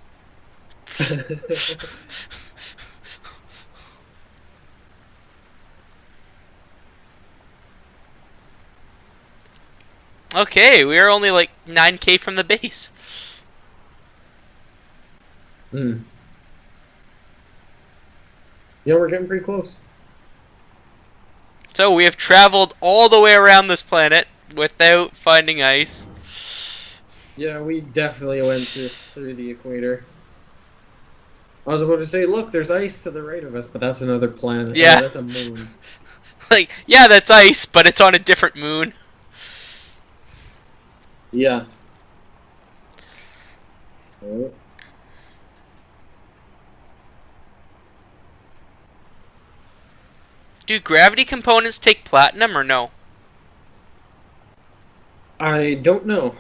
Okay, we are only like 9K from the base. Hmm. Yeah, we're getting pretty close. So we have traveled all the way around this planet without finding ice. Yeah, we definitely went through the equator. I was about to say, look, there's ice to the right of us, but that's another planet. Yeah. That's a moon. Like, yeah, that's ice, but it's on a different moon. Yeah. Oh. Do gravity components take platinum or no? I don't know.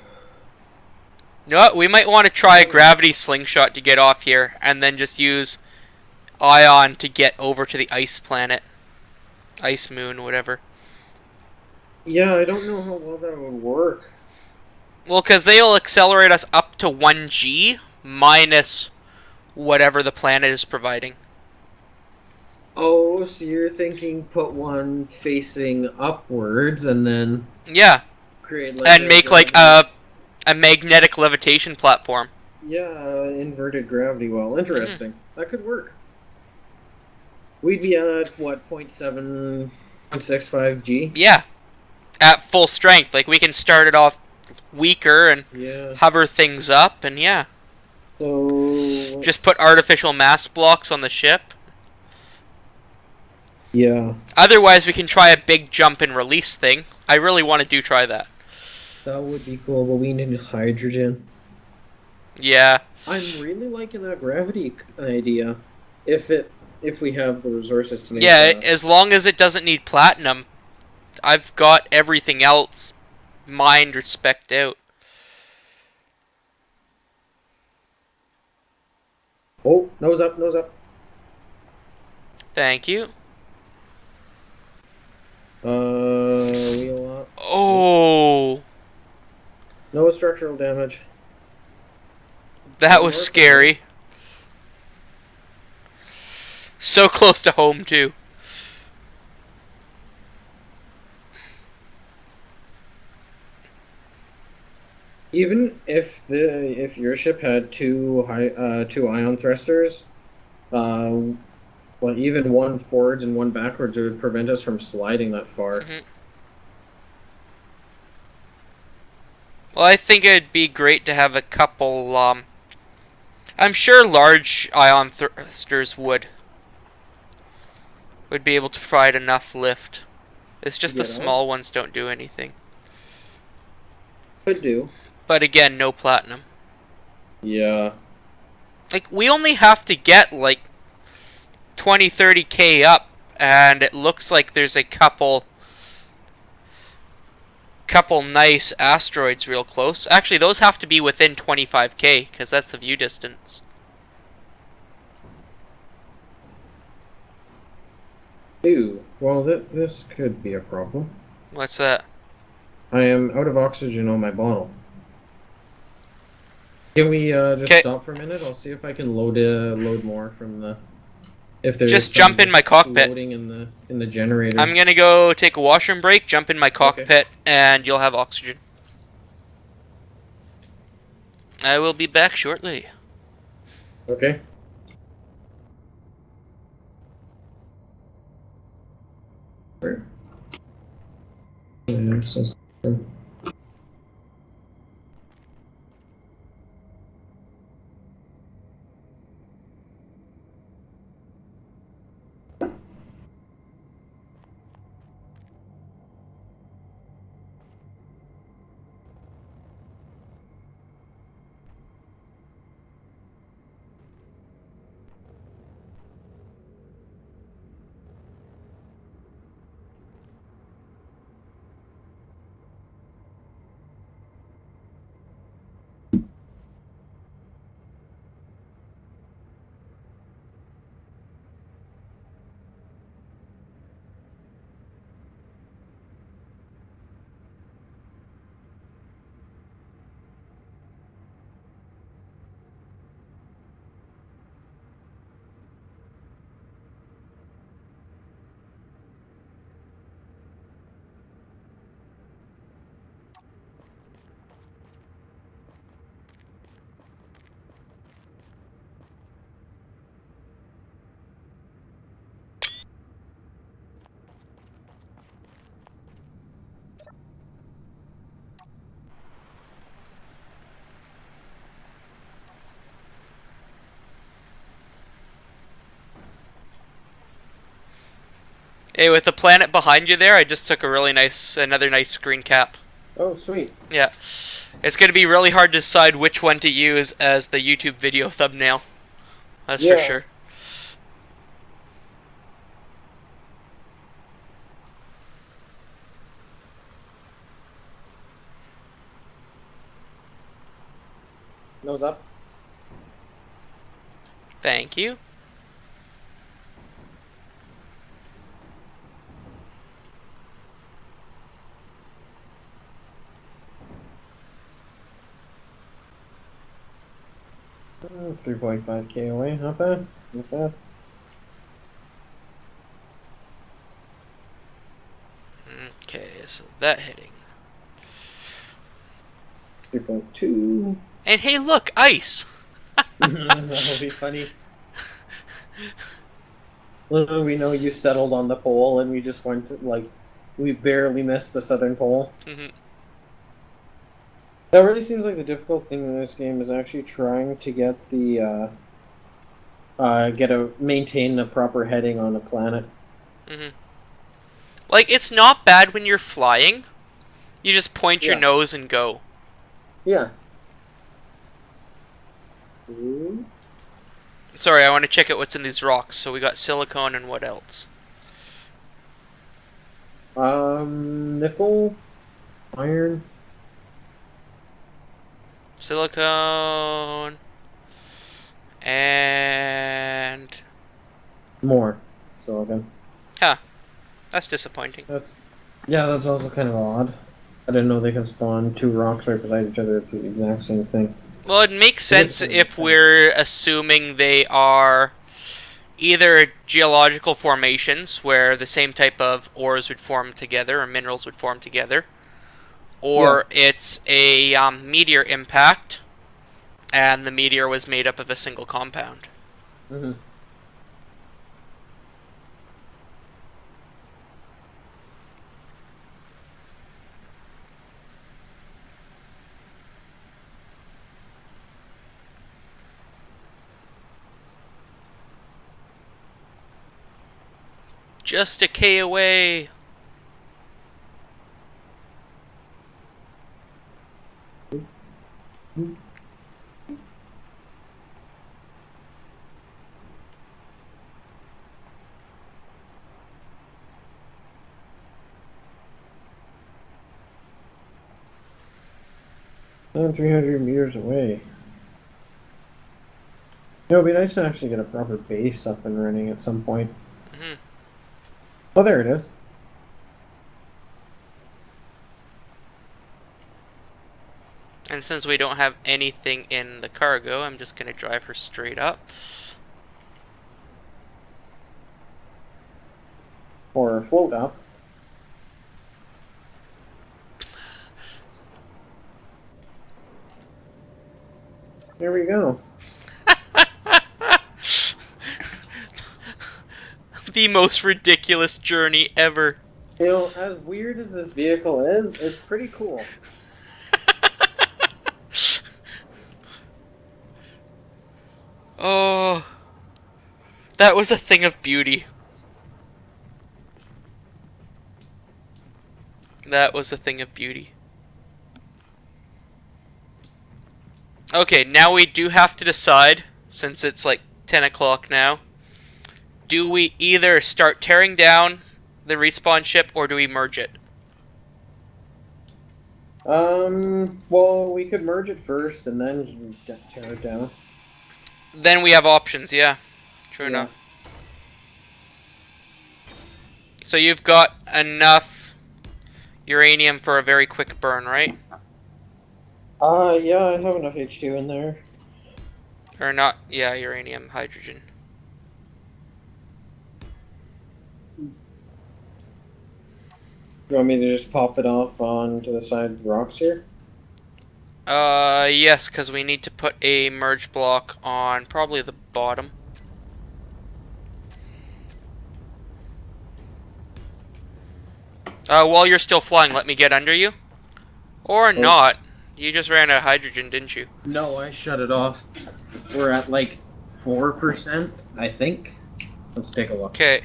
You know what? We might want to try a Uh, gravity slingshot to get off here, and then just use ion to get over to the ice planet. Ice moon, whatever. yeah, I don't know how well that would work. Well, because they'll accelerate us up to 1G minus whatever the planet is providing. Oh, so you're thinking put one facing upwards and then Yeah, create like and a make like gravity. a magnetic levitation platform. Yeah, inverted gravity well. Hmm. Interesting. That could work. We'd be at what, 0.765 G? Yeah, at full strength. Like we can start it off weaker and Yeah. hover things up, and yeah, So just put let's. artificial mass blocks on the ship. Yeah, Otherwise, we can try a big jump and release thing. I really want to try that. that would be cool, but we need hydrogen. Yeah, I'm really liking that gravity idea. If we have the resources to make yeah. that. As long as it doesn't need platinum, I've got everything else mined or specced out. Oh, nose up, nose up. Thank you. Wheel up. Nope. Oh, No structural damage. that One was more fail. scary. So close to home too. Even if your ship had two ion thrusters, uh, well, even one forwards and one backwards would prevent us from sliding that far. Hmm. Well, I think it'd be great to have a couple. I'm sure large ion thrusters would be able to provide enough lift. It's To just the get up, small ones don't do anything. could do. But again, no platinum. Yeah. Like we only have to get like 20, 30K up, and it looks like there's a couple nice asteroids real close. Actually, those have to be within 25K because that's the view distance. Ooh. Well, this could be a problem. What's that? I am out of oxygen on my bottle. Can we just Okay, stop for a minute? I'll see if I can load more from the if there's just some jump in my just cockpit. floating in the I'm generator. gonna go take a washroom break, jump in my Okay. cockpit, and you'll have oxygen. I will be back shortly. Okay. Where? Yeah, Hey, with the planet behind you there, I just took a really nice, another nice screen cap. Oh, sweet. Yeah. It's going to be really hard to decide which one to use as the YouTube video thumbnail. That's for Yeah. sure. Nose up. Thank you. Oh, 3.5k away. Not bad. Not bad. Okay, so that heading. 3.2. And hey, look, ice! That'll be funny. Little we know you settled on the pole, and we just went like we barely missed the southern pole. Mhm. That really seems like the difficult thing in this game is actually trying to get the maintain a proper heading on a planet. Mhm. Like, it's not bad when you're flying. You just point your Yeah. nose and go. Yeah. Ooh. Sorry, I want to check out what's in these rocks. So we got silicone and what else? Nickel, iron, Silicone and more silicon. huh. That's disappointing. That's also kind of odd. I didn't know they could spawn two rocks right beside each other to the exact same thing. Well, it makes I guess sense it makes if sense. we're assuming they are either geological formations where the same type of ores would form together or minerals would form together, Yeah. or it's a meteor impact and the meteor was made up of a single compound. hmm Just a K away. And 300 meters away. It would be nice to actually get a proper base up and running at some point. Mhm. Oh, there it is. And since we don't have anything in the cargo, I'm just going to drive her straight up. Or float up. There we go. The most ridiculous journey ever. You know, as weird as this vehicle is, it's pretty cool. Oh, that was a thing of beauty. That was a thing of beauty. Okay, now we do have to decide, since it's like 10 o'clock now, do we either start tearing down the respawn ship or do we merge it? Well, we could merge it first and then tear it down. Then we have options, yeah. True Yeah. enough. So you've got enough uranium for a very quick burn, right? Yeah, I have enough H2 in there. Or not, yeah, uranium, hydrogen. You want me to just pop it off onto the side rocks here? Yes, because we need to put a merge block on probably the bottom. While you're still flying, let me get under you. Or Oh, not. You just ran out of hydrogen, didn't you? no, I shut it off. We're at like 4%, I think. Let's take a look. Okay.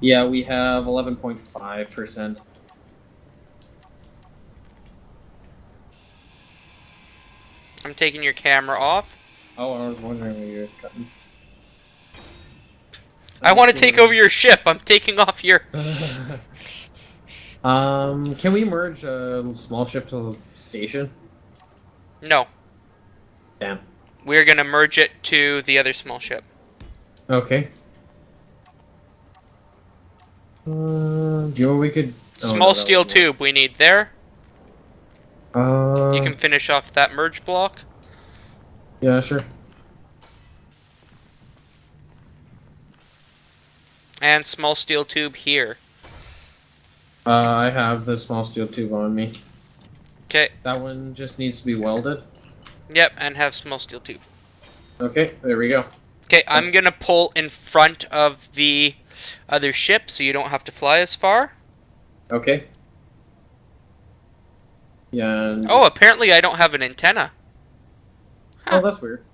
Yeah, we have 11.5%. I'm taking your camera off. Oh, I was wondering where you're cutting. I Let's want to see take what over your ship. I'm taking off your... Can we merge a small ship to the station? No. Damn. We're going to merge it to the other small ship. Okay. Do you know what we could? Oh no, Small that steel wouldn't work. tube we need there. You Uh, can finish off that merge block. yeah, sure. And small steel tube here. I have the small steel tube on me. Okay. That one just needs to be welded. Yep, and have small steel tube. Okay, there we go. Okay, I'm going to pull in front of the other ship so you don't have to fly as far. Okay. Yeah. And Oh, just... apparently I don't have an antenna. Oh, Huh. that's weird.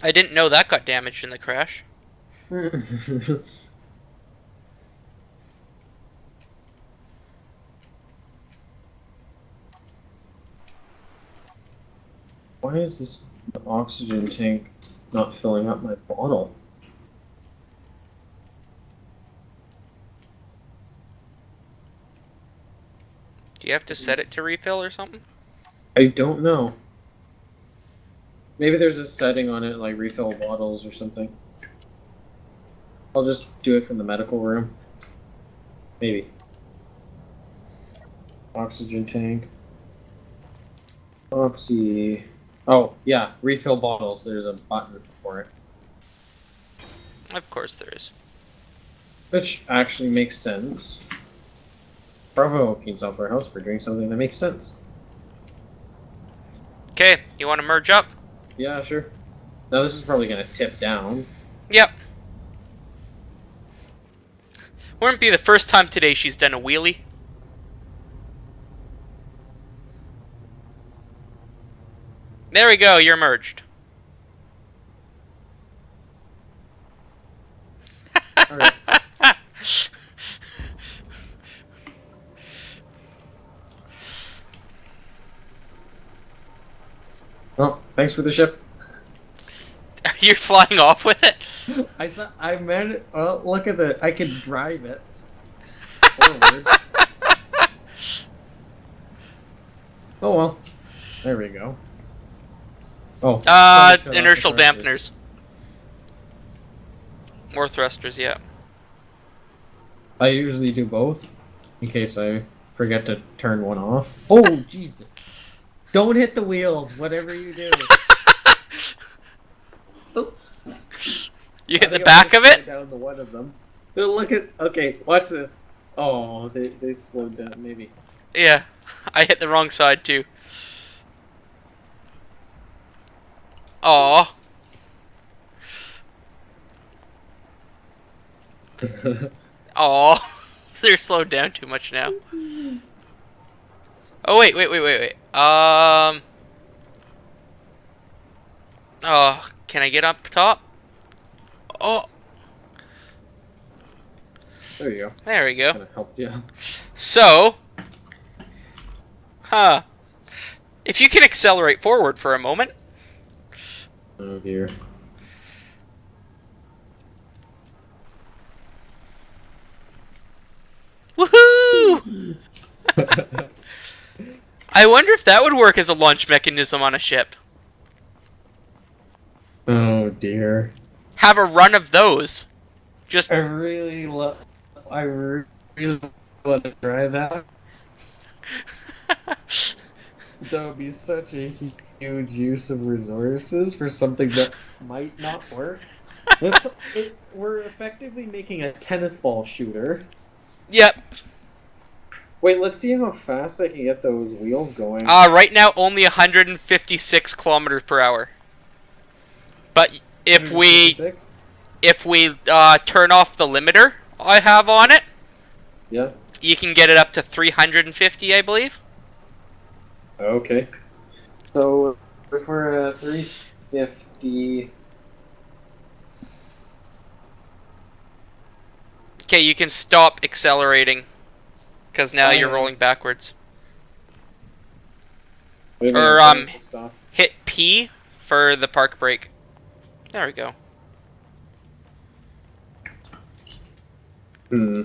I didn't know that got damaged in the crash. Why is this oxygen tank not filling up my bottle? Do you have to set it to refill or something? I don't know. Maybe there's a setting on it, like refill bottles or something. I'll just do it from the medical room. Maybe. Oxygen tank. Oxy. Oh, yeah, refill bottles. There's a button for it. Of course there is. Which actually makes sense. Bravo, King Software House, for doing something that makes sense. Okay, you want to merge up? Yeah, sure. Now this is probably going to tip down. Yep. Wouldn't be the first time today she's done a wheelie. There we go, you're merged. Alright. Well, thanks for the ship. You're flying off with it? I meant it. Well, look at the. I could drive it forward. Oh well. There we go. Oh. Probably shut off the Inertial thrusters. dampeners. More thrusters, yeah. I usually do both, in case I forget to turn one off. Oh Jesus! Don't hit the wheels, whatever you do. Oops. You I hit the think I'll back just of it? slow down to one of them. Look at. Okay, watch this. Oh, they slowed down. Maybe. Yeah. I hit the wrong side too. Aw. Aw. They're slowed down too much now. Oh, wait. Oh, can I get up top? Oh, There you go. there we go. Kind of helped you. So, if you can accelerate forward for a moment. Oh dear. Woohoo! I wonder if that would work as a launch mechanism on a ship. Oh dear. Have a run of those. Just I really want to try that. That would be such a huge use of resources for something that might not work. We're effectively making a tennis ball shooter. Yep. Wait, let's see how fast I can get those wheels going. Right now only 156 kilometers per hour. But if we 156? turn off the limiter I have on it, Yeah. you can get it up to 350, I believe. Okay. So if we're at 350, Okay, you can stop accelerating, because now I you're am. rolling backwards. Wait a minute, I'm Or, trying to stop. hit P for the park brake. There we go. Hmm.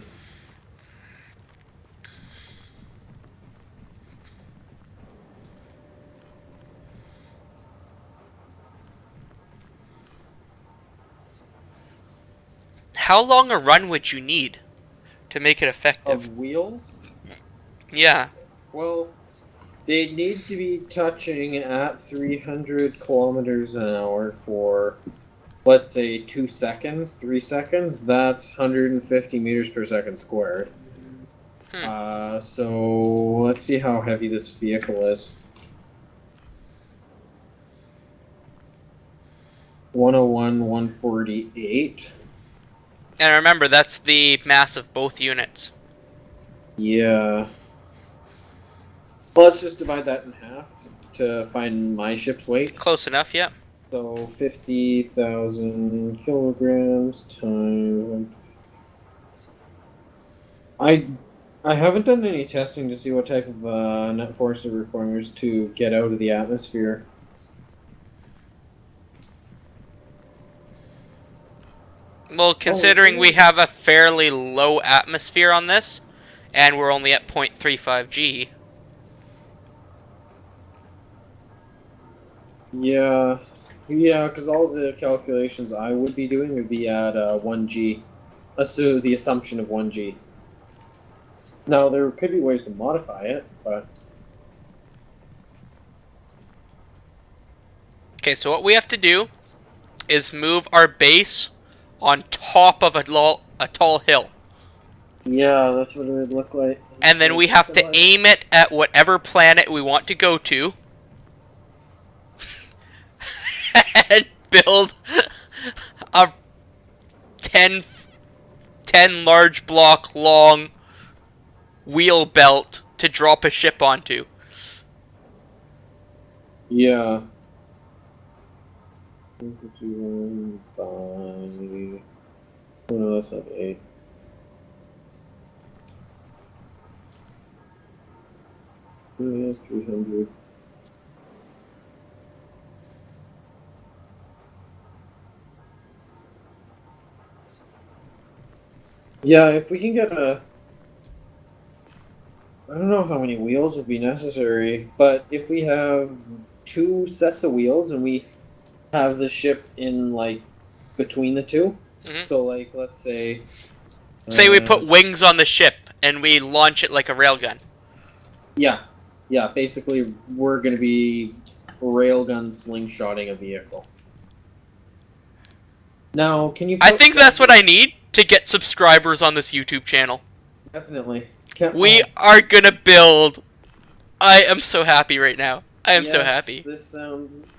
How long a run would you need to make it effective? Of wheels? Yeah. Well, they need to be touching at 300 kilometers an hour for, let's say, 2 seconds, 3 seconds. That's 150 meters per second squared. Hmm. So let's see how heavy this vehicle is. 101, 148. And remember, that's the mass of both units. Yeah. Well, let's just divide that in half to find my ship's weight. Close enough, yeah. So 50,000 kilograms times. I I haven't done any testing to see what type of net force it requires to get out of the atmosphere. Well, Oh, isn't considering we it? have a fairly low atmosphere on this, and we're only at 0.35 G. Yeah, yeah, because all the calculations I would be doing would be at 1G. Assume the assumption of 1G. Now, there could be ways to modify it, but Okay, so what we have to do is move our base on top of a tall hill. yeah, that's what it would look like. And then we have to aim it at whatever planet we want to go to. And build a 10, 10 large block long wheel belt to drop a ship onto. Yeah. Oh, no, that's not 8. Yeah, 300. Yeah, if we can get a. I don't know how many wheels would be necessary, but if we have 2 sets of wheels and we have the ship in, like, between the two, Mm-hmm. so, like, let's say. Say we put Uh, wings on the ship and we launch it like a railgun. yeah, yeah, basically, we're going to be railgun slingshotting a vehicle. Now, can you I put think one that's what more? I need to get subscribers on this YouTube channel. Definitely. We are gonna build. I am so happy right now. I am so Yes, happy. this sounds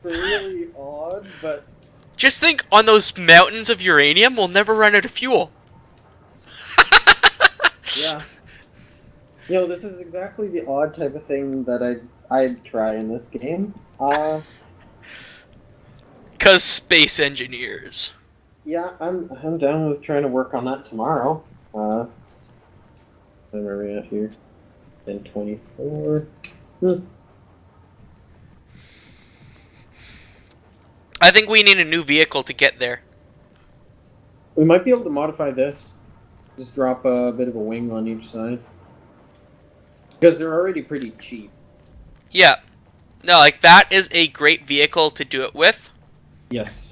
really odd, but Just think, on those mountains of uranium, we'll never run out of fuel. yeah. This is exactly the odd type of thing that I'd try in this game. Cause space engineers. Yeah, I'm down with trying to work on that tomorrow. When are we at here? 10:24. I think we need a new vehicle to get there. We might be able to modify this. Just drop a bit of a wing on each side. Because they're already pretty cheap. Yeah. No, like, that is a great vehicle to do it with. Yes.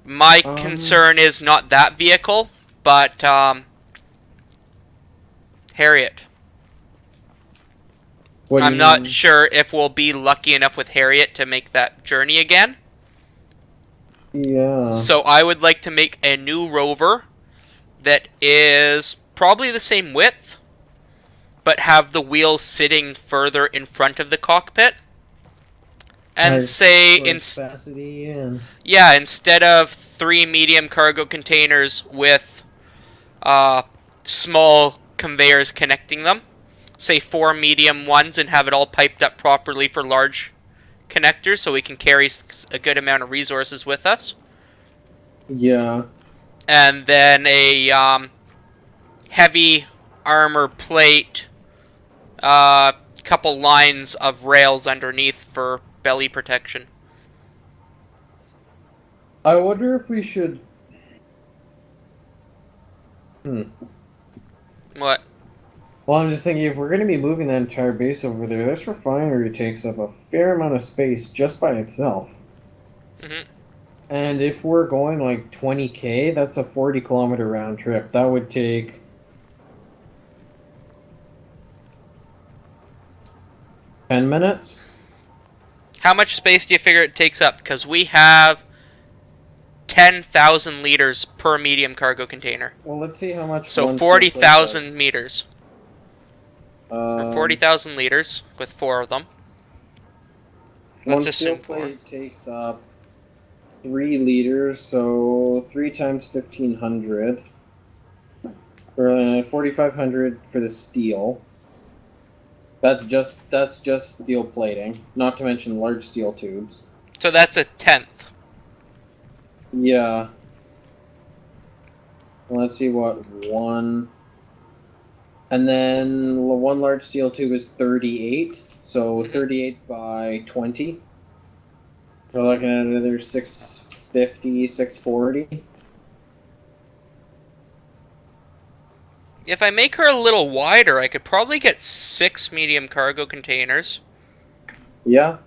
My Um, concern is not that vehicle, but, Harriet. what do you I'm not mean? sure if we'll be lucky enough with Harriet to make that journey again. Yeah. So I would like to make a new rover that is probably the same width, but have the wheels sitting further in front of the cockpit. And Has say, storage capacity and yeah, instead of 3 medium cargo containers with small conveyors connecting them, say 4 medium ones, and have it all piped up properly for large connectors so we can carry a good amount of resources with us. yeah. and then a heavy armor plate, couple lines of rails underneath for belly protection. I wonder if we should. Hmm. What? Well, I'm just thinking if we're going to be moving that entire base over there, this refinery takes up a fair amount of space just by itself. Mm-hmm. And if we're going like 20K, that's a 40-kilometer round trip. That would take 10 minutes. How much space do you figure it takes up? Because we have 10,000 liters per medium cargo container. Well, let's see how much So one steel plate does. 40,000 meters. Or Um, 40,000 liters with 4 of them. Let's One steel assume 4. plate takes up 3 liters, so 3 times 1,500. For 4,500 for the steel. That's just steel plating, not to mention large steel tubes. So that's a tenth. Yeah. Let's see what one. And then one large steel tube is 38. So 38 by 20. We're looking at another 650, 640. If I make her a little wider, I could probably get 6 medium cargo containers. Yeah.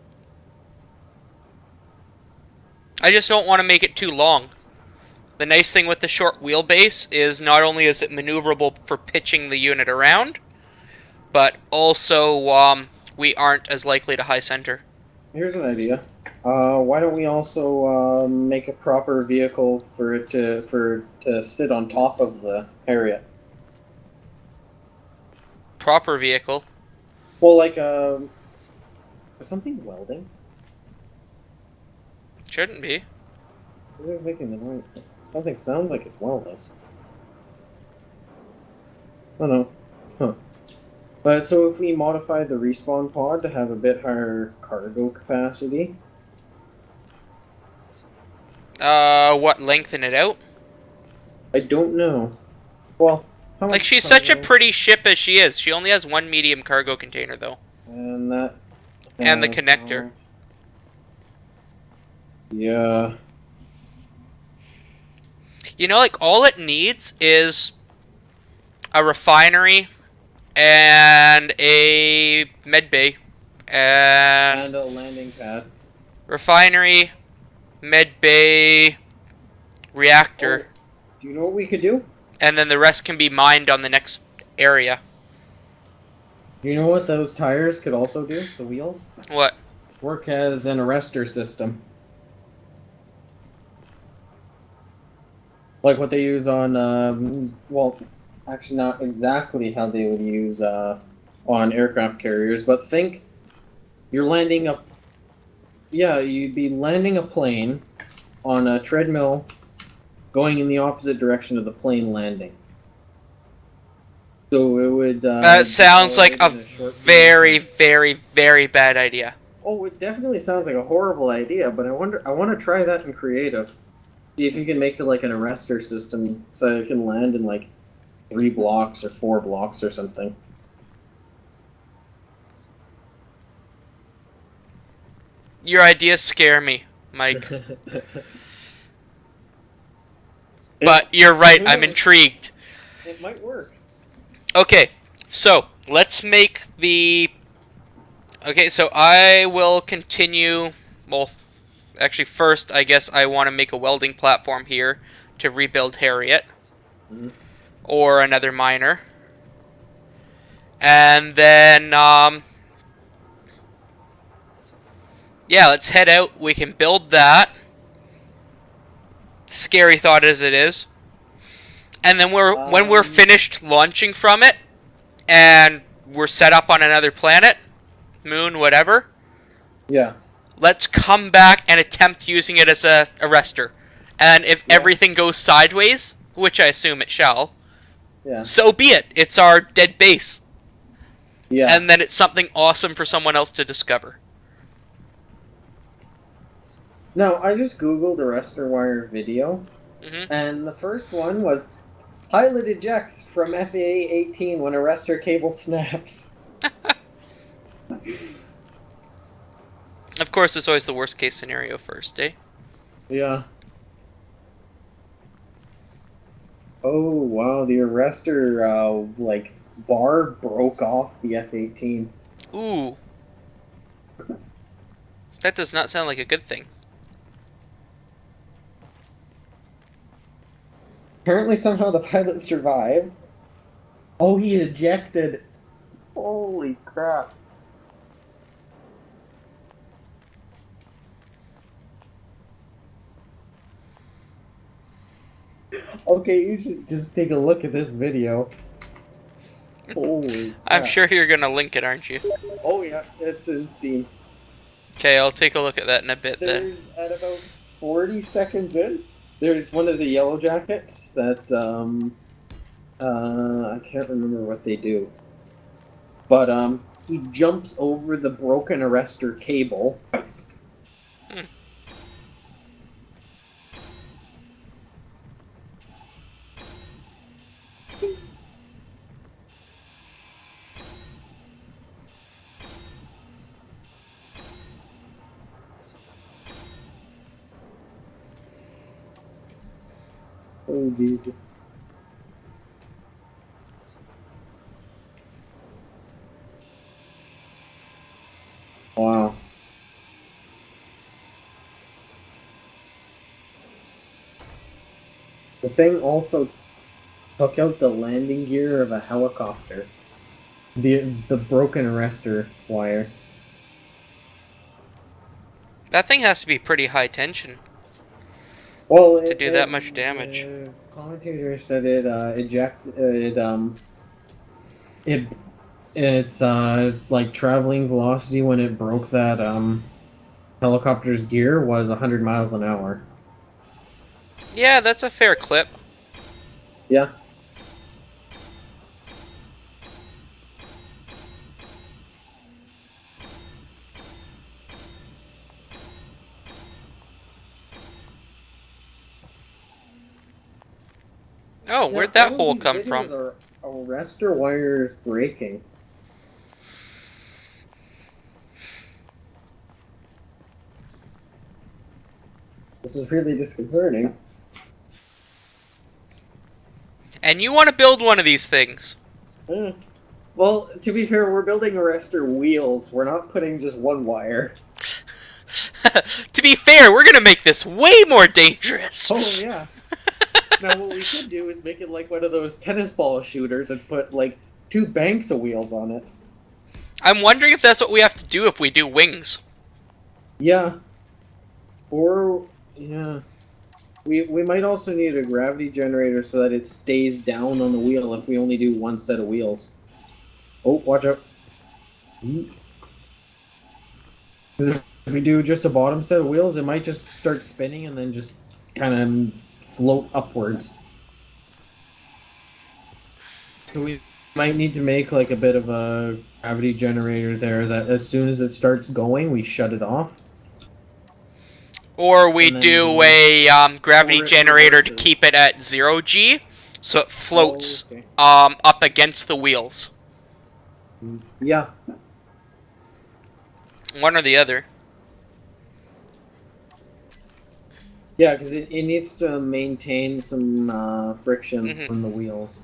I just don't want to make it too long. The nice thing with the short wheelbase is not only is it maneuverable for pitching the unit around, but also we aren't as likely to high center. Here's an idea. Why don't we also make a proper vehicle for it to sit on top of the Harriet? Proper vehicle. Well, like something welding. Shouldn't be. Who's making the noise? Something sounds like it's welding. Oh no. Huh. But so if we modify the respawn pod to have a bit higher cargo capacity. What, lengthen it out? I don't know. Well, how much Like, she's cargo? such a pretty ship as she is. She only has 1 medium cargo container, though. And that. And the has, connector. Yeah. You know, like, all it needs is a refinery and a med bay. And a landing pad. Refinery, med bay, reactor. Oh, do you know what we could do? And then the rest can be mined on the next area. Do you know what those tires could also do? The wheels? What? Work as an arrestor system. Like what they use on, well, actually not exactly how they would use on aircraft carriers, but think you're landing a, yeah, you'd be landing a plane on a treadmill going in the opposite direction of the plane landing. So it would... That sounds like a very, very, very bad idea. Oh, it definitely sounds like a horrible idea, but I want to try that in creative. See if you can make it like an arrestor system so it can land in like 3 blocks or 4 blocks or something. Your ideas scare me, Mike. But you're right, I'm intrigued. It might work. Okay, so let's make the... Okay, so I will continue... Well, actually first, I guess I want to make a welding platform here to rebuild Harriet. Mm-hmm. Or another miner. And then, yeah, let's head out. We can build that. Scary thought as it is. And then when we're finished launching from it, and we're set up on another planet, moon, whatever, Yeah. let's come back and attempt using it as a arrestor. And if everything goes sideways, which I assume it shall, so be it. It's our dead base. Yeah. And then it's something awesome for someone else to discover. No, I just googled arrestor wire video, Mm-hmm. And the first one was pilot ejects from FA-18 when arrestor cable snaps. Of course, it's always the worst case scenario first, eh? Yeah. Oh wow, the arrestor like bar broke off the F-18. Ooh, that does not sound like a good thing. Apparently somehow the pilot survived. Oh, he ejected. Holy crap. Okay, you should just take a look at this video. Holy I'm crap. sure you're gonna link it, aren't you? Oh yeah, it's in Steam. Okay, I'll take a look at that in a bit then. There's at about 40 seconds in, there's one of the yellow jackets that's I can't remember what they do. But he jumps over the broken arrestor cable. Hmm. Oh Jesus. Wow. The thing also took out the landing gear of a helicopter. The broken arrestor wire. That thing has to be pretty high tension Well, to do that much damage. the commentator said it it it's like traveling velocity when it broke that helicopter's gear was 100 miles an hour. Yeah, that's a fair clip. Yeah. Oh, Yeah, where'd that all of hole these come from? videos are arrestor wires breaking. This is really disconcerting. And you want to build one of these things. Eh. Well, to be fair, we're building arrestor wheels. We're not putting just one wire. To be fair, we're gonna make this way more dangerous. Oh yeah. Now what we could do is make it like one of those tennis ball shooters and put like two banks of wheels on it. I'm wondering if that's what we have to do if we do wings. Yeah. Or yeah. We might also need a gravity generator so that it stays down on the wheel if we only do one set of wheels. Oh, watch out. 'Cause if we do just a bottom set of wheels, it might just start spinning and then just kind of float upwards. So we might need to make like a bit of a gravity generator there that as soon as it starts going, we shut it off. Or we And then do we a gravity or it generator to reverses. keep it at 0 G, so it Oh, floats okay. up against the wheels. Yeah. One or the other. Yeah, because it needs to maintain some friction Hmm. on the wheels.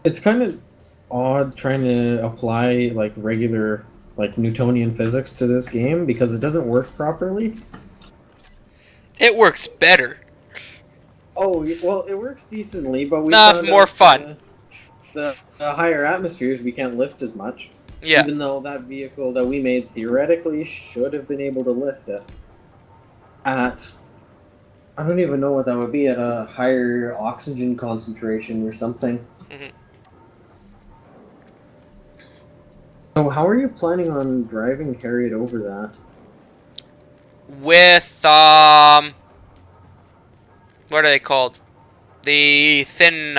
It's kind of odd trying to apply like regular like Newtonian physics to this game because it doesn't work properly. It works better. Oh, well, it works decently, but we found More out fun. the higher atmospheres we can't lift as much, Yeah. even though that vehicle that we made theoretically should have been able to lift it at I don't even know what that would be at a higher oxygen concentration or something. Hmm. So how are you planning on driving Harriet over that? With what are they called? The thin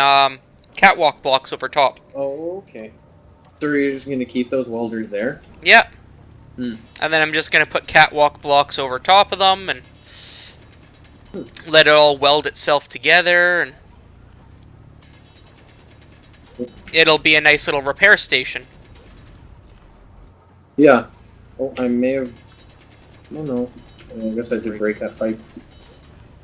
catwalk blocks over top. Oh, okay. So you're just gonna keep those welders there? Yep. Hmm. And then I'm just going to put catwalk blocks over top of them and let it all weld itself together, and it'll be a nice little repair station. Yeah. Oh, I may have. Oh no. I guess I did break that pipe.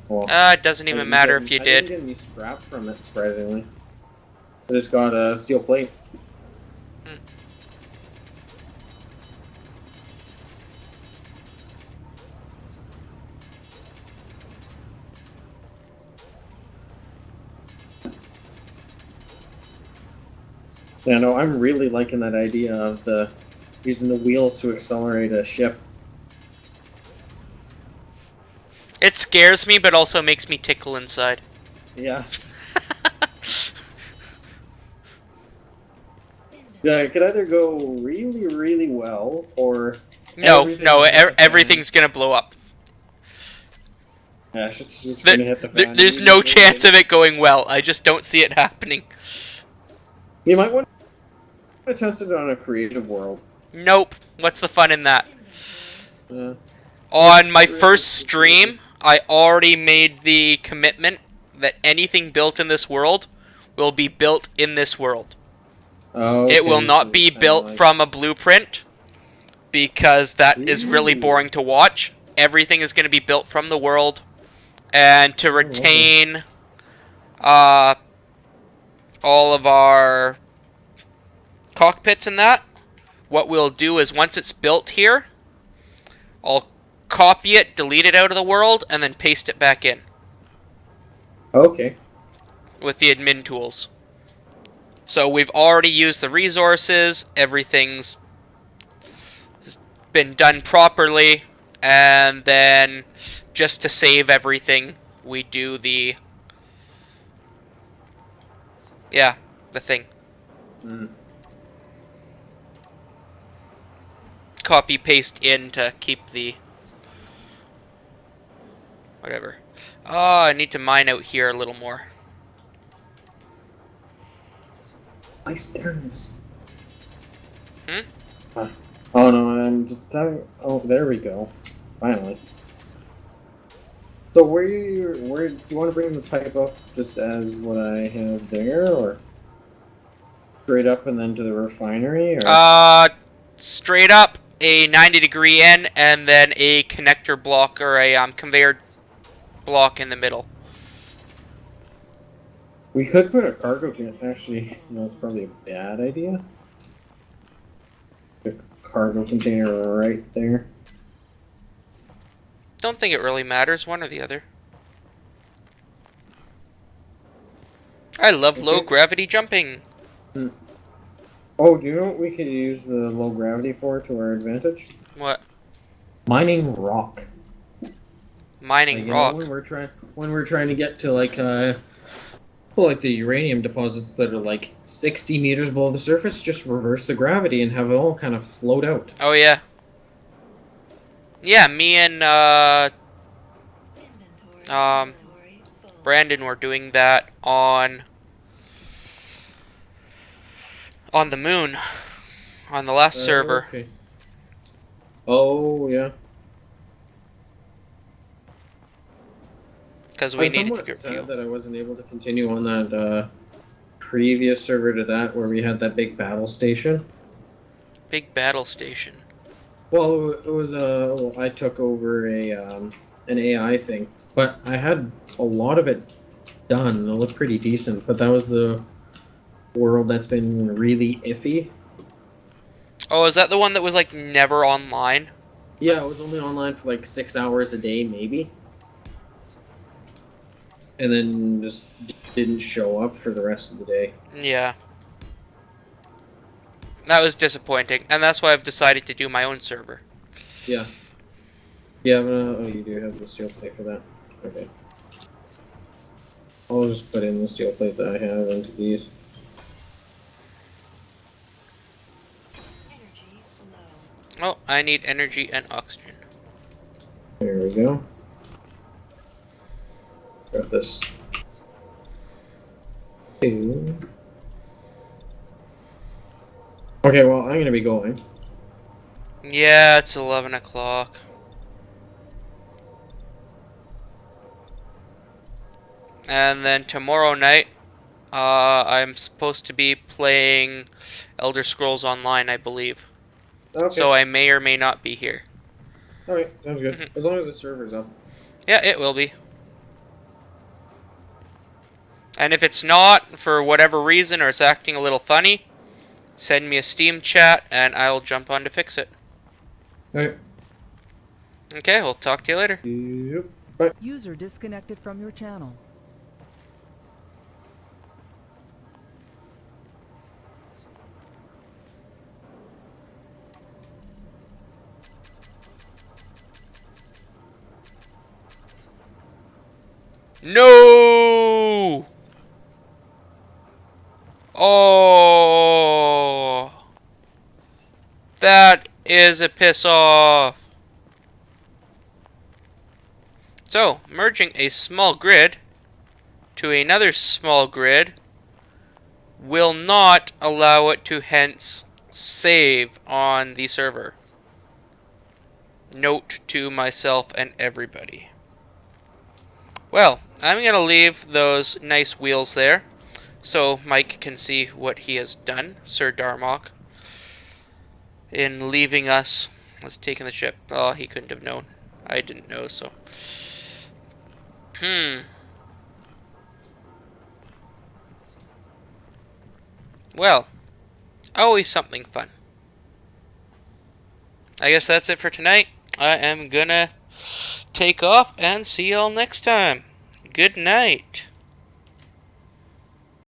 Well, It doesn't even matter if you I didn't did. get any scrap from it, surprisingly. I just got a steel plate. Hmm. Yeah, no, I'm really liking that idea of using the wheels to accelerate a ship. It scares me, but also makes me tickle inside. Yeah. Yeah, it could either go really, really well, or No, everything no, will hit the fan. everything's gonna blow up. Yeah, shit's just gonna hit the fan There's no immediately. chance of it going well. I just don't see it happening. You might want to test it on a creative world. Nope. What's the fun in that? Yeah. Yeah, On my first it's crazy. stream, I already made the commitment that anything built in this world will be built in this world. Oh, It will okay, so not it's be kind of built like. from a blueprint, because that is really Ooh. boring to watch. Everything is going to be built from the world, and to Oh, lovely. retain uh, all of our cockpits and that, what we'll do is once it's built here, I'll copy it, delete it out of the world, and then paste it back in Okay. with the admin tools. So we've already used the resources, everything's been done properly, and then just to save everything, we do the the thing. Mm. Copy paste in to keep the whatever. Oh, I need to mine out here a little more. Nice turns. Hmm? Oh no, I'm just having. Oh, there we go. Finally. So where do you want to bring the pipe up just as what I have there, or straight up and then to the refinery, or? Straight up a 90-degree in, and then a connector block or a conveyor block in the middle. We could put a cargo can. Actually, no, it's probably a bad idea. A cargo container right there. Don't think it really matters, one or the other. I love low Okay. gravity jumping. Hmm. Oh, do you know what we could use the low gravity for to our advantage? What? Mining rock. Like Mining you know rock. when we're trying to get to like the uranium deposits that are like 60 meters below the surface, just reverse the gravity and have it all kind of float out. Oh yeah. Yeah, me and um Brandon were doing that on the moon on the last server Okay. Oh yeah. because we I'm needed to somewhat get sad fuel. that I wasn't able to continue on that previous server to that where we had that big battle station. Big battle station. Well, it was I took over an AI thing, but I had a lot of it done. It looked pretty decent, but that was the world that's been really iffy. Oh, is that the one that was like never online? Yeah, it was only online for like 6 hours a day, maybe, and then just didn't show up for the rest of the day. Yeah. That was disappointing, and that's why I've decided to do my own server. Yeah. Yeah, oh, you do have the steel plate for that. Okay. I'll just put in the steel plate that I have into these. Oh, I need energy and oxygen. There we go. Got this. Two. Okay, well, I'm gonna be going. Yeah, it's 11 o'clock. And then tomorrow night, I'm supposed to be playing Elder Scrolls Online, I believe. So Okay. I may or may not be here. Okay, sounds good. As long as the server's up. Yeah, it will be. And if it's not, for whatever reason, or it's acting a little funny, send me a Steam chat and I'll jump on to fix it. Okay. Okay, we'll talk to you later. Yep. Bye. User disconnected from your channel. No! Oh! That is a piss off. So, merging a small grid to another small grid will not allow it to hence save on the server. Note to myself and everybody. Well, I'm going to leave those nice wheels there so Mike can see what he has done, Sir Darmok, in leaving us. Was taking the ship. Oh, he couldn't have known. I didn't know, so. Well, always something fun. I guess that's it for tonight. I am gonna take off and see y'all next time. Good night.